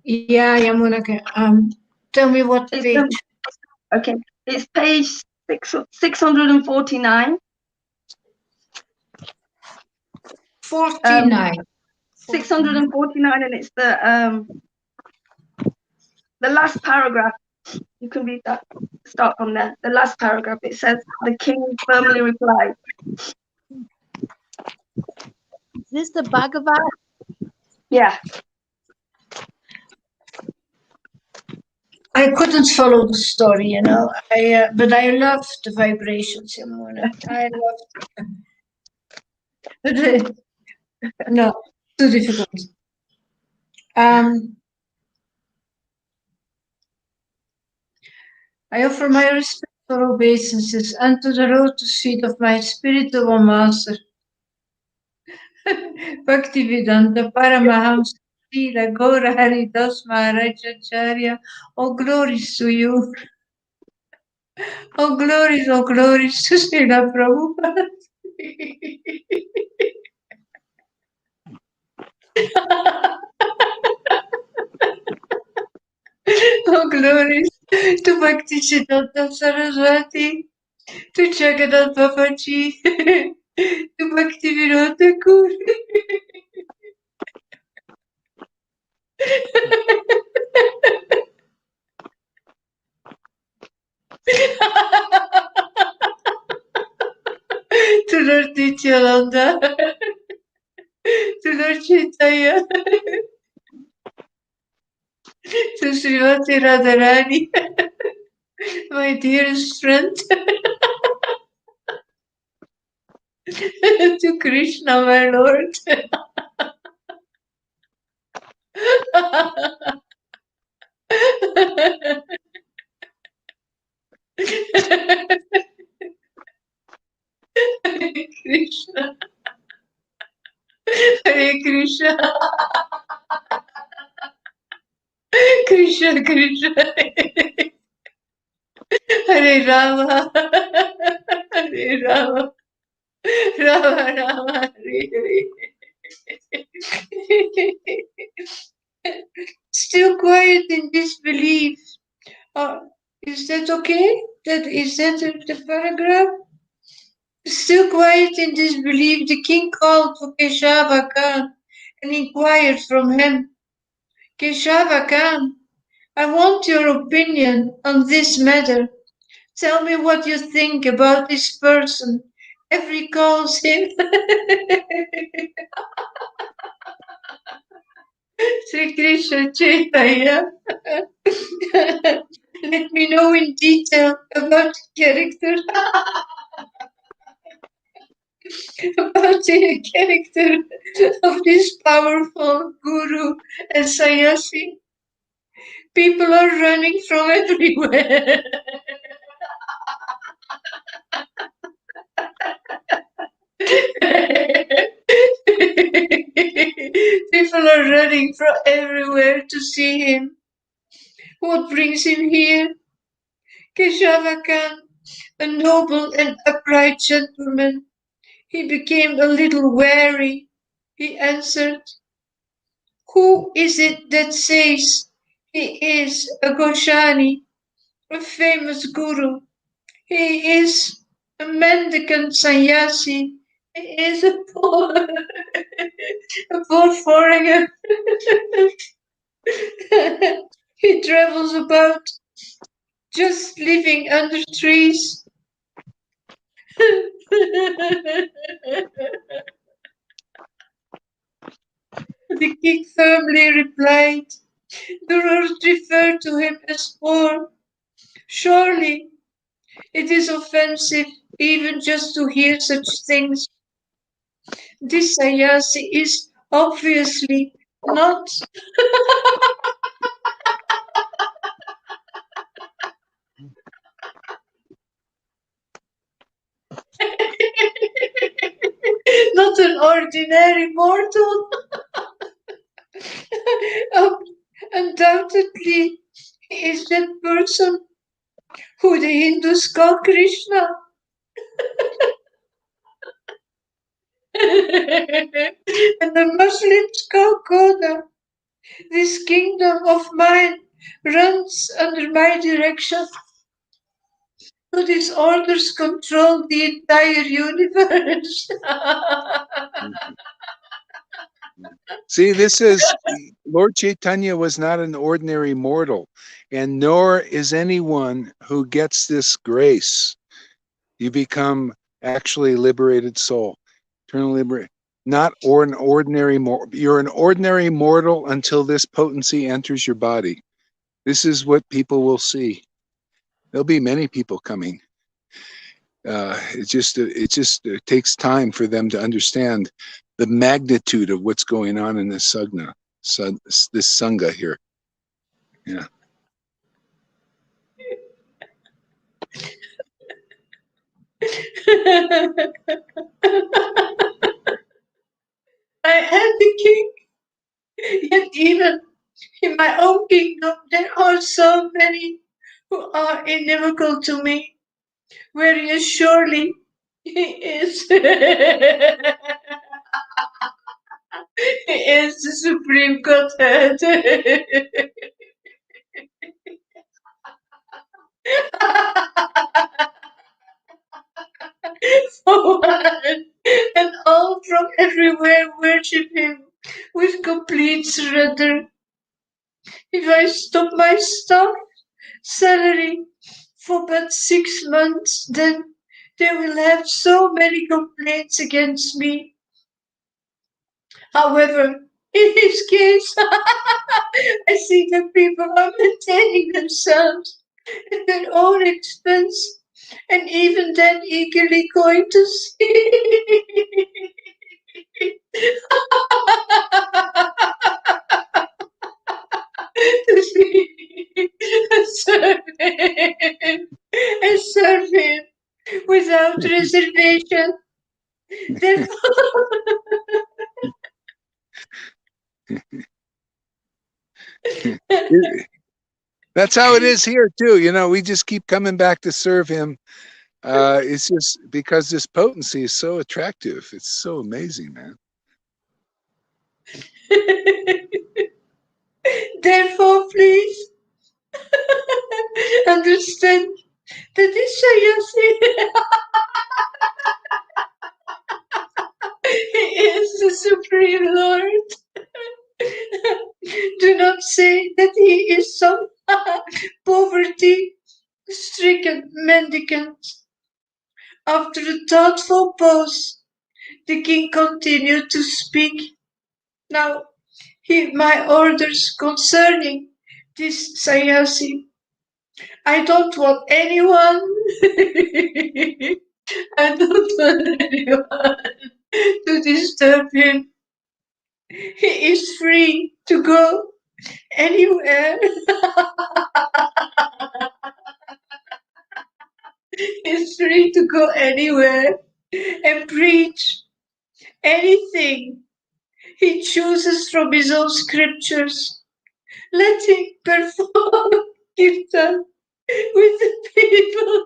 Yeah, Yamunaka. Tell me what page. Okay, it's page 649. 49. 649, and it's the last paragraph. You can read that. Start from there. The last paragraph. It says, the king firmly replied. Is this the Bhagavad? Yeah. I couldn't follow the story, you know. But I loved the vibrations, Yamuna. I loved it. No, too difficult. I offer my respectful obeisances unto the lotus feet of my spiritual master, Bhaktivedanta Paramahamsa Srila Gaura Haridas Maharajacharya. All glories to you. All glories to Srila Prabhupada. All glories to Bhaktisiddhanta Saraswati, to Jagannath Babaji, to Bhaktivedanta Thakur. To Lord Nityananda, to Lord Chaitanya, to Srimati Radharani, my dearest friend, to Krishna, my Lord. Hare Krishna. Hare Krishna. Krishna Krishna. Hare Rama. Hare Rama. Rama Rama. Hare Hare. Still quiet in disbelief. Is that okay? Is that the paragraph? Still quiet in disbelief, the king called for Keshava Khan and inquired from him, Keshava Khan, I want your opinion on this matter. Tell me what you think about this person. Every calls him Sri Krishna Chaitanya. Let me know in detail about the character. About the character of this powerful guru and sannyasi. People are running from everywhere. People are running from everywhere to see him. What brings him here? Japa Fun, a noble and upright gentleman. He became a little wary. He answered, "Who is it that says he is a Goshani, a famous guru? He is a mendicant sannyasi. He is a poor foreigner. He travels about just living under trees." The king firmly replied, "Do not refer to him as poor. Surely it is offensive even just to hear such things. This sannyasi is obviously not." Not an ordinary mortal. Undoubtedly, he is that person who the Hindus call Krishna. And the Muslims call Koda. This kingdom of mine runs under my direction. So these orders control the entire universe. See, this is Lord Chaitanya was not an ordinary mortal, and nor is anyone who gets this grace. You become actually liberated soul, eternal liberate. Not or an ordinary you're an ordinary mortal until this potency enters your body. This is what people will see. There'll be many people coming. It just takes time for them to understand the magnitude of what's going on in this this sangha here. Yeah. I am the king, yet even in my own kingdom there are so many who are inimical to me, whereas surely he is. He is the supreme Godhead. And all from everywhere worship him with complete surrender. If I stop my staff salary for but 6 months, then they will have so many complaints against me. However, in his case, I see that people are maintaining themselves at their own expense, and even then eagerly going to serve him without reservation. Therefore, That's how it is here too. You know, we just keep coming back to serve him. It's just because this potency is so attractive. It's so amazing, man. Therefore, please understand that this sannyasi is the Supreme Lord. Do not say that he is some poverty-stricken mendicant. After a thoughtful pause, the king continued to speak. Now, hear my orders concerning this sannyasi. I don't want anyone. I don't want anyone to disturb him. He is free to go anywhere. He's free to go anywhere and preach anything He chooses from his own scriptures. Let him perform kirtan with the people.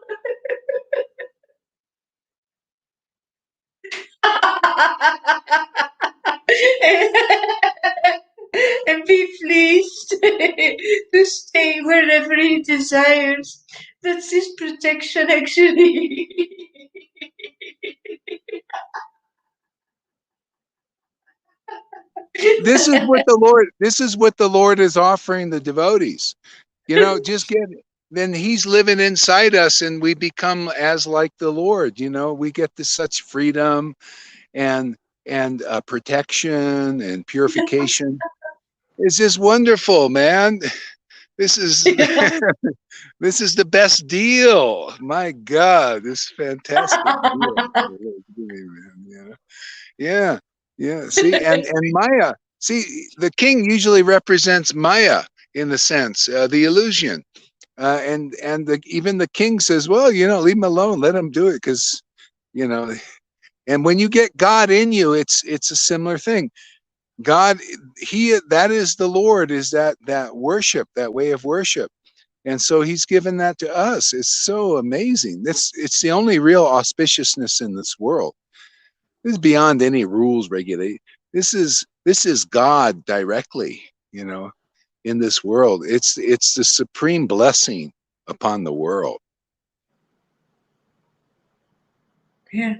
And be pleased to stay wherever he desires. That's his protection, actually. This is what the Lord is offering the devotees. You know, just get, then he's living inside us and we become as like the Lord. You know, we get this such freedom and protection and purification. It's just wonderful, man. This is this is the best deal. My God, this is fantastic deal. Yeah, yeah. See, and Maya. See, the king usually represents Maya in the sense, the illusion, and even the king says, "Well, you know, leave him alone, let him do it," because, you know. And when you get God in you, it's a similar thing. God, that is the Lord, is that worship, that way of worship. And so he's given that to us. It's so amazing. It's the only real auspiciousness in this world. This is beyond any rules regulate. This is God directly, you know, in this world. It's the supreme blessing upon the world. Yeah.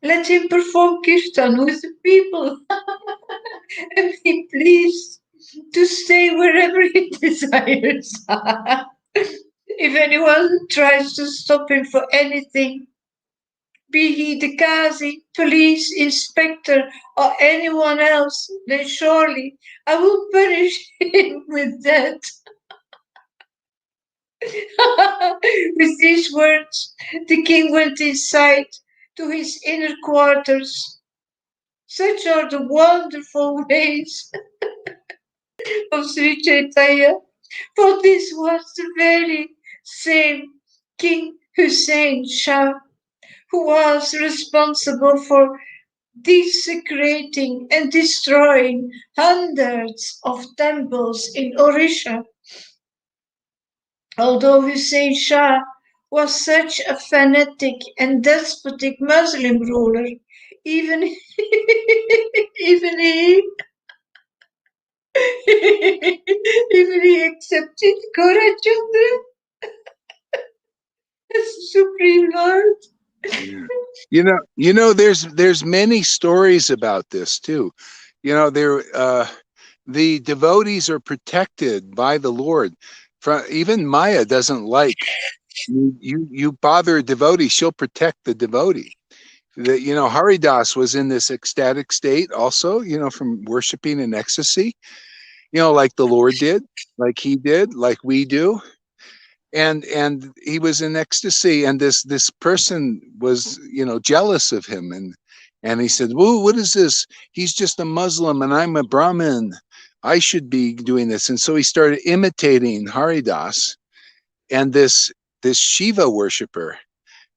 Let him perform kirtan with the people and be pleased to stay wherever he desires. If anyone tries to stop him for anything, be he the Qazi, police inspector, or anyone else, then surely I will punish him with that. With these words, the king went inside to his inner quarters. Such are the wonderful ways of Sri Chaitanya, for this was the very same King Hussein Shah who was responsible for desecrating and destroying hundreds of temples in Orissa. Although Hussein Shah was such a fanatic and despotic Muslim ruler, even even he even he accepted Gaurachandra as Supreme Lord. Yeah. You know, there's many stories about this too. You know, the devotees are protected by the Lord. Even Maya doesn't like you bother a devotee, she'll protect the devotee. You know, Haridas was in this ecstatic state also, you know, from worshiping in ecstasy, you know, like the Lord did, like he did, like we do. And he was in ecstasy, and this person was, you know, jealous of him, and he said, "Whoa, what is this? He's just a Muslim and I'm a Brahmin. I should be doing this." And so he started imitating Haridas, and this Shiva worshiper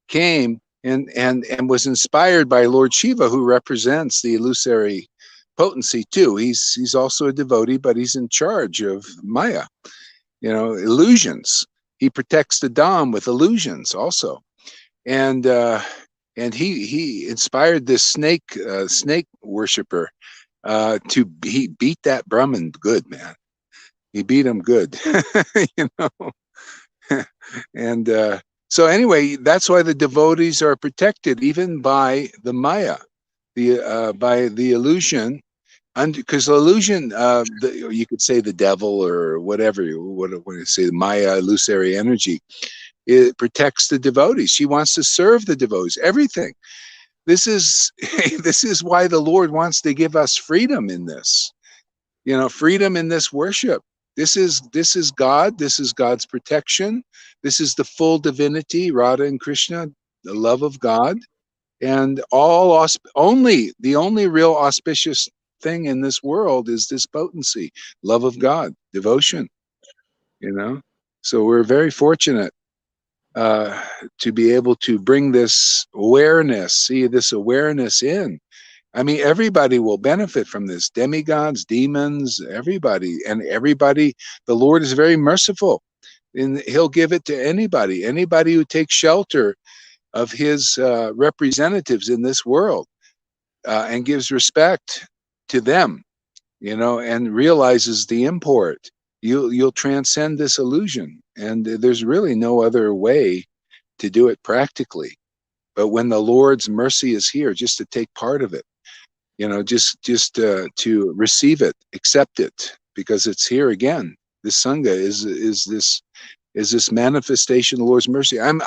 came and was inspired by Lord Shiva, who represents the illusory potency too. He's also a devotee, but he's in charge of Maya, you know, illusions. He protects the Dham with illusions also, and he inspired this snake worshiper he beat that Brahmin good, man. He beat him good, you know. And so anyway, that's why the devotees are protected even by the Maya, by the illusion. Because illusion, you could say the devil or whatever, what you say, the Maya, illusory energy, it protects the devotees. She wants to serve the devotees, everything. This is this is why the Lord wants to give us freedom in this, you know, freedom in this worship. This is God. This is God's protection. This is the full divinity, Radha and Krishna, the love of God, and the only real auspicious thing in this world is this potency, love of God, devotion, you know. So we're very fortunate to be able to bring this awareness in. I mean, everybody will benefit from this. Demigods, demons, everybody. And everybody, the Lord is very merciful. And he'll give it to anybody who takes shelter of his representatives in this world, and gives respect to them, and realizes the import. You'll transcend this illusion, and there's really no other way to do it practically. But when the Lord's mercy is here, just to take part of it, just to receive it, accept it, because it's here again. This Sangha is this manifestation of the Lord's mercy. I'm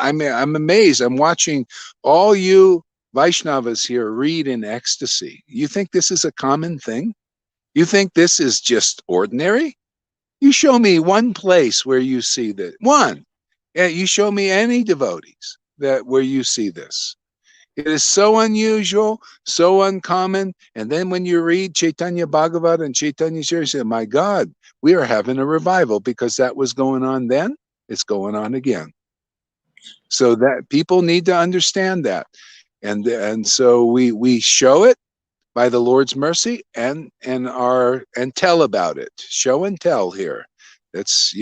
amazed. I'm watching all you Vaishnavas here read in ecstasy. You think this is a common thing? You think this is just ordinary? You show me one place where you see that. One. You show me any devotees where you see this. It is so unusual, so uncommon. And then when you read Chaitanya Bhagavat and Chaitanya Charitamrita, you say, my God, we are having a revival, because that was going on then. It's going on again. So that people need to understand that. And so we show it by the Lord's mercy and tell about it. Show and tell here. That's,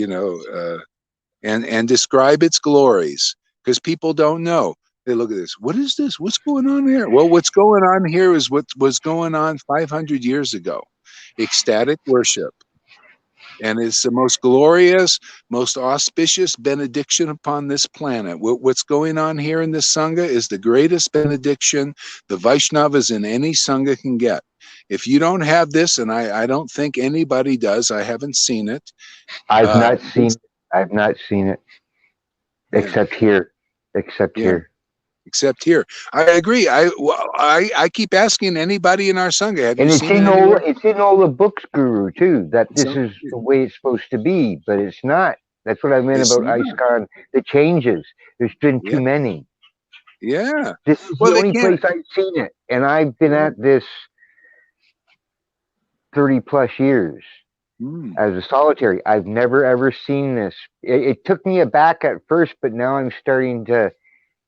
and describe its glories, because people don't know. They look at this. What is this? What's going on here? Well, what's going on here is what was going on 500 years ago. Ecstatic worship. And it's the most glorious, most auspicious benediction upon this planet. What's going on here in this Sangha is the greatest benediction the Vaishnavas in any Sangha can get. If you don't have this, and I don't think anybody does, I haven't seen it. I've not seen it. Except here. Except here. I agree. I keep asking anybody in our Sangha, have you seen it? It's in all the books, Guru, too, that this is the way it's supposed to be, but it's not. That's what I meant about ISKCON, the changes. There's been too many. Yeah. This is the only place I've seen it, and I've been at this 30 plus years as a solitary. I've never ever seen this. It took me aback at first, but now I'm starting to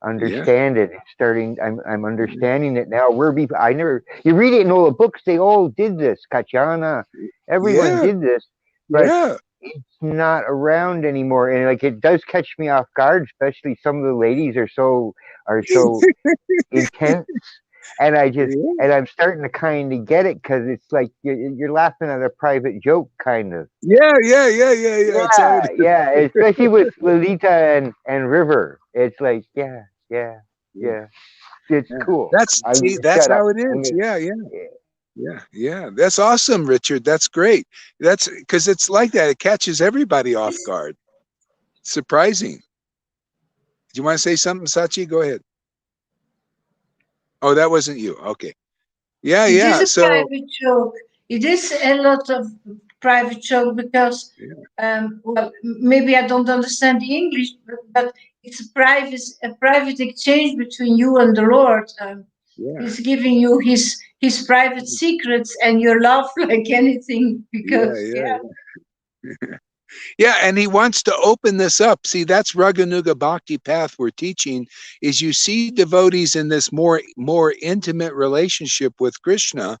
understand it. I'm understanding it now. You read it in all the books, they all did this. Kachana, everyone did this, but it's not around anymore. And like, it does catch me off guard, especially some of the ladies are so intense. And and I'm starting to kind of get it, because it's like you're laughing at a private joke, kind of. Yeah. Especially with Lolita and River. It's like, yeah. It's cool. That's how it is. Yeah. That's awesome, Richard. That's great. That's because it's like that. It catches everybody off guard. Surprising. Do you want to say something, Sachi? Go ahead. Oh, that wasn't you. Okay. Yeah. It is a private joke. It is a lot of private joke, because, well, maybe I don't understand the English, but it's a private exchange between you and the Lord. He's giving you his private secrets, and you laugh like anything, because Yeah, and he wants to open this up. See, that's Raganuga Bhakti path we're teaching, is you see devotees in this more intimate relationship with Krishna.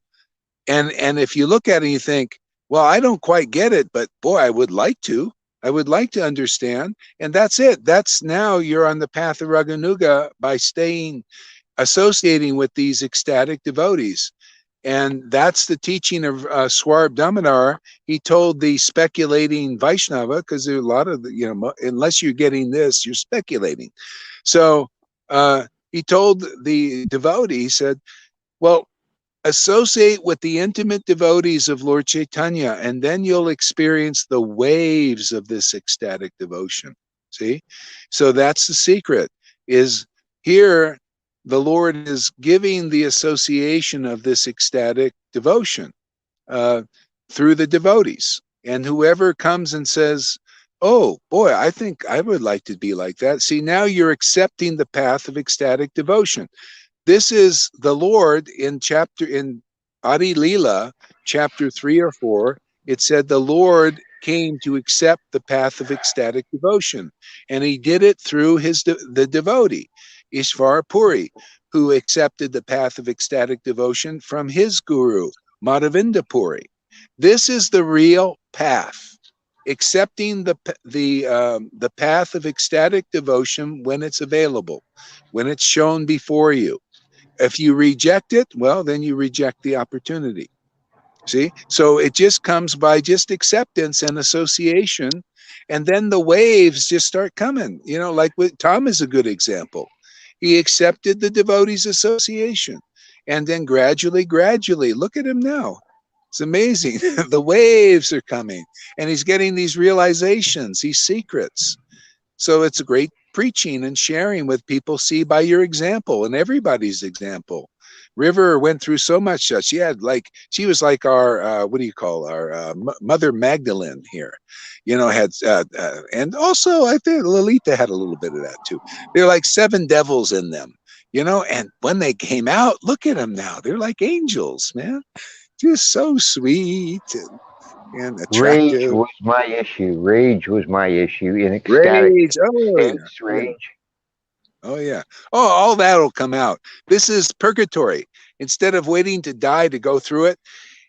And if you look at it, you think, well, I don't quite get it, but boy, I would like to understand. And that's it. That's now you're on the path of Raganuga by associating with these ecstatic devotees. And that's the teaching of Swarb Damodar. He told the speculating Vaishnava, because there are a lot of, unless you're getting this, you're speculating. So he told the devotee, he said, well, associate with the intimate devotees of Lord Chaitanya, and then you'll experience the waves of this ecstatic devotion. See? So that's the secret, is here the Lord is giving the association of this ecstatic devotion through the devotees. And whoever comes and says, oh boy, I think I would like to be like that. See, now you're accepting the path of ecstatic devotion. This is the Lord in Adi Leela, chapter 3 or 4. It said the Lord came to accept the path of ecstatic devotion, and he did it through the devotee, Ishvara Puri. who accepted the path of ecstatic devotion from his guru, Madhavinda Puri. This is the real path. Accepting the path of ecstatic devotion when it's available, when it's shown before you. If you reject it, well, then you reject the opportunity. See? So it just comes by just acceptance and association, and then the waves just start coming. You know, like with Tom is a good example. He accepted the devotees' association, and then gradually, look at him now. It's amazing. The waves are coming, and he's getting these realizations, these secrets. So it's a great preaching and sharing with people. See by your example and everybody's example. River went through so much. She was like our what do you call our Mother Magdalene here, you know. Had and also I think Lolita had a little bit of that too. They're like 7 devils in them, you know. And when they came out, look at them now. They're like angels, man. Just so sweet and attractive. Rage was my issue. Rage was my issue in ecstatic Rage. Oh states. yeah. Rage. Oh yeah. Oh, all that'll come out. This is purgatory. Instead of waiting to die to go through it,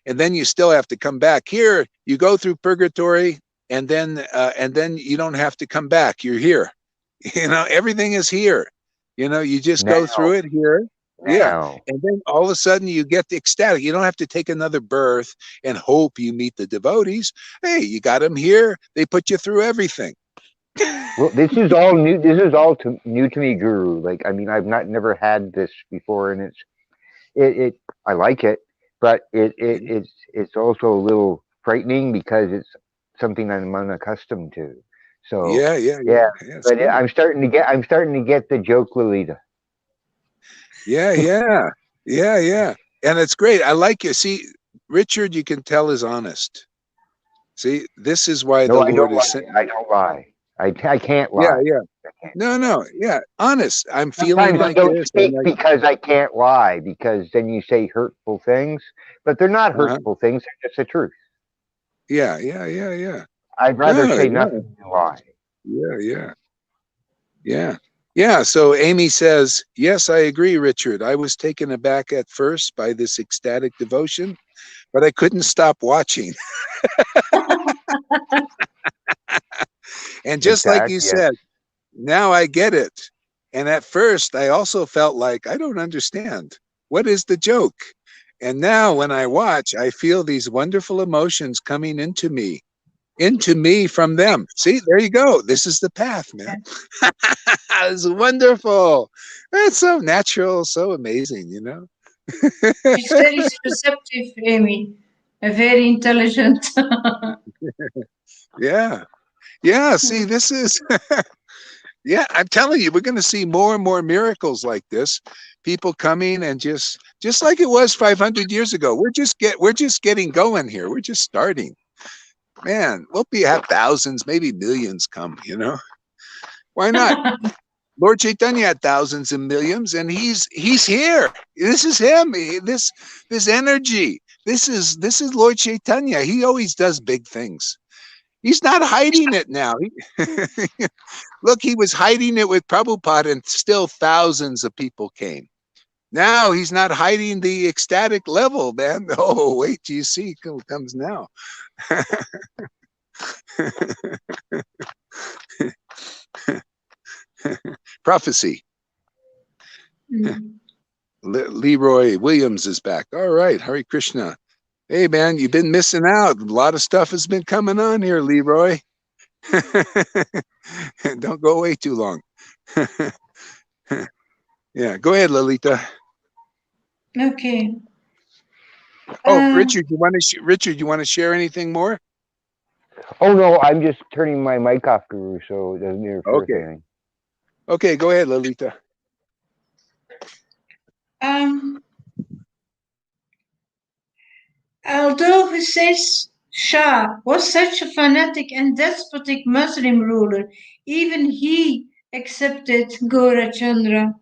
and then you still have to come back. Here, you go through purgatory, and then you don't have to come back. You're here. You know, everything is here. You know, you just go through it here. Yeah. And then all of a sudden you get the ecstatic. You don't have to take another birth and hope you meet the devotees. Hey, you got them here. They put you through everything. Well, this is all new. This is all new to me, Guru. Like, I mean, I've never had this before, and I like it, but it's also a little frightening because it's something I'm unaccustomed to. So yeah. But I'm starting to get the joke, Lolita. Yeah. And it's great. I like you. See, Richard, you can tell is honest. See, this is why the Lord is saying, I don't lie. I can't lie. Yeah. No. Yeah. Honest. I'm feeling like I don't this. speak because I can't lie, because then you say hurtful things, but they're not hurtful things. They're just the truth. Yeah. I'd rather say nothing than lie. Yeah. So Amy says, yes, I agree, Richard. I was taken aback at first by this ecstatic devotion, but I couldn't stop watching. And just like you said, now I get it. And at first, I also felt like, I don't understand. What is the joke? And now when I watch, I feel these wonderful emotions coming into me from them. See, there you go. This is the path, man. It's wonderful. It's so natural, so amazing, you know. She's very receptive, Amy. Very intelligent. Yeah. See, this is yeah, I'm telling you, we're going to see more and more miracles like this. People coming and just like it was 500 years ago. We're just getting going here. We're just starting. Man, we'll have thousands, maybe millions come, you know. Why not? Lord Chaitanya had thousands and millions, and he's here. This is him. This energy. This is Lord Chaitanya. He always does big things. He's not hiding it now. Look, he was hiding it with Prabhupada, and still thousands of people came. Now he's not hiding the ecstatic level, man. Oh, wait till you see who comes now. Prophecy. Leroy Williams is back. All right, Hare Krishna. Hey, man, you've been missing out. A lot of stuff has been coming on here, Leroy. Don't go away too long. Yeah, go ahead, Lolita. Okay. Oh, Richard, you want to share anything more? Oh no, I'm just turning my mic off, Guru, so it doesn't interfere with anything. Okay, go ahead, Lolita. Although Hussein Shah was such a fanatic and despotic Muslim ruler, even he accepted Gaurachandra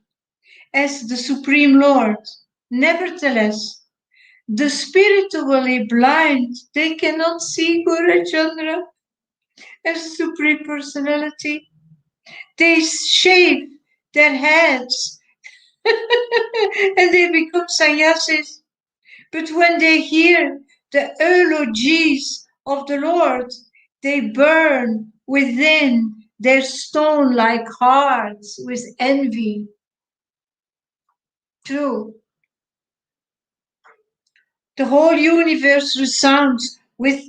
as the Supreme Lord. Nevertheless, the spiritually blind, they cannot see Gaurachandra as Supreme Personality. They shave their heads and they become sannyasis. But when they hear the eulogies of the Lord, they burn within their stone-like hearts with envy. True. The whole universe resounds with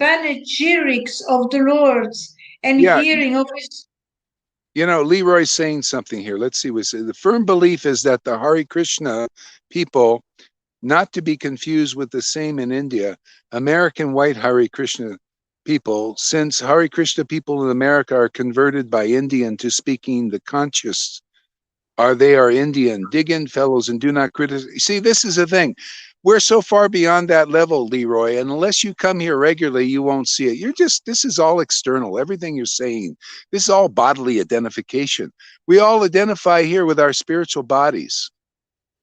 panegyrics of the Lord and Yeah, hearing of his. you know, Leroy's saying something here. Let's see what the firm belief is that the Hare Krishna people, not to be confused with the same in India, American white Hare Krishna people, since Hare Krishna people in America are converted by Indian to speaking the conscious, they are Indian. Dig in, fellows, and do not criticize. See, this is the thing. We're so far beyond that level, Leroy, and unless you come here regularly, you won't see it. This is all external. Everything you're saying, this is all bodily identification. We all identify here with our spiritual bodies.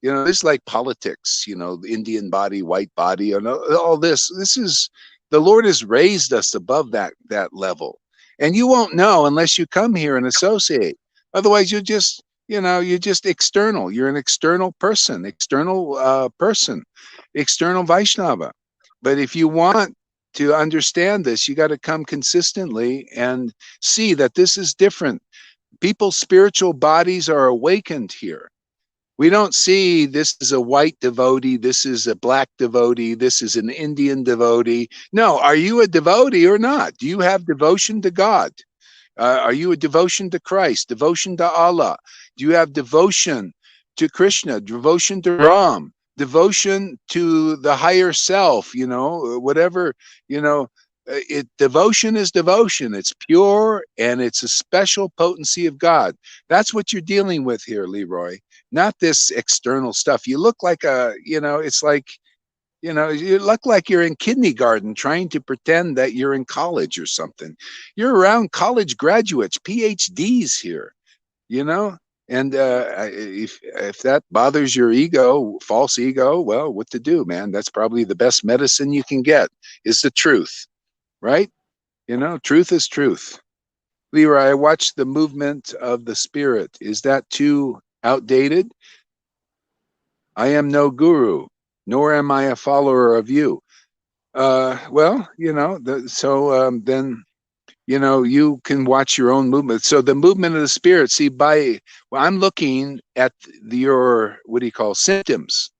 You know, this is like politics, you know, the Indian body, white body, and all this. This is, the Lord has raised us above that level. And you won't know unless you come here and associate. Otherwise, you're just, you know, you're just external. You're an external person, external Vaishnava. But if you want to understand this, you got to come consistently and see that this is different. People's spiritual bodies are awakened here. We don't see this is a white devotee, this is a black devotee, this is an Indian devotee. No, are you a devotee or not? Do you have devotion to God? Are you a devotion to Christ, devotion to Allah? Do you have devotion to Krishna, devotion to Ram, devotion to the higher self, you know, whatever, you know, devotion is devotion. It's pure and it's a special potency of God. That's what you're dealing with here, Leroy, not this external stuff. You look like it's like, you know, you look like you're in kindergarten trying to pretend that you're in college or something. You're around college graduates, PhDs here, you know? And if that bothers your ego, false ego, well, what to do, man? That's probably the best medicine you can get is the truth, right? You know, truth is truth. Leroy, I watched the movement of the spirit. Is that too outdated? I am no guru, nor am I a follower of you. Well, you know, then, you know, you can watch your own movement. So the movement of the spirit, see, I'm looking at your, what do you call, symptoms,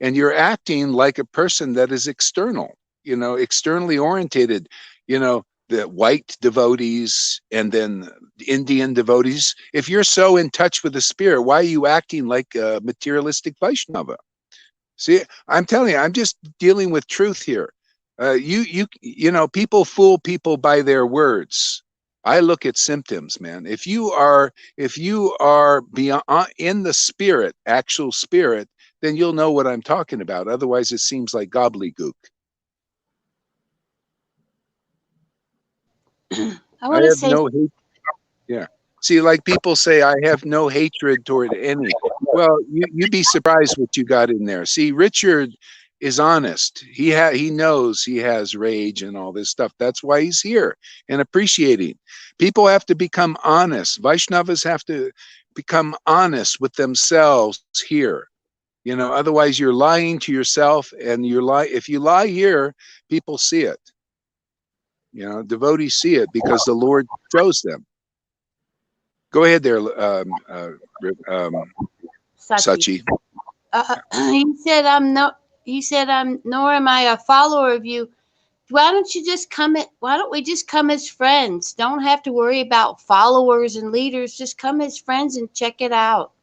and you're acting like a person that is external, you know, externally orientated, you know, the white devotees and then Indian devotees. If you're so in touch with the spirit, why are you acting like a materialistic Vaishnava? See, I'm telling you, I'm just dealing with truth here. You know, people fool people by their words. I look at symptoms, man. If you are beyond in the spirit, actual spirit, then you'll know what I'm talking about. Otherwise, it seems like gobbledygook. I I want to have say, no hate. Yeah. See, like people say, I have no hatred toward any. Well, you'd be surprised what you got in there. See, Richard is honest. He knows he has rage and all this stuff. That's why he's here and appreciating. People have to become honest. Vaishnavas have to become honest with themselves here. You know, otherwise you're lying to yourself, and if you lie here, people see it. You know, devotees see it because the Lord shows them. Go ahead there, Sachi. Sachi. He said I'm nor am I a follower of you. Why don't we just come as friends? Don't have to worry about followers and leaders. Just come as friends and check it out.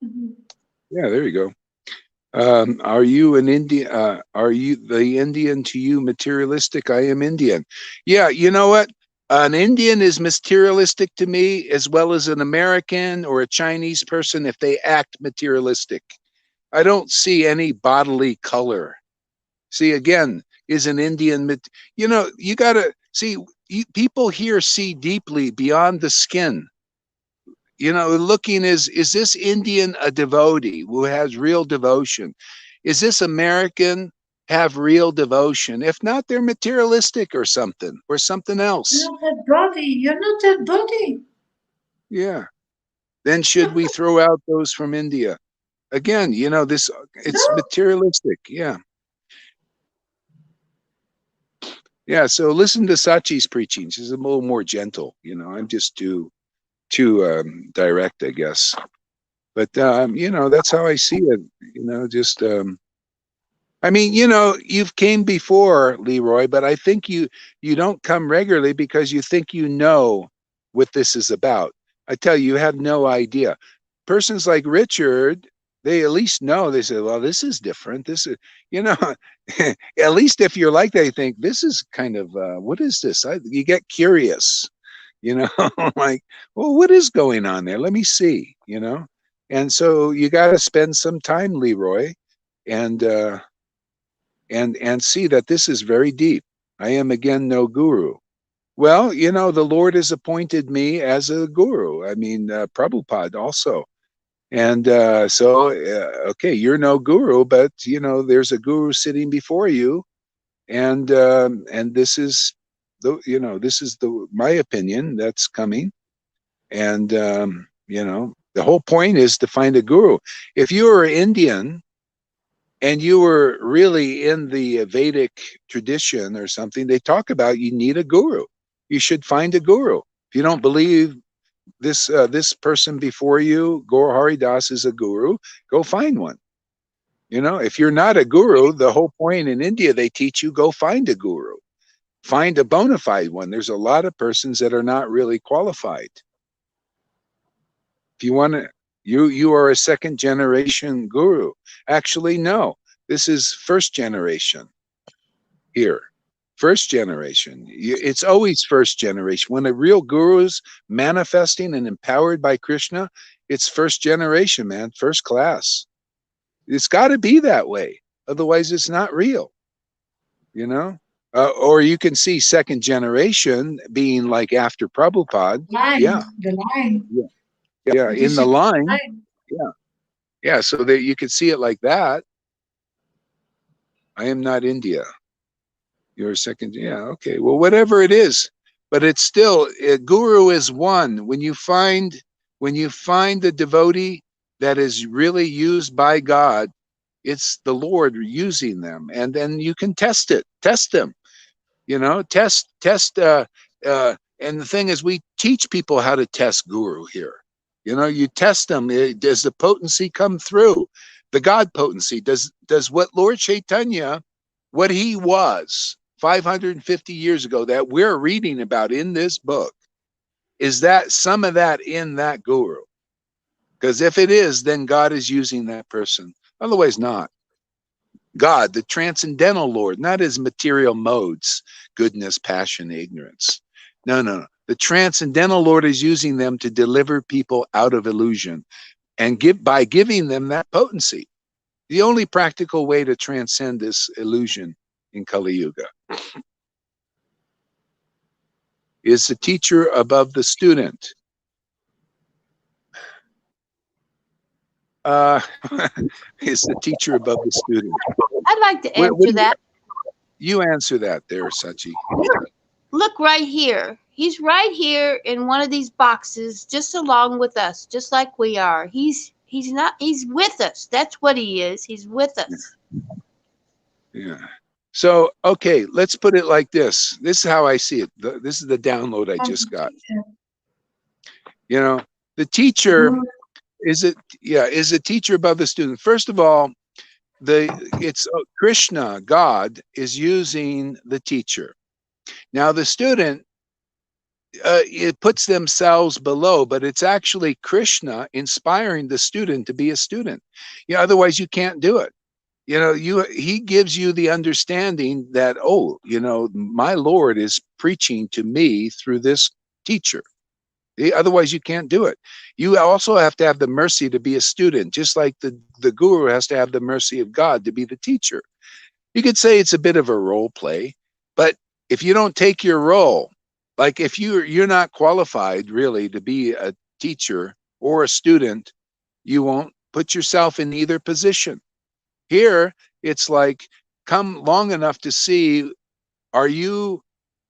Yeah, there you go. Are you an Indian? Are you the Indian to you materialistic? I am Indian. Yeah, you know what? An Indian is materialistic to me as well as an American or a Chinese person if they act materialistic. I don't see any bodily color. See, again, is an Indian, you know, you got to see, people here see deeply beyond the skin. You know, looking is this Indian a devotee who has real devotion? Is this American have real devotion? If not, they're materialistic or something You're else. not that body. You're not that body. Yeah. then should we throw out those from India? Again, you know, it's materialistic. Yeah. Yeah. So listen to Sachi's preaching. She's a little more gentle. You know, I'm just too direct, I guess. But you know, that's how I see it. You know, just I mean, you know, you've came before, Leroy, but I think you don't come regularly because you think you know what this is about. I tell you, you have no idea. Persons like Richard, they at least know. They say, well, this is different. This is, you know, at least if you're like that, you think this is kind of, what is this? You get curious, you know, like, well, what is going on there? Let me see, you know? And so you got to spend some time, Leroy, and see that this is very deep. I am again no guru. Well, you know, the Lord has appointed me as a guru. I mean, Prabhupada also. And okay, you're no guru, but you know, there's a guru sitting before you, and this is my opinion that's coming, and you know, the whole point is to find a guru. If you are Indian and you were really in the Vedic tradition or something, they talk about you need a guru. You should find a guru. If you don't believe this person before you, Gaur Hari Das, is a guru, go find one. You know, if you're not a guru, the whole point in India, they teach you go find a guru. Find a bona fide one. There's a lot of persons that are not really qualified. If you want to, you are a second generation guru. Actually, no, this is first generation here. First generation. It's always first generation. When a real guru is manifesting and empowered by Krishna, it's first generation, man, first class. It's got to be that way. Otherwise, it's not real, you know? Or you can see second generation being like after Prabhupada. Yeah. The line. Yeah, in the line. Yeah. Yeah, so that you could see it like that. I am not India. You're second. Yeah, okay. Well, whatever it is, but it's still, guru is one. When you find the devotee that is really used by God, it's the Lord using them, and then you can test them, you know, test. And the thing is, we teach people how to test guru here. You know, you test them. Does the potency come through? The God potency. Does what Lord Chaitanya, what he was 550 years ago that we're reading about in this book, is that some of that in that guru? Because if it is, then God is using that person. Otherwise, not. God, the transcendental Lord, not his material modes, goodness, passion, ignorance. No. The transcendental Lord is using them to deliver people out of illusion and by giving them that potency. The only practical way to transcend this illusion in Kali Yuga is the teacher above the student. Is the teacher above the student. I'd like to answer that. You answer that there, Sachi. Look right here. He's right here in one of these boxes, just along with us, just like we are. He's with us. That's what he is. He's with us. Yeah. So, okay, let's put it like this. This is how I see it. This is the download I just got. You know, the teacher is a teacher above the student. First of all, it's Krishna, God, is using the teacher. Now the student, it puts themselves below, but it's actually Krishna inspiring the student to be a student. You know, otherwise you can't do it. You know, he gives you the understanding that, oh, you know, my Lord is preaching to me through this teacher. Otherwise you can't do it. You also have to have the mercy to be a student, just like the guru has to have the mercy of God to be the teacher. You could say it's a bit of a role play, but if you don't take your role, like if you're not qualified really to be a teacher or a student, you won't put yourself in either position. Here, it's like, come long enough to see, are you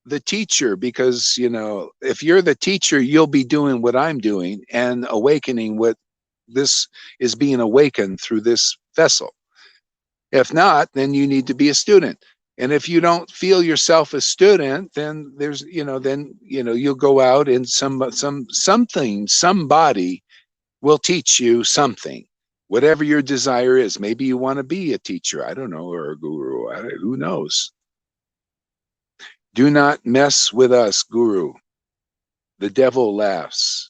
the teacher, because, you know, if you're the teacher, you'll be doing what I'm doing and awakening what this is being awakened through this vessel. If not, then you need to be a student. And if you don't feel yourself a student, then there's, you know, then, you know, you'll go out and somebody will teach you something, whatever your desire is. Maybe you want to be a teacher, I don't know, or a guru, who knows? Do not mess with us, guru. The devil laughs.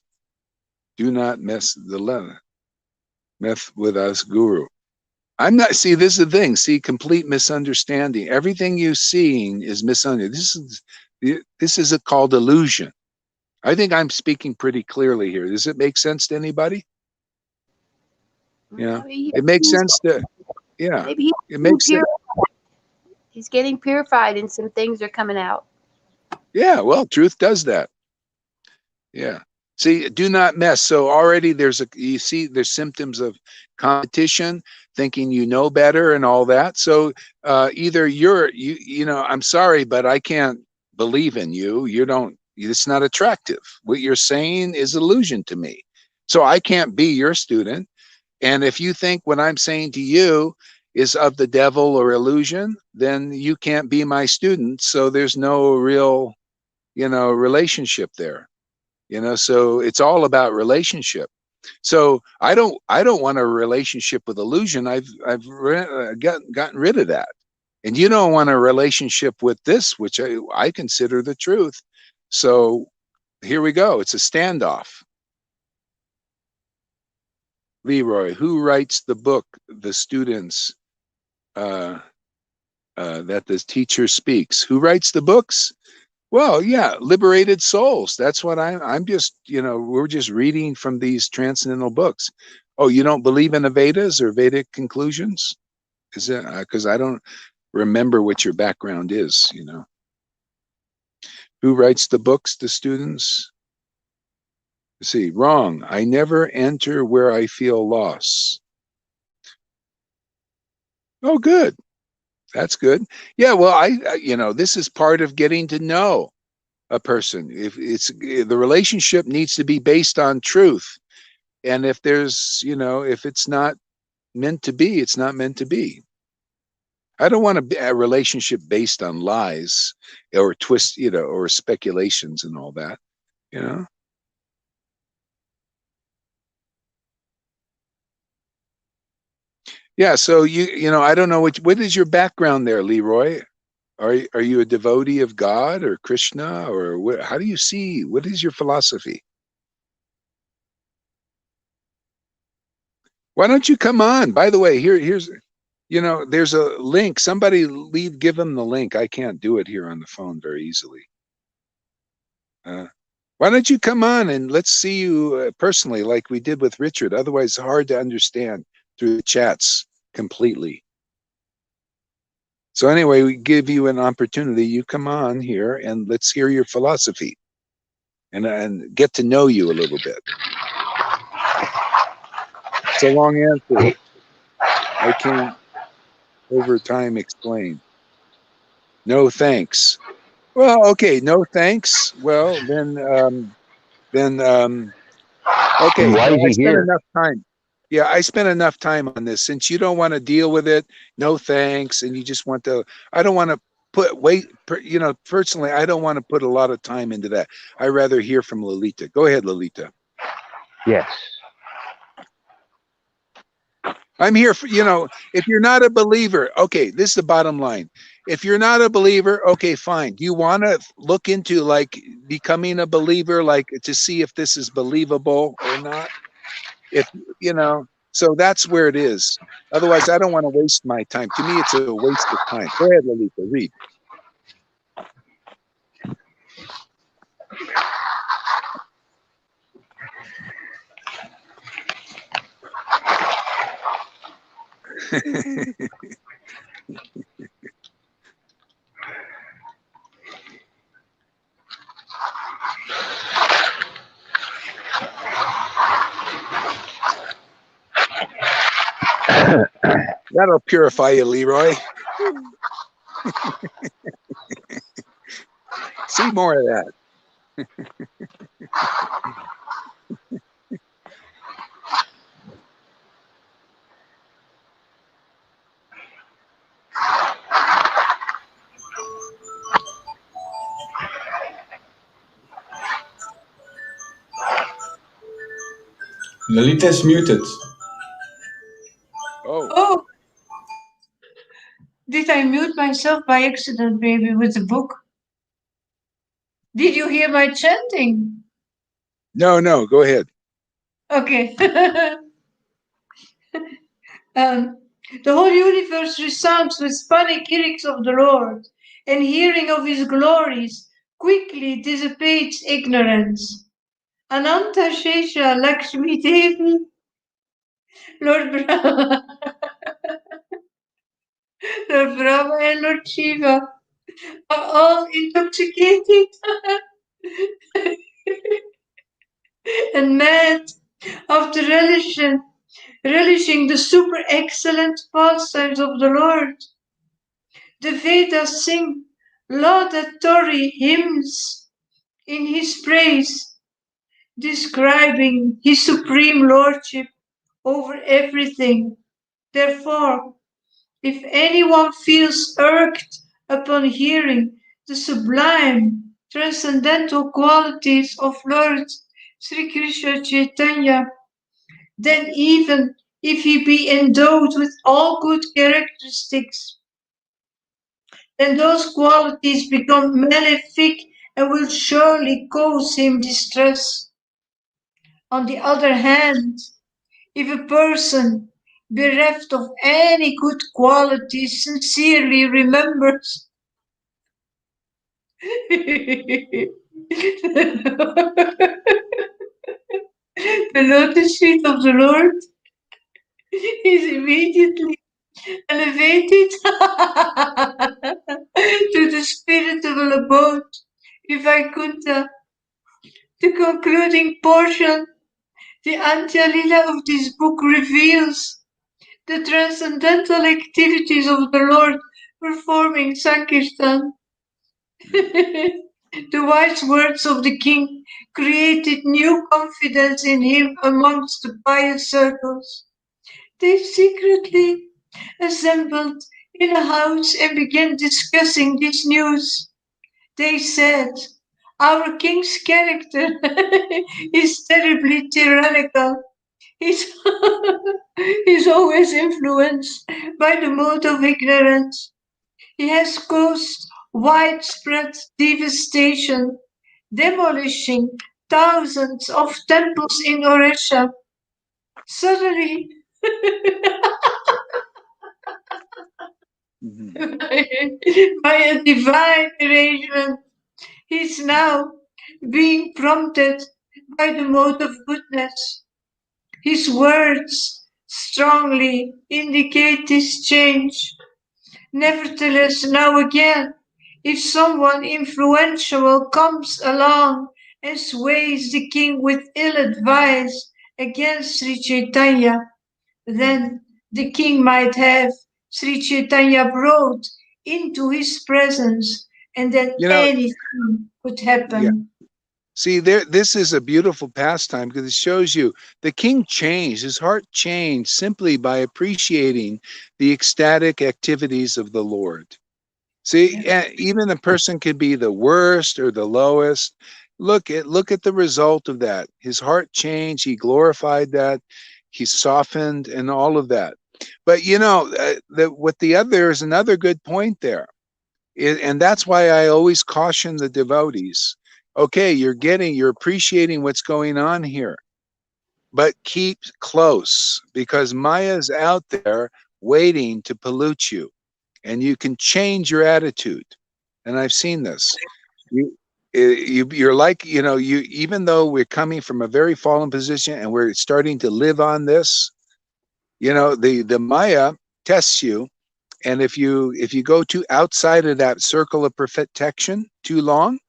Do not mess with us, guru. I'm not, see, this is the thing, see, complete misunderstanding. Everything you're seeing is misunderstanding. This is called illusion. I think I'm speaking pretty clearly here. Does it make sense to anybody? Yeah, it makes sense to, yeah, Maybe it makes sense. He's getting purified and some things are coming out. Yeah, well, truth does that. Yeah. See, do not mess. So already you see there's symptoms of competition, thinking you know better and all that. So either you know, I'm sorry, but I can't believe in you. It's not attractive. What you're saying is illusion to me. So I can't be your student. And if you think what I'm saying to you is of the devil or illusion, then you can't be my student. So there's no real, you know, relationship there. You know, so it's all about relationship. So I don't want a relationship with illusion. I've gotten rid of that. And you don't want a relationship with this, which I consider the truth. So here we go. It's a standoff. Leroy, who writes the book, the students that the teacher speaks? Who writes the books? Well, yeah, liberated souls. That's what I'm just, you know, we're just reading from these transcendental books. Oh, you don't believe in the Vedas or Vedic conclusions? Is it because I don't remember what your background is, you know? Who writes the books, the students? Let's see, wrong. I never enter where I feel loss. Oh, good. That's good. Yeah, well, you know, this is part of getting to know a person. If the relationship needs to be based on truth, and if there's, you know, if it's not meant to be, it's not meant to be. I don't want a relationship based on lies or twist, you know, or speculations and all that, you know. Yeah, so you know, I don't know what is your background there, Leroy? Are you a devotee of God or Krishna, or how do you see? What is your philosophy? Why don't you come on? By the way, here's, you know, there's a link. Somebody give them the link. I can't do it here on the phone very easily. Why don't you come on and let's see you personally, like we did with Richard? Otherwise, it's hard to understand through the chats completely. So anyway, we give you an opportunity. You come on here and let's hear your philosophy and get to know you a little bit. It's a long answer. I can't over time explain. No thanks. Well, okay, no thanks. Well, then okay. Why is he I spent here? enough time. Yeah, I spent enough time on this. Since you don't want to deal with it, no thanks, and you just want to. I don't want to you know, personally, I don't want to put a lot of time into that. I rather hear from Lolita. Go ahead, Lolita. Yes. I'm here for, you know, if you're not a believer, okay, this is the bottom line. If you're not a believer, okay, fine. Do you want to look into like becoming a believer, like to see if this is believable or not? If, you know, so that's where it is. Otherwise, I don't want to waste my time. To me, it's a waste of time. Go ahead, Lolita, read. That'll purify you, Leroy. see more of that. Lalita is muted. Oh, did I mute myself by accident, maybe, with the book? Did you hear my chanting? No, go ahead. Okay. The whole universe resounds with panegyrics of the Lord, and hearing of his glories quickly dissipates ignorance. Ananta Shesha Lakshmi Devi, Lord Brahma, Lord Brahma and Lord Shiva are all intoxicated and mad after relishing the super excellent pastimes of the Lord. The Vedas sing laudatory hymns in his praise, describing his supreme lordship over everything. Therefore, if anyone feels irked upon hearing the sublime transcendental qualities of Lord Sri Krishna Chaitanya, then even if he be endowed with all good characteristics, then those qualities become malefic and will surely cause him distress. On the other hand, if a person bereft of any good qualities sincerely remembers the lotus feet of the Lord, is immediately elevated to the spiritual abode in Vaikuntha. The concluding portion, the Antya-lila of this book, reveals the transcendental activities of the Lord performing Sankirtan. The wise words of the king created new confidence in him amongst the pious circles. They secretly assembled in a house and began discussing this news. They said, "Our king's character is terribly tyrannical. He's, he's always influenced by the mode of ignorance. He has caused widespread devastation, demolishing thousands of temples in Orisha. Suddenly, by a divine arrangement, he is now being prompted by the mode of goodness. His words strongly indicate this change. Nevertheless, now again, if someone influential comes along and sways the king with ill advice against Sri Chaitanya, then the king might have Sri Chaitanya brought into his presence, and then anything could happen. Yeah. See, this is a beautiful pastime because it shows you the king changed, his heart changed simply by appreciating the ecstatic activities of the Lord. See, even a person could be the worst or the lowest. Look at the result of that. His heart changed, he glorified that, he softened and all of that. But there's another good point there. And that's why I always caution the devotees. Okay, you're appreciating what's going on here, but keep close because Maya's out there waiting to pollute you, and you can change your attitude. And I've seen this. You're like, even though we're coming from a very fallen position and we're starting to live on this, the Maya tests you. And if you go too outside of that circle of protection too long,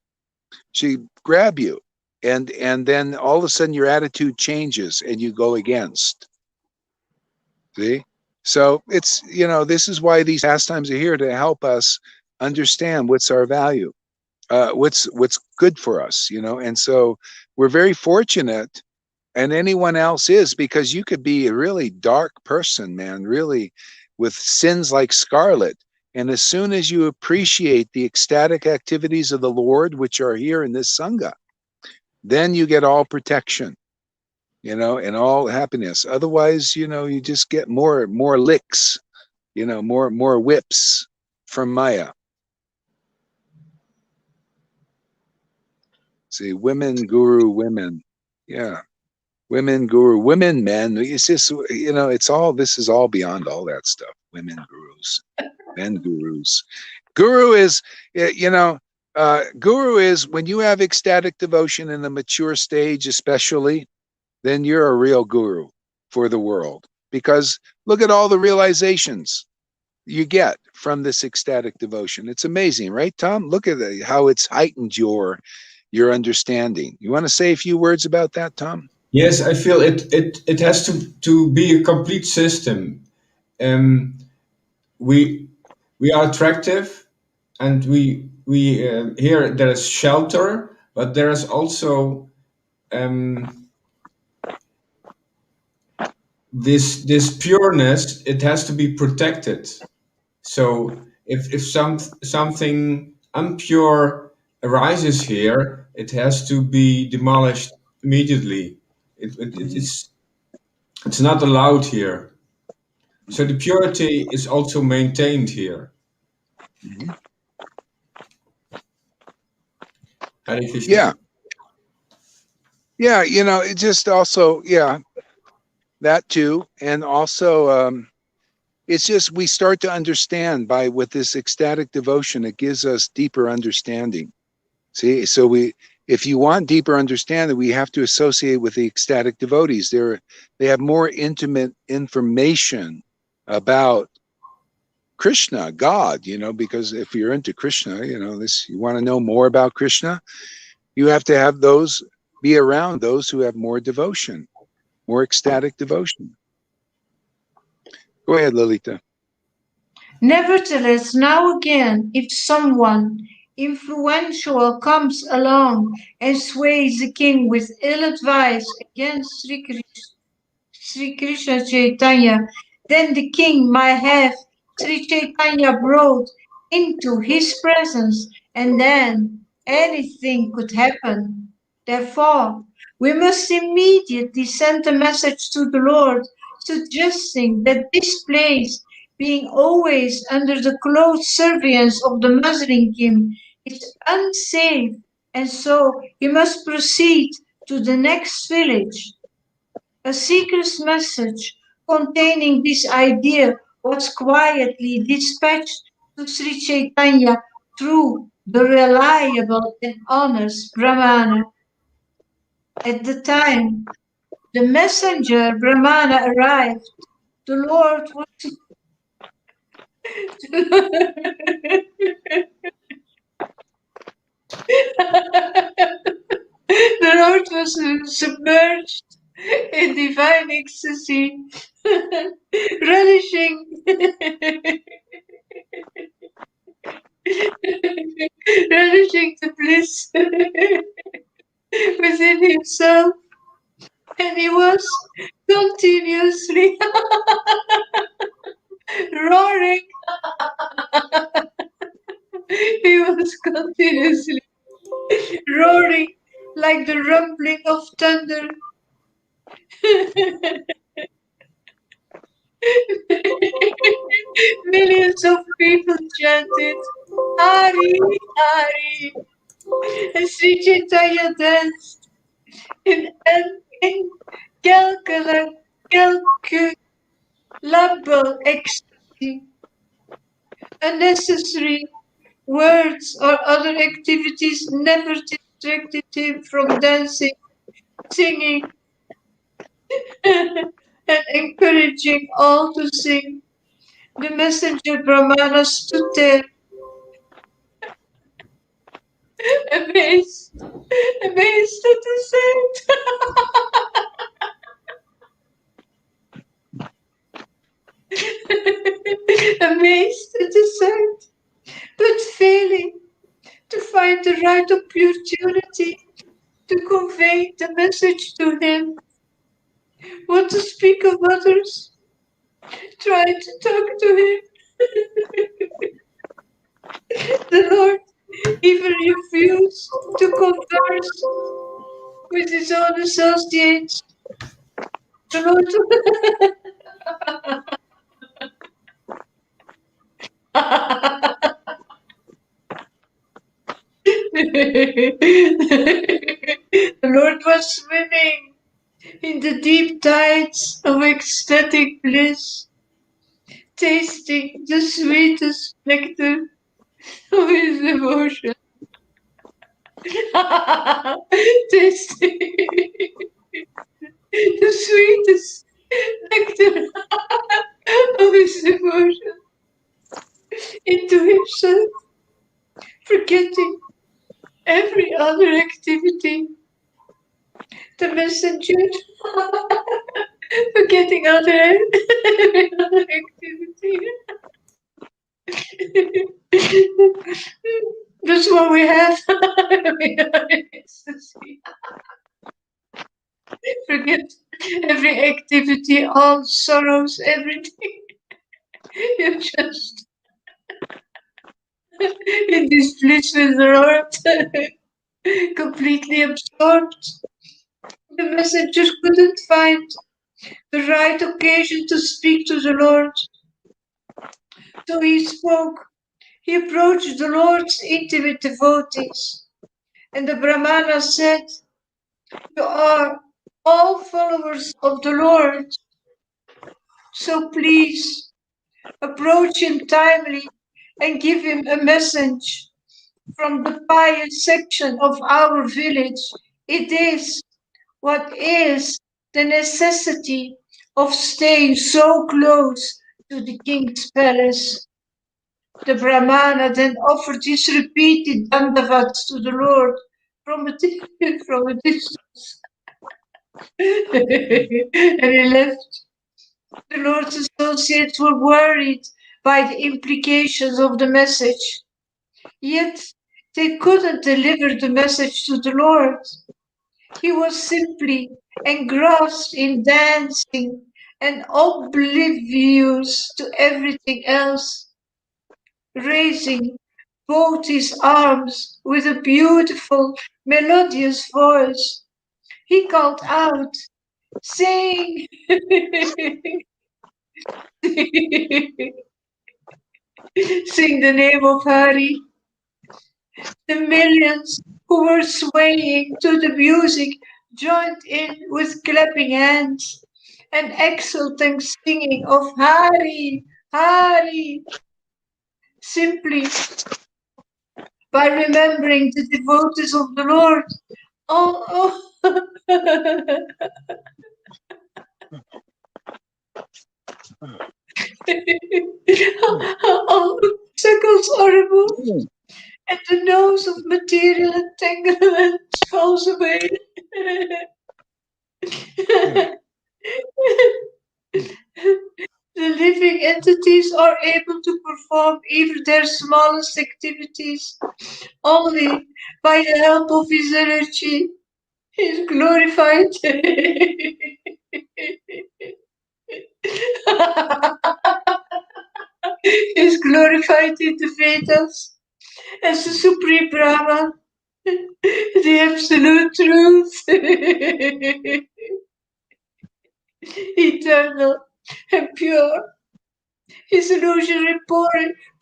she grab you, and then all of a sudden your attitude changes and you go against. See, so it's this is why these pastimes are here to help us understand what's our value. what's good for us, you know. And so we're very fortunate, and anyone else is, because you could be a really dark person, man, really with sins like scarlet. And as soon as you appreciate the ecstatic activities of the Lord, which are here in this Sangha, then you get all protection, you know, and all happiness. Otherwise, you know, you just get more licks, you know, more whips from Maya. See, women, guru, women. Yeah. Women, guru, women, men. It's just, you know, it's all, this is all beyond all that stuff. Women, gurus, men, gurus. Guru is, you know, guru is when you have ecstatic devotion in the mature stage, especially, then you're a real guru for the world. Because look at all the realizations you get from this ecstatic devotion. It's amazing, right, Tom? Look at how it's heightened your understanding. You want to say a few words about that, Tom? Yes, I feel it has to be a complete system. We are attractive, and we here there is shelter, but there is also this pureness. It has to be protected. So if something impure arises here, it has to be demolished immediately. It's not allowed here. So the purity is also maintained here. Hare Krishna. Yeah. Yeah, you know, it just also, yeah, that too. And also, it's just we start to understand with this ecstatic devotion, it gives us deeper understanding. See, so if you want deeper understanding, we have to associate with the ecstatic devotees. They have more intimate information about Krishna, God, you know, because if you're into Krishna, you know, you want to know more about Krishna, you have to have be around those who have more devotion, more ecstatic devotion. Go ahead, Lalita. Nevertheless, now again, if someone influential comes along and sways the king with ill advice against Sri Krishna Chaitanya, then the king might have Sri Chaitanya brought into his presence, and then anything could happen. Therefore, we must immediately send a message to the Lord, suggesting that this place, being always under the close surveillance of the Muslim king, is unsafe, and so he must proceed to the next village. A secret message containing this idea was quietly dispatched to Sri Chaitanya through the reliable and honest Brahmana. At the time the messenger Brahmana arrived, the Lord was the Lord was submerged in divine ecstasy, relishing the bliss within himself, and he was continuously roaring. He was continuously roaring like the rumbling of thunder. Millions of people chanted Hari Hari, and Sri Chaitanya danced in incalculable ecstasy. Unnecessary words or other activities never distracted him from dancing, singing, and encouraging all to sing. The messenger Brahmana stood there, amazed at the sight. Amazed at the sight, but failing to find the right opportunity to convey the message to him. What to speak of others, try to talk to him. The Lord even refused to converse with his own associates. The Lord the Lord was swimming in the deep tides of ecstatic bliss, tasting the sweetest nectar of his devotion. Tasting the sweetest nectar of his devotion into himself, forgetting every other activity. The messenger forgetting every other activity. That's what we have. We are in ecstasy. Forget every activity, all sorrows, everything. You're just in this bliss with the Lord, completely absorbed. The messenger couldn't find the right occasion to speak to the Lord. So he spoke. He approached the Lord's intimate devotees, and the Brahmana said, "You are all followers of the Lord, so please approach him timely and give him a message from the pious section of our village. It is what is the necessity of staying so close to the king's palace." The Brahmana then offered his repeated dandavats to the Lord from a distance. And he left. The Lord's associates were worried by the implications of the message. Yet they couldn't deliver the message to the Lord. He was simply engrossed in dancing and oblivious to everything else. Raising both his arms with a beautiful, melodious voice, he called out, "Sing!" Sing the name of Hari. The millions who were swaying to the music joined in with clapping hands and exulting singing of Hari, Hari. Simply by remembering the devotees of the Lord. All obstacles are removed, and the nose of material entanglement falls away. The living entities are able to perform even their smallest activities only by the help of his energy. He is glorified. Is glorified in the Vedas as the Supreme Brahman, the Absolute Truth, eternal and pure. His illusory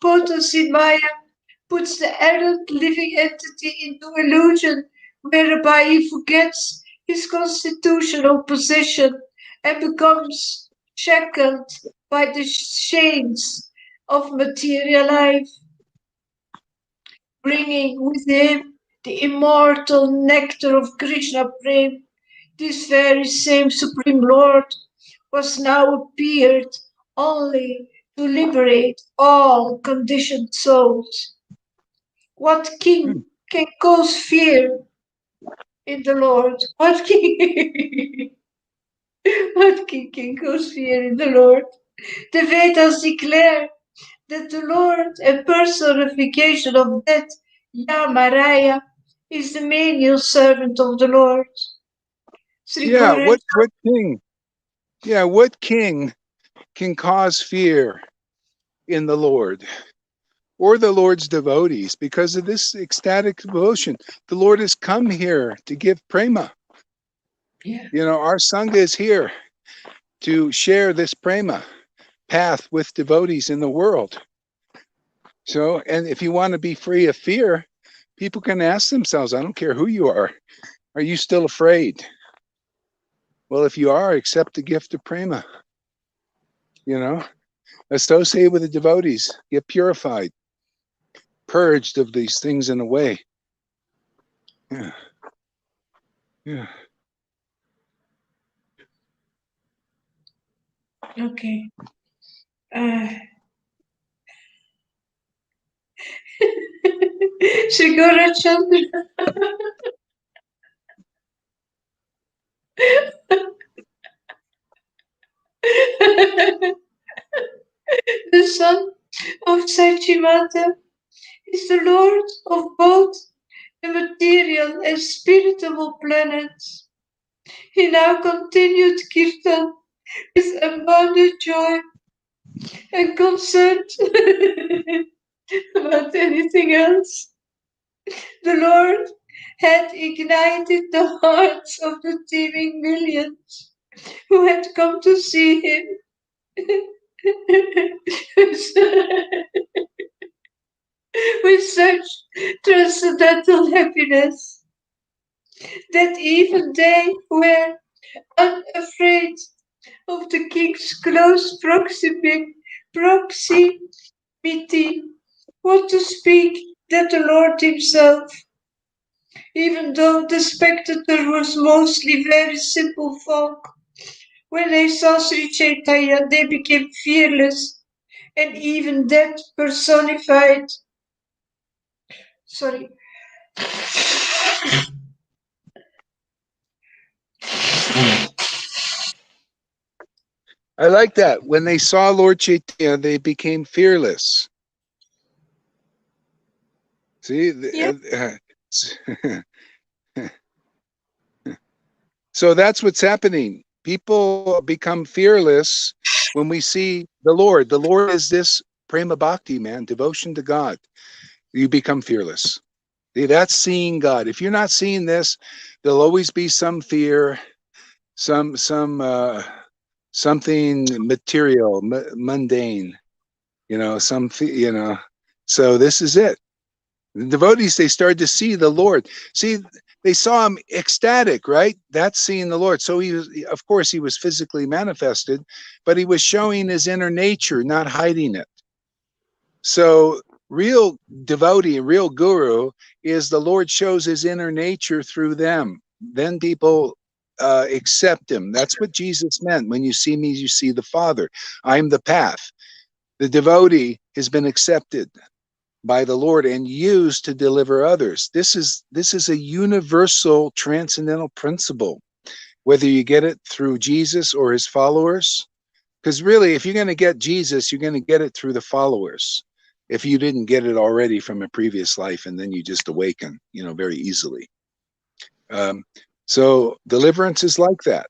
potency Maya puts the errant living entity into illusion, whereby he forgets his constitutional position and becomes shackled by the chains of material life, bringing with him the immortal nectar of Krishna Prem. This very same Supreme Lord was now appeared only to liberate all conditioned souls. What king can cause fear in the Lord? What king can cause fear in the Lord? The Vedas declare that the Lord, a personification of death, Yamaraya, is the menial servant of the Lord. Yeah, what king? Yeah, what king can cause fear in the Lord or the Lord's devotees because of this ecstatic devotion? The Lord has come here to give prema. Yeah. You know, our Sangha is here to share this prema path with devotees in the world. So, and if you want to be free of fear, people can ask themselves, I don't care who you are you still afraid? Well, if you are, accept the gift of prema. You know, associate with the devotees, get purified, purged of these things in a way. Yeah. Yeah. Okay. Shri Gaurachandra. The son of Sachimata is the Lord of both the material and spiritual planets. He now continued Kirtan with abundant joy and concerned about anything else. The Lord had ignited the hearts of the teeming millions who had come to see him with such transcendental happiness that even they were unafraid of the king's close proximity, what to speak that the Lord himself, even though the spectator was mostly very simple folk, when they saw Sri Chaitanya, they became fearless, and even that personified. Sorry. I like that. When they saw Lord Chaitanya, they became fearless. See? Yeah. So that's what's happening. People become fearless when we see the Lord. The Lord is this prema bhakti, man, devotion to God. You become fearless. See, that's seeing God. If you're not seeing this, there'll always be some fear, something material, mundane. You know, So this is it. The devotees, they started to see the Lord. See, they saw him ecstatic, right? That's seeing the Lord. So he was, of course, he was physically manifested, but he was showing his inner nature, not hiding it. So real devotee, real guru is the Lord shows his inner nature through them. Then people accept him. That's what Jesus meant. When you see me, you see the Father. I'm the path. The devotee has been accepted by the Lord and used to deliver others. This is a universal transcendental principle, whether you get it through Jesus or his followers. Because really, if you're going to get Jesus, you're going to get it through the followers. If you didn't get it already from a previous life, and then you just awaken, very easily. So deliverance is like that.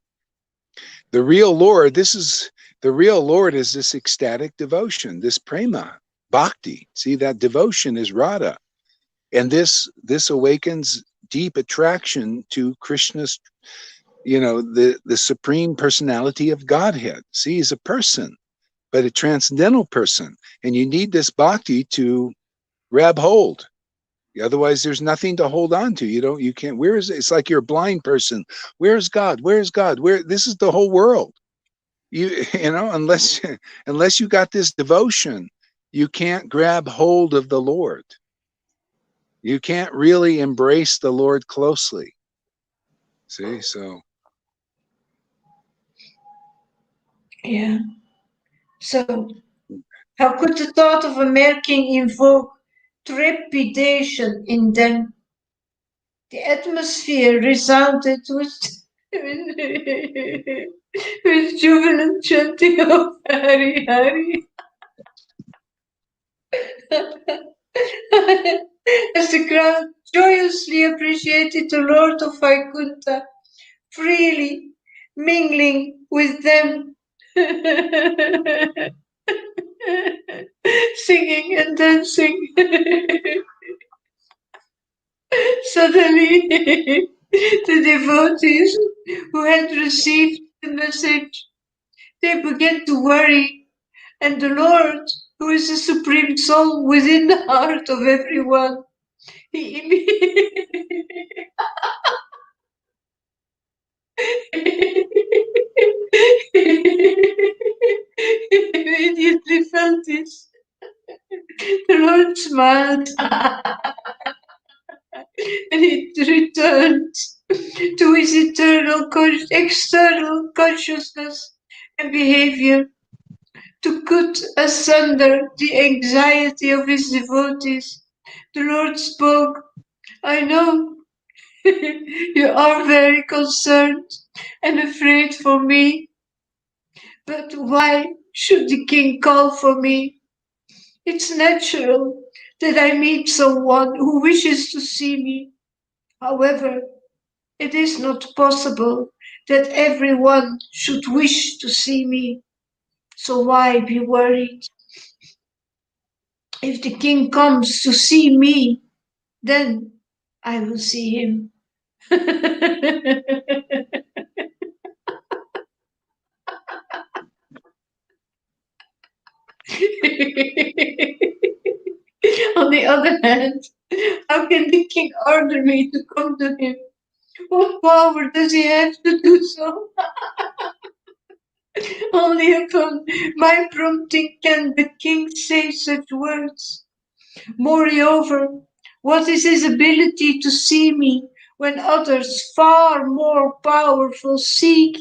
The real Lord is this ecstatic devotion, this prema, bhakti. See, that devotion is Radha. And this awakens deep attraction to Krishna's, the supreme personality of Godhead. See, he's a person, but a transcendental person. And you need this bhakti to grab hold. Otherwise, there's nothing to hold on to. You can't, it's like you're a blind person. Where's God? Where's God? This is the whole world. Unless you got this devotion, you can't grab hold of the Lord. You can't really embrace the Lord closely. See, so. Yeah. So, how could the thought of a male king invoke trepidation in them? The atmosphere resounded with jubilant chanting of Hari Hari. As the crowd joyously appreciated the Lord of Vaikunta, freely mingling with them, singing and dancing. Suddenly, the devotees who had received the message, they began to worry, and the Lord, who is the supreme soul within the heart of everyone, he immediately felt this. The Lord smiled and he returned to his external consciousness and behavior to cut asunder the anxiety of his devotees. The Lord spoke, I know you are very concerned and afraid for me, but why should the king call for me? It's natural that I meet someone who wishes to see me. However, it is not possible that everyone should wish to see me. So why be worried? If the king comes to see me, then I will see him. On the other hand, how can the king order me to come to him? What power does he have to do so? Only upon my prompting can the king say such words. Moreover, what is his ability to see me when others far more powerful seek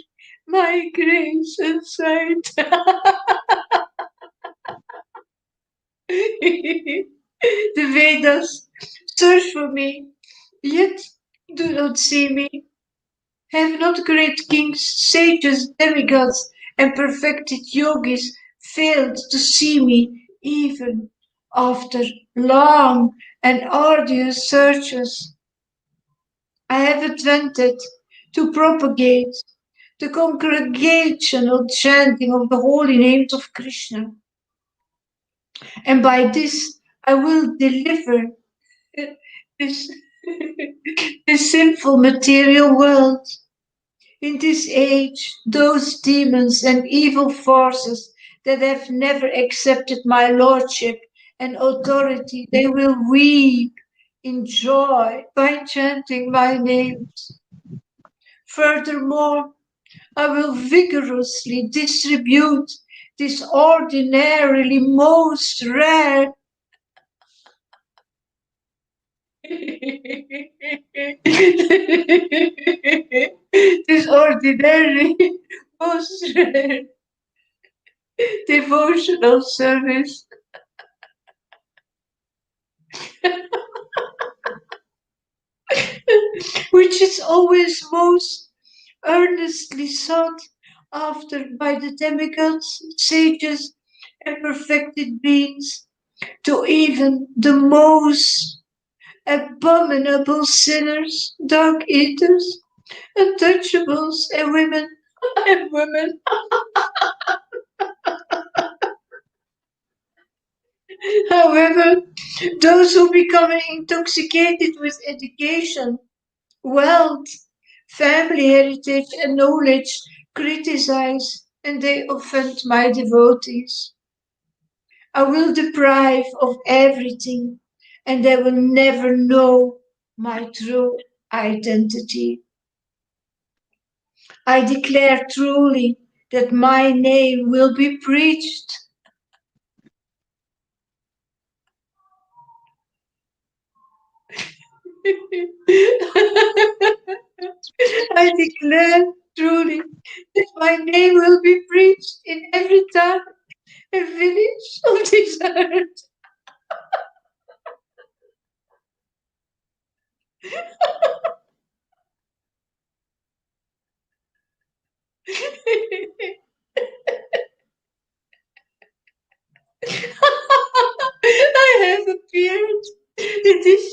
my grace and sight? The Vedas search for me, yet do not see me. Have not great kings, sages, demigods, and perfected yogis failed to see me even after long and arduous searches? I have invented to propagate the congregational chanting of the holy names of Krishna. And by this I will deliver this, this sinful material world. In this age, those demons and evil forces that have never accepted my lordship and authority, they will weep in joy by chanting my names. Furthermore, I will vigorously distribute this ordinarily most rare this ordinary most rare devotional service which is always most earnestly sought after by the demigods, sages, and perfected beings, to even the most abominable sinners, dog eaters, untouchables, and women. And women. However, those who become intoxicated with education, wealth, family heritage, and knowledge criticize and they offend my devotees. I will deprive of everything and they will never know my true identity. I declare truly that my name will be preached. I declare truly that my name will be preached in every town and village of this earth. I have appeared in this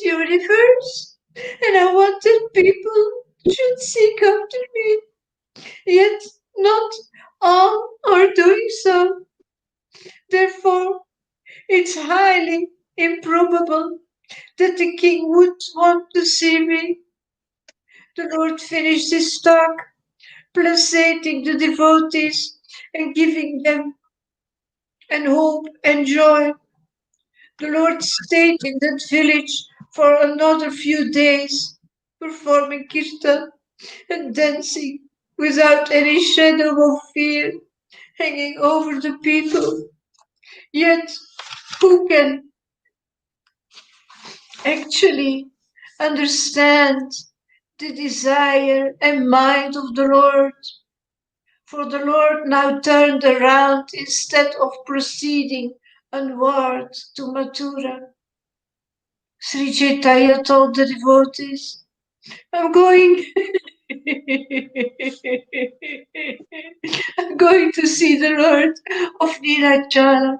not all are doing so. Therefore, it's highly improbable that the king would want to see me. The Lord finished his talk, placating the devotees and giving them and hope and joy. The Lord stayed in that village for another few days, performing kirtan and dancing without any shadow of fear hanging over the people. Yet, who can actually understand the desire and mind of the Lord? For the Lord now turned around instead of proceeding onward to Mathura. Sri Chaitanya told the devotees, I'm going I'm going to see the Lord of Nirajana,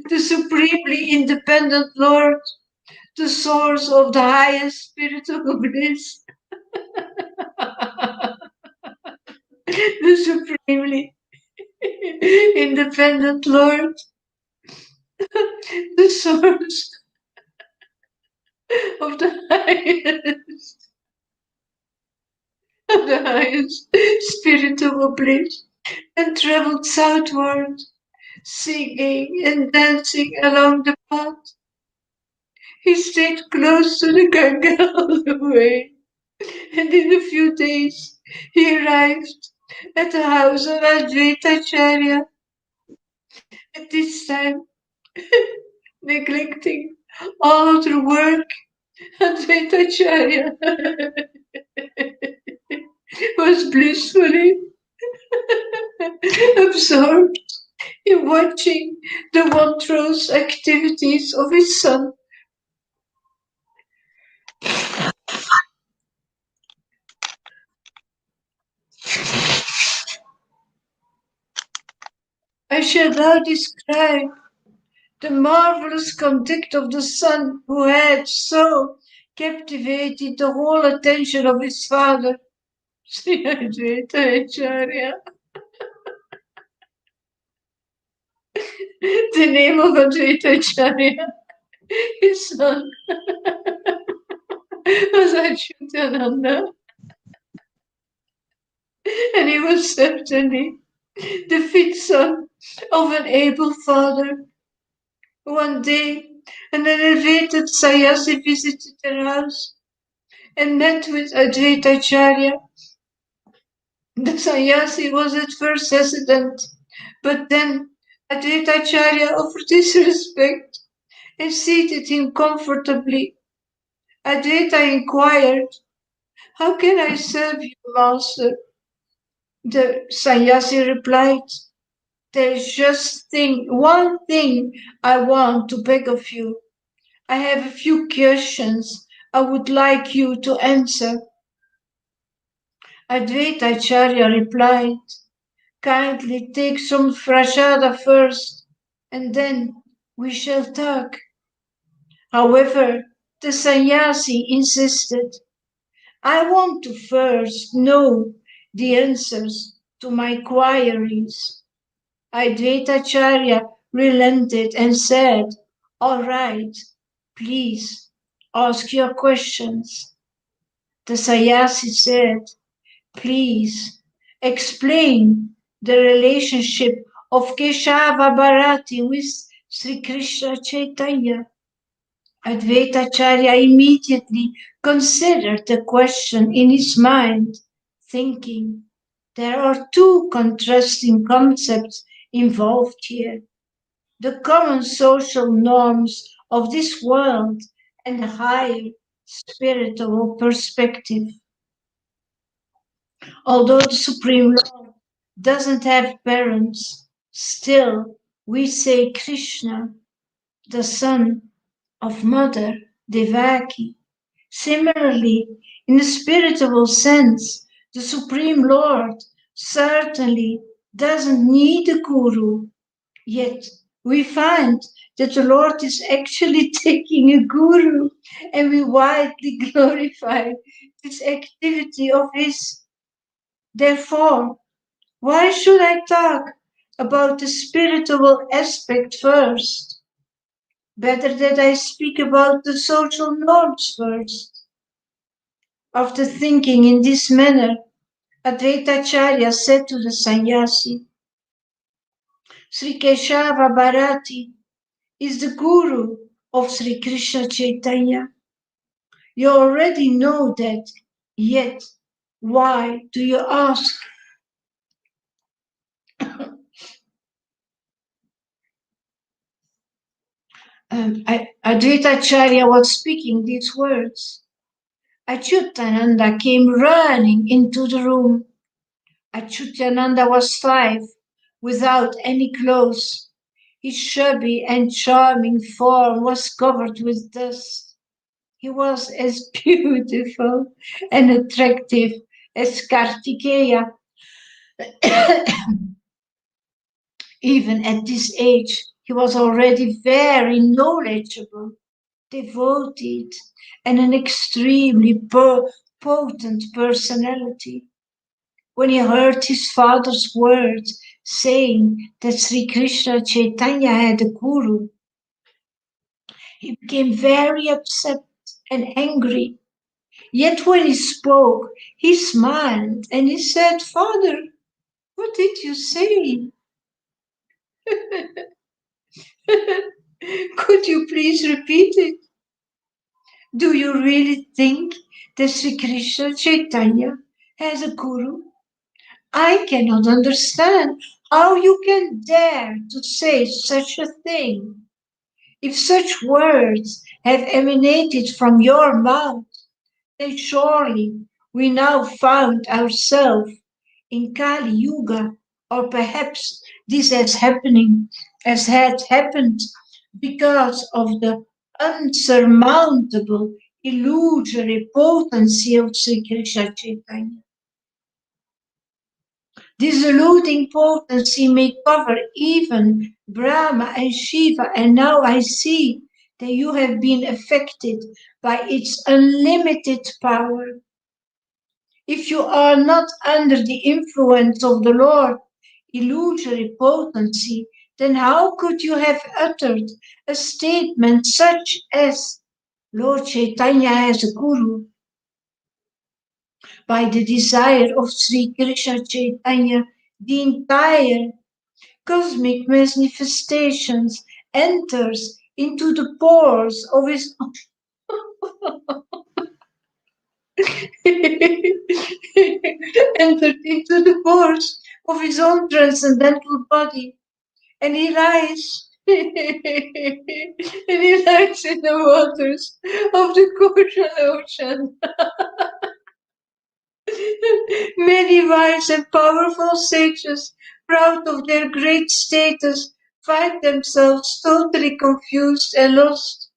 the supremely independent Lord, the source of the highest spiritual bliss, the supremely independent Lord, the source of the highest spiritual bliss, and traveled southward, singing and dancing along the path. He stayed close to the Ganga all the way, and in a few days he arrived at the house of Advaitacharya. At this time, neglecting all other work, Advaitacharya was blissfully absorbed in watching the wondrous activities of his son. I shall now describe the marvelous conduct of the son who had so captivated the whole attention of his father, Sri Advaita Acharya. The name of Advaita Acharya, his son, was Achyutananda, and he was certainly the fit son of an able father. One day, an elevated Sayasi visited their house and met with Advaita Acharya. The sannyasi was at first hesitant, but then Advaita Acharya offered his respect and seated him comfortably. Advaita inquired, How can I serve you, master? The sannyasi replied, There is just one thing I want to beg of you. I have a few questions I would like you to answer. Advaita Acharya replied, Kindly take some prasada first, and then we shall talk. However, the sannyasi insisted, I want to first know the answers to my queries. Advaita Acharya relented and said, All right, please ask your questions. The sannyasi said, Please explain the relationship of Keshava Bharati with Sri Krishna Chaitanya. Advaita Acharya immediately considered the question in his mind, thinking, there are two contrasting concepts involved here. The common social norms of this world and the higher spiritual perspective. Although the Supreme Lord doesn't have parents, still we say Krishna, the son of Mother Devaki. Similarly, in a spiritual sense, the Supreme Lord certainly doesn't need a guru. Yet we find that the Lord is actually taking a guru, and we widely glorify this activity of his. Therefore, Why should I talk about the spiritual aspect first? Better that I speak about the social norms first. After thinking in this manner, Advaitacharya said to the sannyasi, Sri Keshava Bharati is the guru of Sri Krishna Chaitanya. You already know that, yet why do you ask? Advaitacharya was speaking these words. Achyutananda came running into the room. Achyutananda was 5, without any clothes. His chubby and charming form was covered with dust. He was as beautiful and attractive as Kartikeya. Even at this age, he was already very knowledgeable, devoted, and an extremely potent personality. When he heard his father's words saying that Sri Krishna Chaitanya had a guru, he became very upset and angry. Yet when he spoke, he smiled and he said, Father, what did you say? Could you please repeat it? Do you really think that Sri Krishna Chaitanya has a guru? I cannot understand how you can dare to say such a thing. If such words have emanated from your mouth, then surely we now found ourselves in Kali Yuga, or perhaps this had happened because of the unsurmountable illusory potency of Sri Krishna Chaitanya. This eluding potency may cover even Brahma and Shiva, and now I see that you have been affected by its unlimited power. If you are not under the influence of the Lord, illusory potency, then how could you have uttered a statement such as Lord Chaitanya as a guru? By the desire of Sri Krishna Chaitanya, the entire cosmic manifestations enters into the pores of his entered into the pores of his own transcendental body, and he lies and he lies in the waters of the Koshan Ocean. Many wise and powerful sages, proud of their great status, find themselves totally confused and lost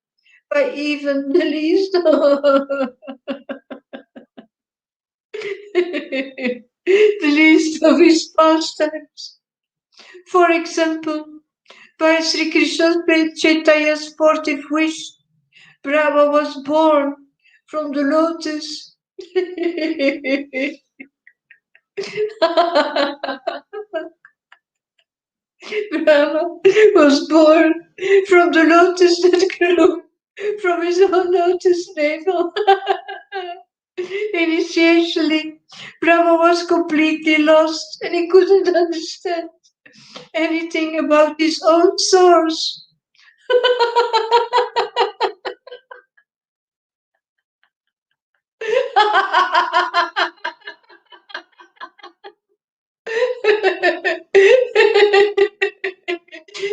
by even the least the least of his pastimes. For example, by Sri Krishna Chaitanya's sportive wish, Brahma was born from the lotus. Brahma was born from the lotus that grew from his own lotus navel. Initially, Brahma was completely lost and he couldn't understand anything about his own source.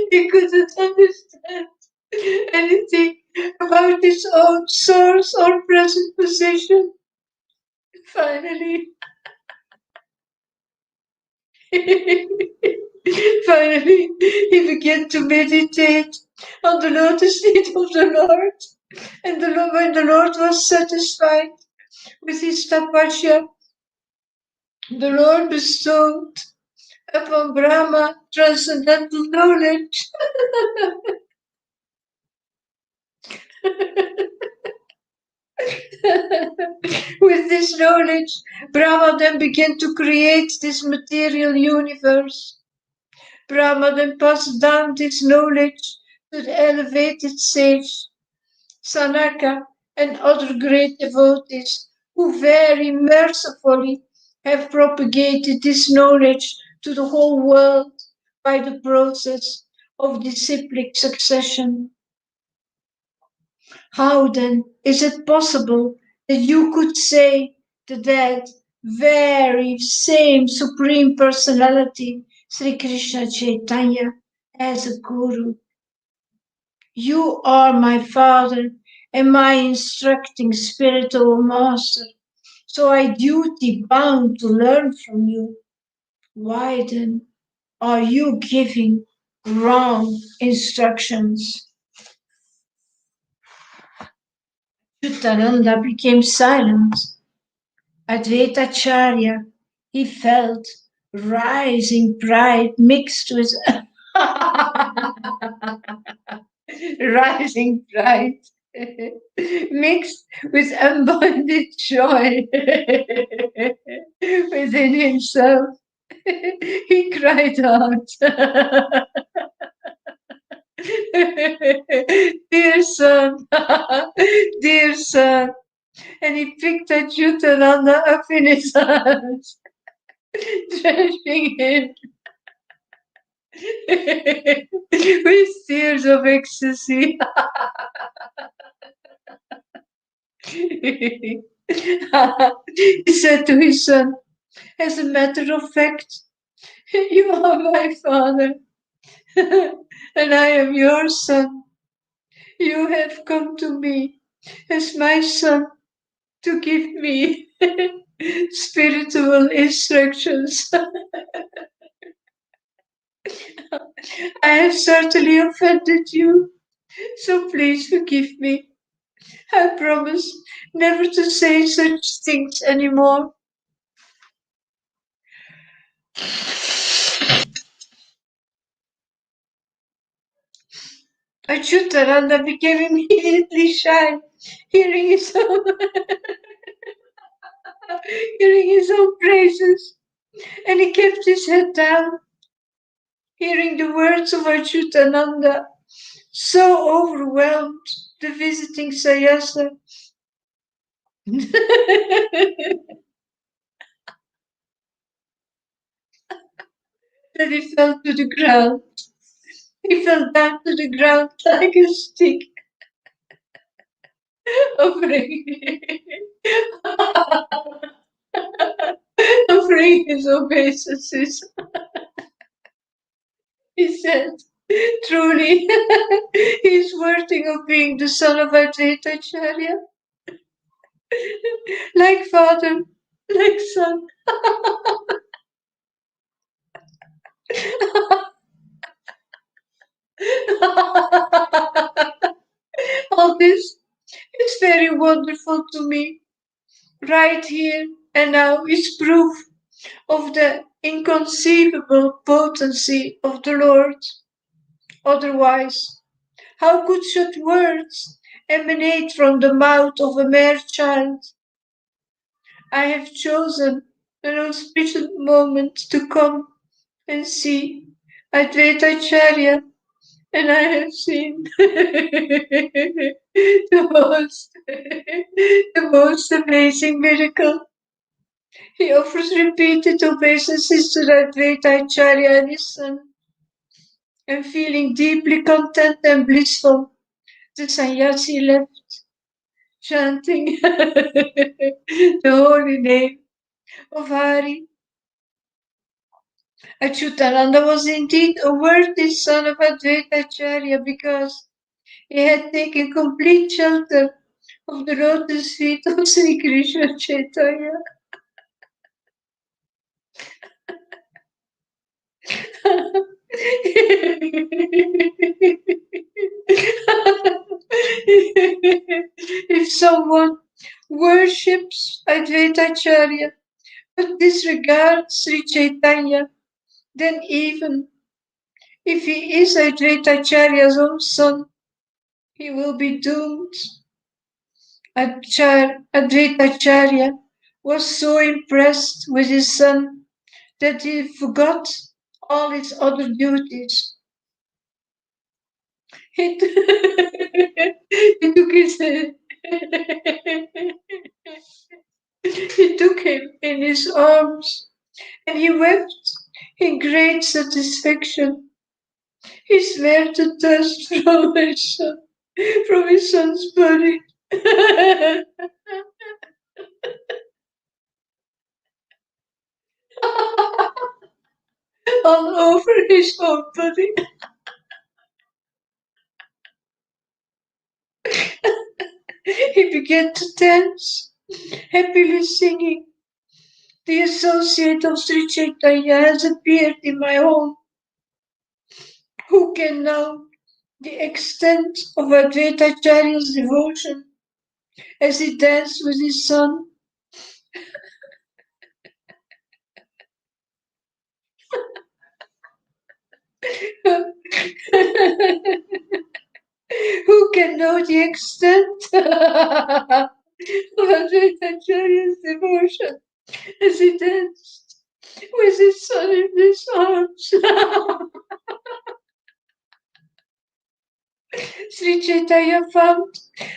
He couldn't understand anything about his own source or present position. Finally, he began to meditate on the lotus feet of the Lord. And when the Lord was satisfied with his tapasya, the Lord bestowed upon Brahma transcendental knowledge. With this knowledge, Brahma then began to create this material universe. Brahma then passed down this knowledge to the elevated sage, Sanaka, and other great devotees who very mercifully have propagated this knowledge to the whole world by the process of disciplic succession. How then is it possible that you could say that that very same Supreme Personality, Sri Krishna Chaitanya, as a Guru? You are my Father and my instructing spiritual master, so I duty bound to learn from you. Why then are you giving wrong instructions? Yutananda became silent. Advaitacharya, he felt rising pride mixed with rising pride mixed with unbounded joy within himself. He cried out, dear son, dear son, and he picked Achyutananda up in his arms, drenching him with tears of ecstasy. He said to his son, as a matter of fact, you are my father, and I am your son. You have come to me as my son to give me spiritual instructions. I have certainly offended you, so please forgive me. I promise never to say such things anymore. Achyutananda became immediately shy, hearing his own, hearing his own praises, and he kept his head down, hearing the words of Achyutananda, so overwhelmed the visiting Sayasa. That he fell to the ground. He fell down to the ground like a stick, offering, offering his obeisances. He said, truly, he is worthy of being the son of Advaitacharya. Like father, like son. All this is very wonderful to me. Right here and now is proof of the inconceivable potency of the Lord. Otherwise, how could such words emanate from the mouth of a mere child? I have chosen an auspicious moment to come and see Advaitacharya, and I have seen the most amazing miracle. He offers repeated obeisances to Advaitacharya and his son, and feeling deeply content and blissful, the sannyasi left, chanting the holy name of Hari. Achyutananda was indeed a worthy son of Advaitacharya because he had taken complete shelter of the lotus feet of Sri Krishna Chaitanya. If someone worships Advaitacharya but disregards Sri Chaitanya, then even if he is Advaitacharya's own son, he will be doomed. Advaitacharya was so impressed with his son that he forgot all his other duties. He took he took him in his arms and he wept in great satisfaction. He swore to dust from his son's body. All over his own body. He began to dance, happily singing. The associate of Sri Chaitanya has appeared in my home. Who can know the extent of Advaitacharya's devotion as he danced with his son? Who can know the extent of Advaitacharya's devotion as he danced with his son in his arms? Sri Chaitanya found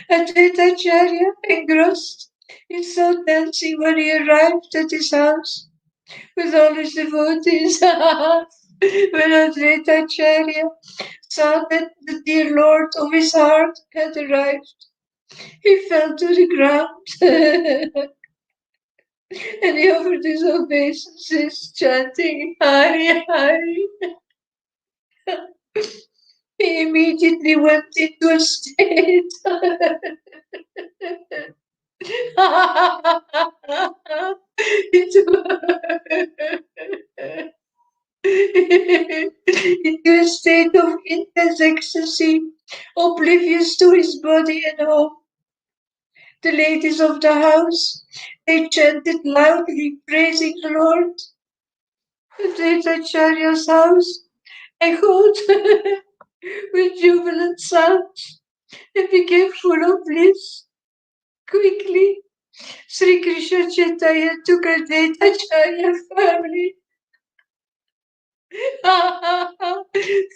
Advaitacharya engrossed in so dancing when he arrived at his house with all his devotees. When Advaitacharya saw that the dear Lord of his heart had arrived, he fell to the ground and he offered his obeisances, chanting Hari Hari. He immediately went into a state into a state of intense ecstasy, oblivious to his body and home. The ladies of the house, they chanted loudly, praising the Lord. Advaitacharya's house echoed with jubilant sounds and became full of bliss. Quickly, Sri Krishna Chaitanya took Advaitacharya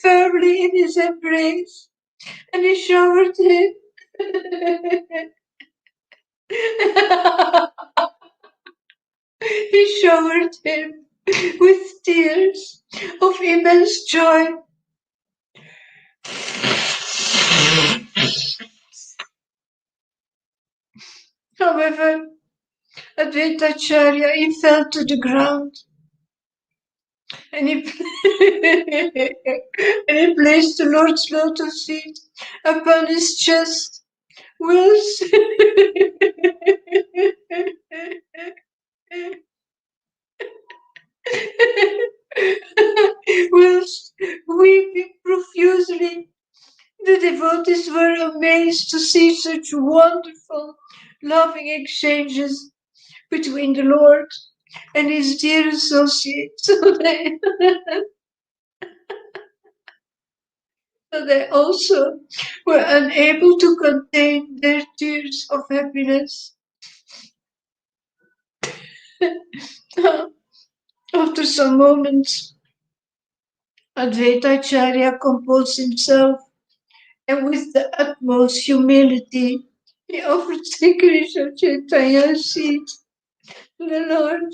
firmly in his embrace, and he showered him. He showered him with tears of immense joy. However, Advaitacharya, he fell to the ground and he placed the Lord's lotus feet upon his chest, whilst whilst weeping profusely. The devotees were amazed to see such wonderful, loving exchanges between the Lord and his dear associate. So they also were unable to contain their tears of happiness. After some moments, Advaitacharya composed himself, and with the utmost humility, he offered Sri Krishna Chaitanya a seat. The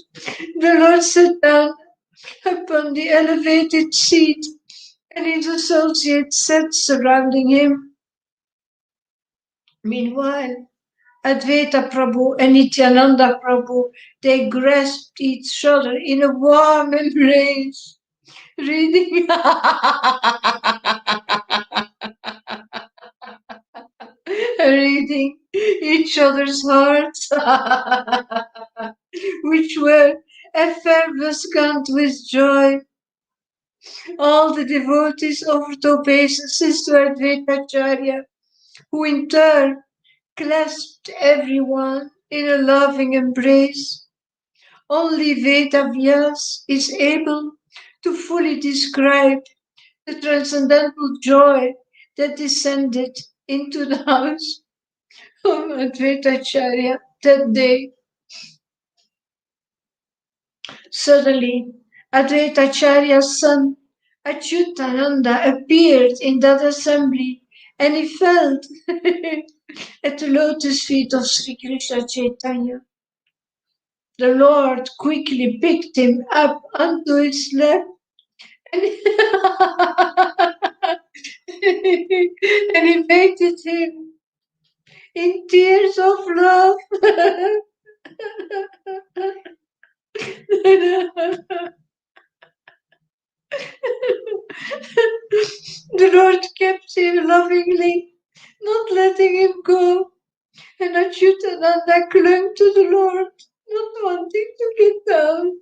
Lord sat down upon the elevated seat, and his associates sat surrounding him. Meanwhile, Advaita Prabhu and Nityananda Prabhu, they grasped each other in a warm embrace, reading reading each other's hearts, which were effervescent with joy. All the devotees offered obeisances to Advaitacharya, who in turn clasped everyone in a loving embrace. Only Vedavyas is able to fully describe the transcendental joy that descended into the house. of Advaitacharya that day. Suddenly, Advaitacharya's son Achyutananda appeared in that assembly, and he felt at the lotus feet of Sri Krishna Chaitanya. The Lord quickly picked him up onto his lap and and he invited him in tears of love. The Lord kept him lovingly, not letting him go, and Achyutananda clung to the Lord, not wanting to get down.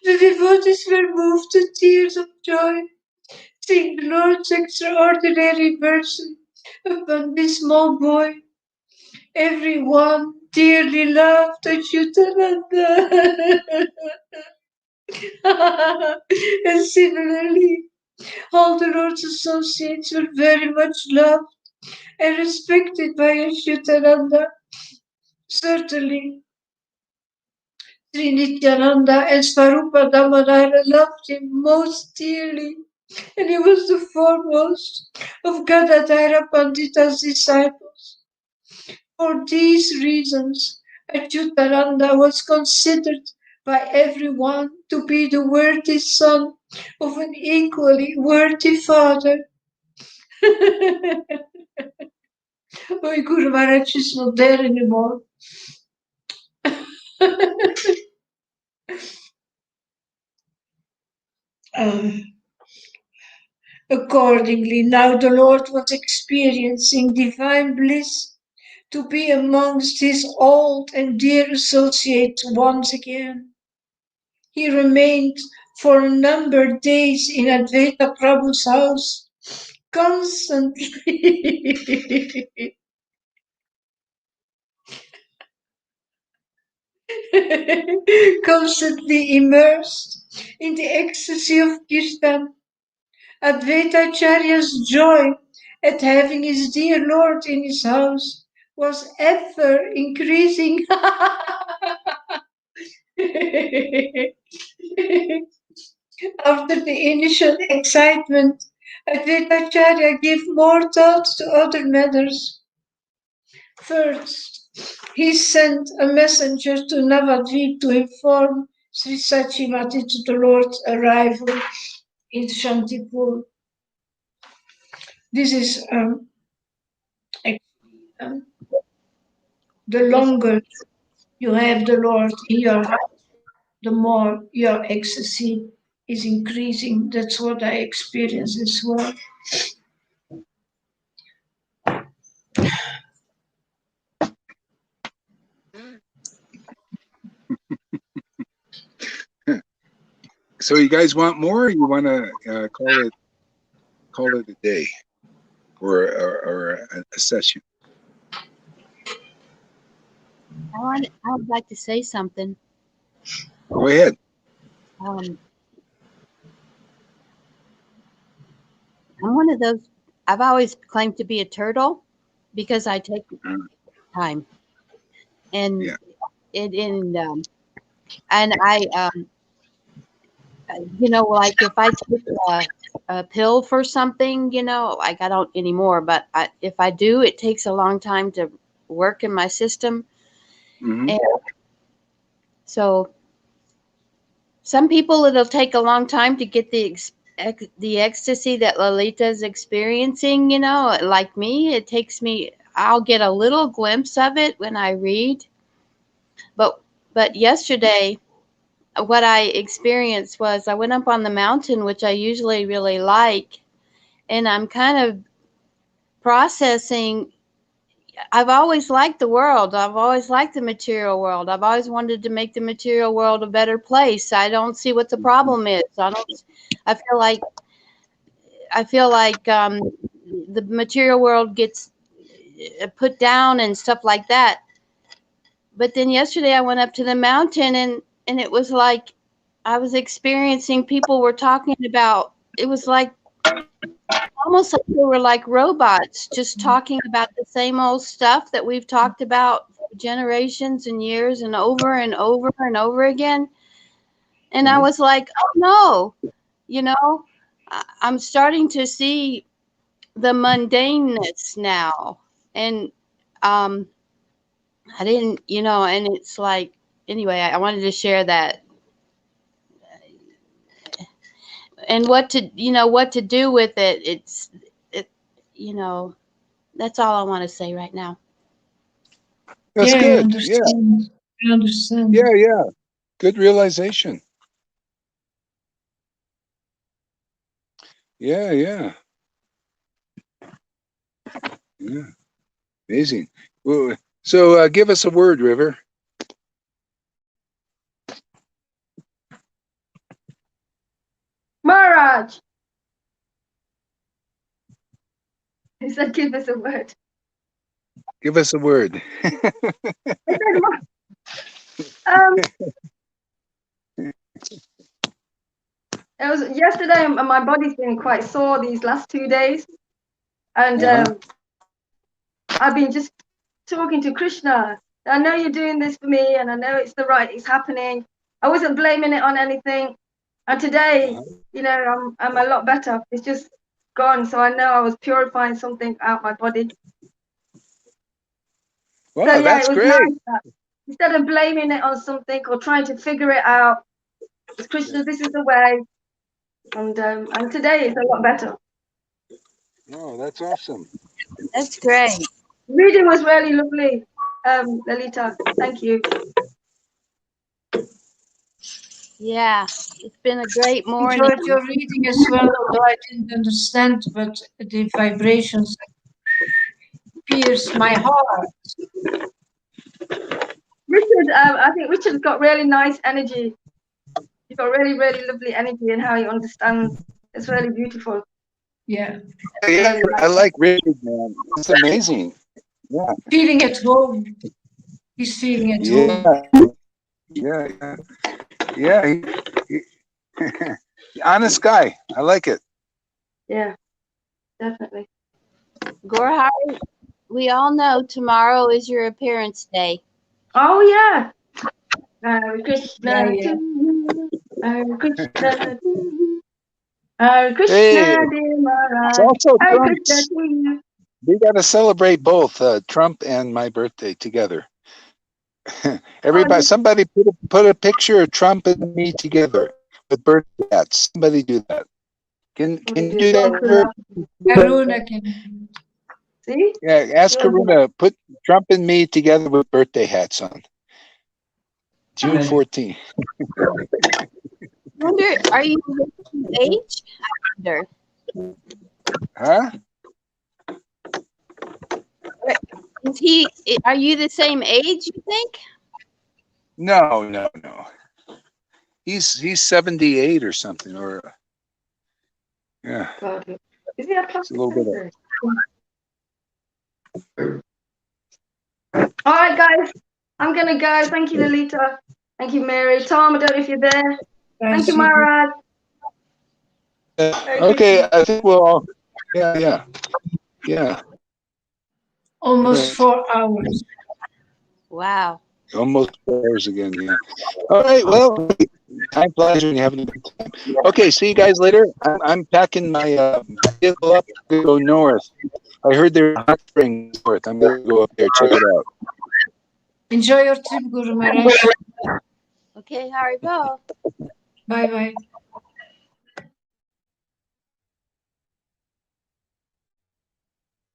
The devotees were moved to tears of joy, seeing the Lord's extraordinary mercy upon this small boy. Everyone dearly loved Achyutananda. And similarly, all the Lord's associates were very much loved and respected by Achyutananda. Certainly, Sri Nityananda and Svarupa Damadara loved him most dearly, and he was the foremost of Gadadhara Pandita's disciples. For these reasons, Achyutananda was considered by everyone to be the worthy son of an equally worthy father. Oh, Guru Maharaj is not there anymore. Accordingly, now the Lord was experiencing divine bliss to be amongst his old and dear associates once again. He remained for a number of days in Advaita Prabhu's house, constantly constantly immersed in the ecstasy of Kirtan. Advaitacharya's joy at having his dear Lord in his house was ever increasing. After the initial excitement, Advaitacharya gave more thought to other matters. First, he sent a messenger to Navadvip to inform Sri Sachimati to the Lord's arrival in Shantipur. This is the longer you have the Lord in your heart, the more your ecstasy is increasing. That's what I experience as well. So you guys want more, or you want to call it a day, or a session? I would like to say something. Go ahead. I'm one of those. I've always claimed to be a turtle because I take time, and and I you know, like if I take a pill for something, you know, like I don't anymore, but if I do, it takes a long time to work in my system. Mm-hmm. And so some people, it'll take a long time to get the ecstasy that Lalita's experiencing, you know, like me. It takes me, I'll get a little glimpse of it when I read. But yesterday, what I experienced was I went up on the mountain, which I usually really like, and I'm kind of processing. I've always liked the world. I've always liked the material world. I've always wanted to make the material world a better place. I don't see what the problem is. I feel like I feel like the material world gets put down and stuff like that. But then yesterday I went up to the mountain and it was like I was experiencing, people were talking about, it was like almost like they were like robots just talking about the same old stuff that we've talked about for generations and years and over and over and over again. And I was like, oh no, you know, I'm starting to see the mundaneness now. And I didn't, you know, and it's like, anyway, I wanted to share that. And what to, you know, what to do with it. You know, that's all I want to say right now. That's Yeah, I good. understand. I understand. Yeah, yeah. Good realization. Yeah, yeah. Yeah. Amazing. Well, so give us a word, River. Maharaj. He said, give us a word. Give us a word. It was yesterday, and my body's been quite sore these last 2 days, and I've been just talking to Krishna. I know you're doing this for me, and I know it's happening. I wasn't blaming it on anything, and today, you know, I'm a lot better. It's just gone, so I know I was purifying something out my body. Wow, So yeah, that's it was great. nice that instead of blaming it on something or trying to figure it out, it's Krishna, this is the way. And today it's a lot better. Oh, that's awesome. That's great. Reading was really lovely, Lalita. Thank you. Yeah, it's been a great morning. Enjoyed your reading as well, although I didn't understand, but the vibrations pierced my heart. Richard, I think Richard's got really nice energy. He's got really, really lovely energy in how he understands. It's really beautiful. Yeah. Yeah, I like Richard, man. It's amazing. Yeah. Feeling at home. He's feeling at home. Yeah. Yeah. Honest guy. I like it. Yeah, definitely. Gorhari, we all know tomorrow is your appearance day. Oh yeah. Hare Krishna. Yeah. Hare Krishna. Hare Krishna, Hey, dear Maharaj. it's also Hare Trump's. Krishna to you. We got to celebrate both Trump and my birthday together. Everybody, somebody put a picture of Trump and me together with birthday hats. Somebody do that. Can you do that? Karuna can. See? Yeah, ask Karuna, put Trump and me together with birthday hats on. June 14th. Wonder, are you the same age? I wonder. Huh? Are you the same age, you think? No. He's 78 or something, or yeah. Is he a It's a little bit of... All right, guys. I'm gonna go. Thank you, Lalita. Thank you, Mary. Tom, I don't know if you're there. Thank you, Maharaj. okay, I think we'll all, yeah. Almost 4 hours. Wow. Almost 4 hours again, yeah. All right, well, time flies when you're having a good time. Okay, see you guys later. I'm packing my vehicle up to go north. I heard there's hot springs north. I'm going to go up there, check it out. Enjoy your trip, Guru Maharaj. Okay, Haribo. Bye-bye.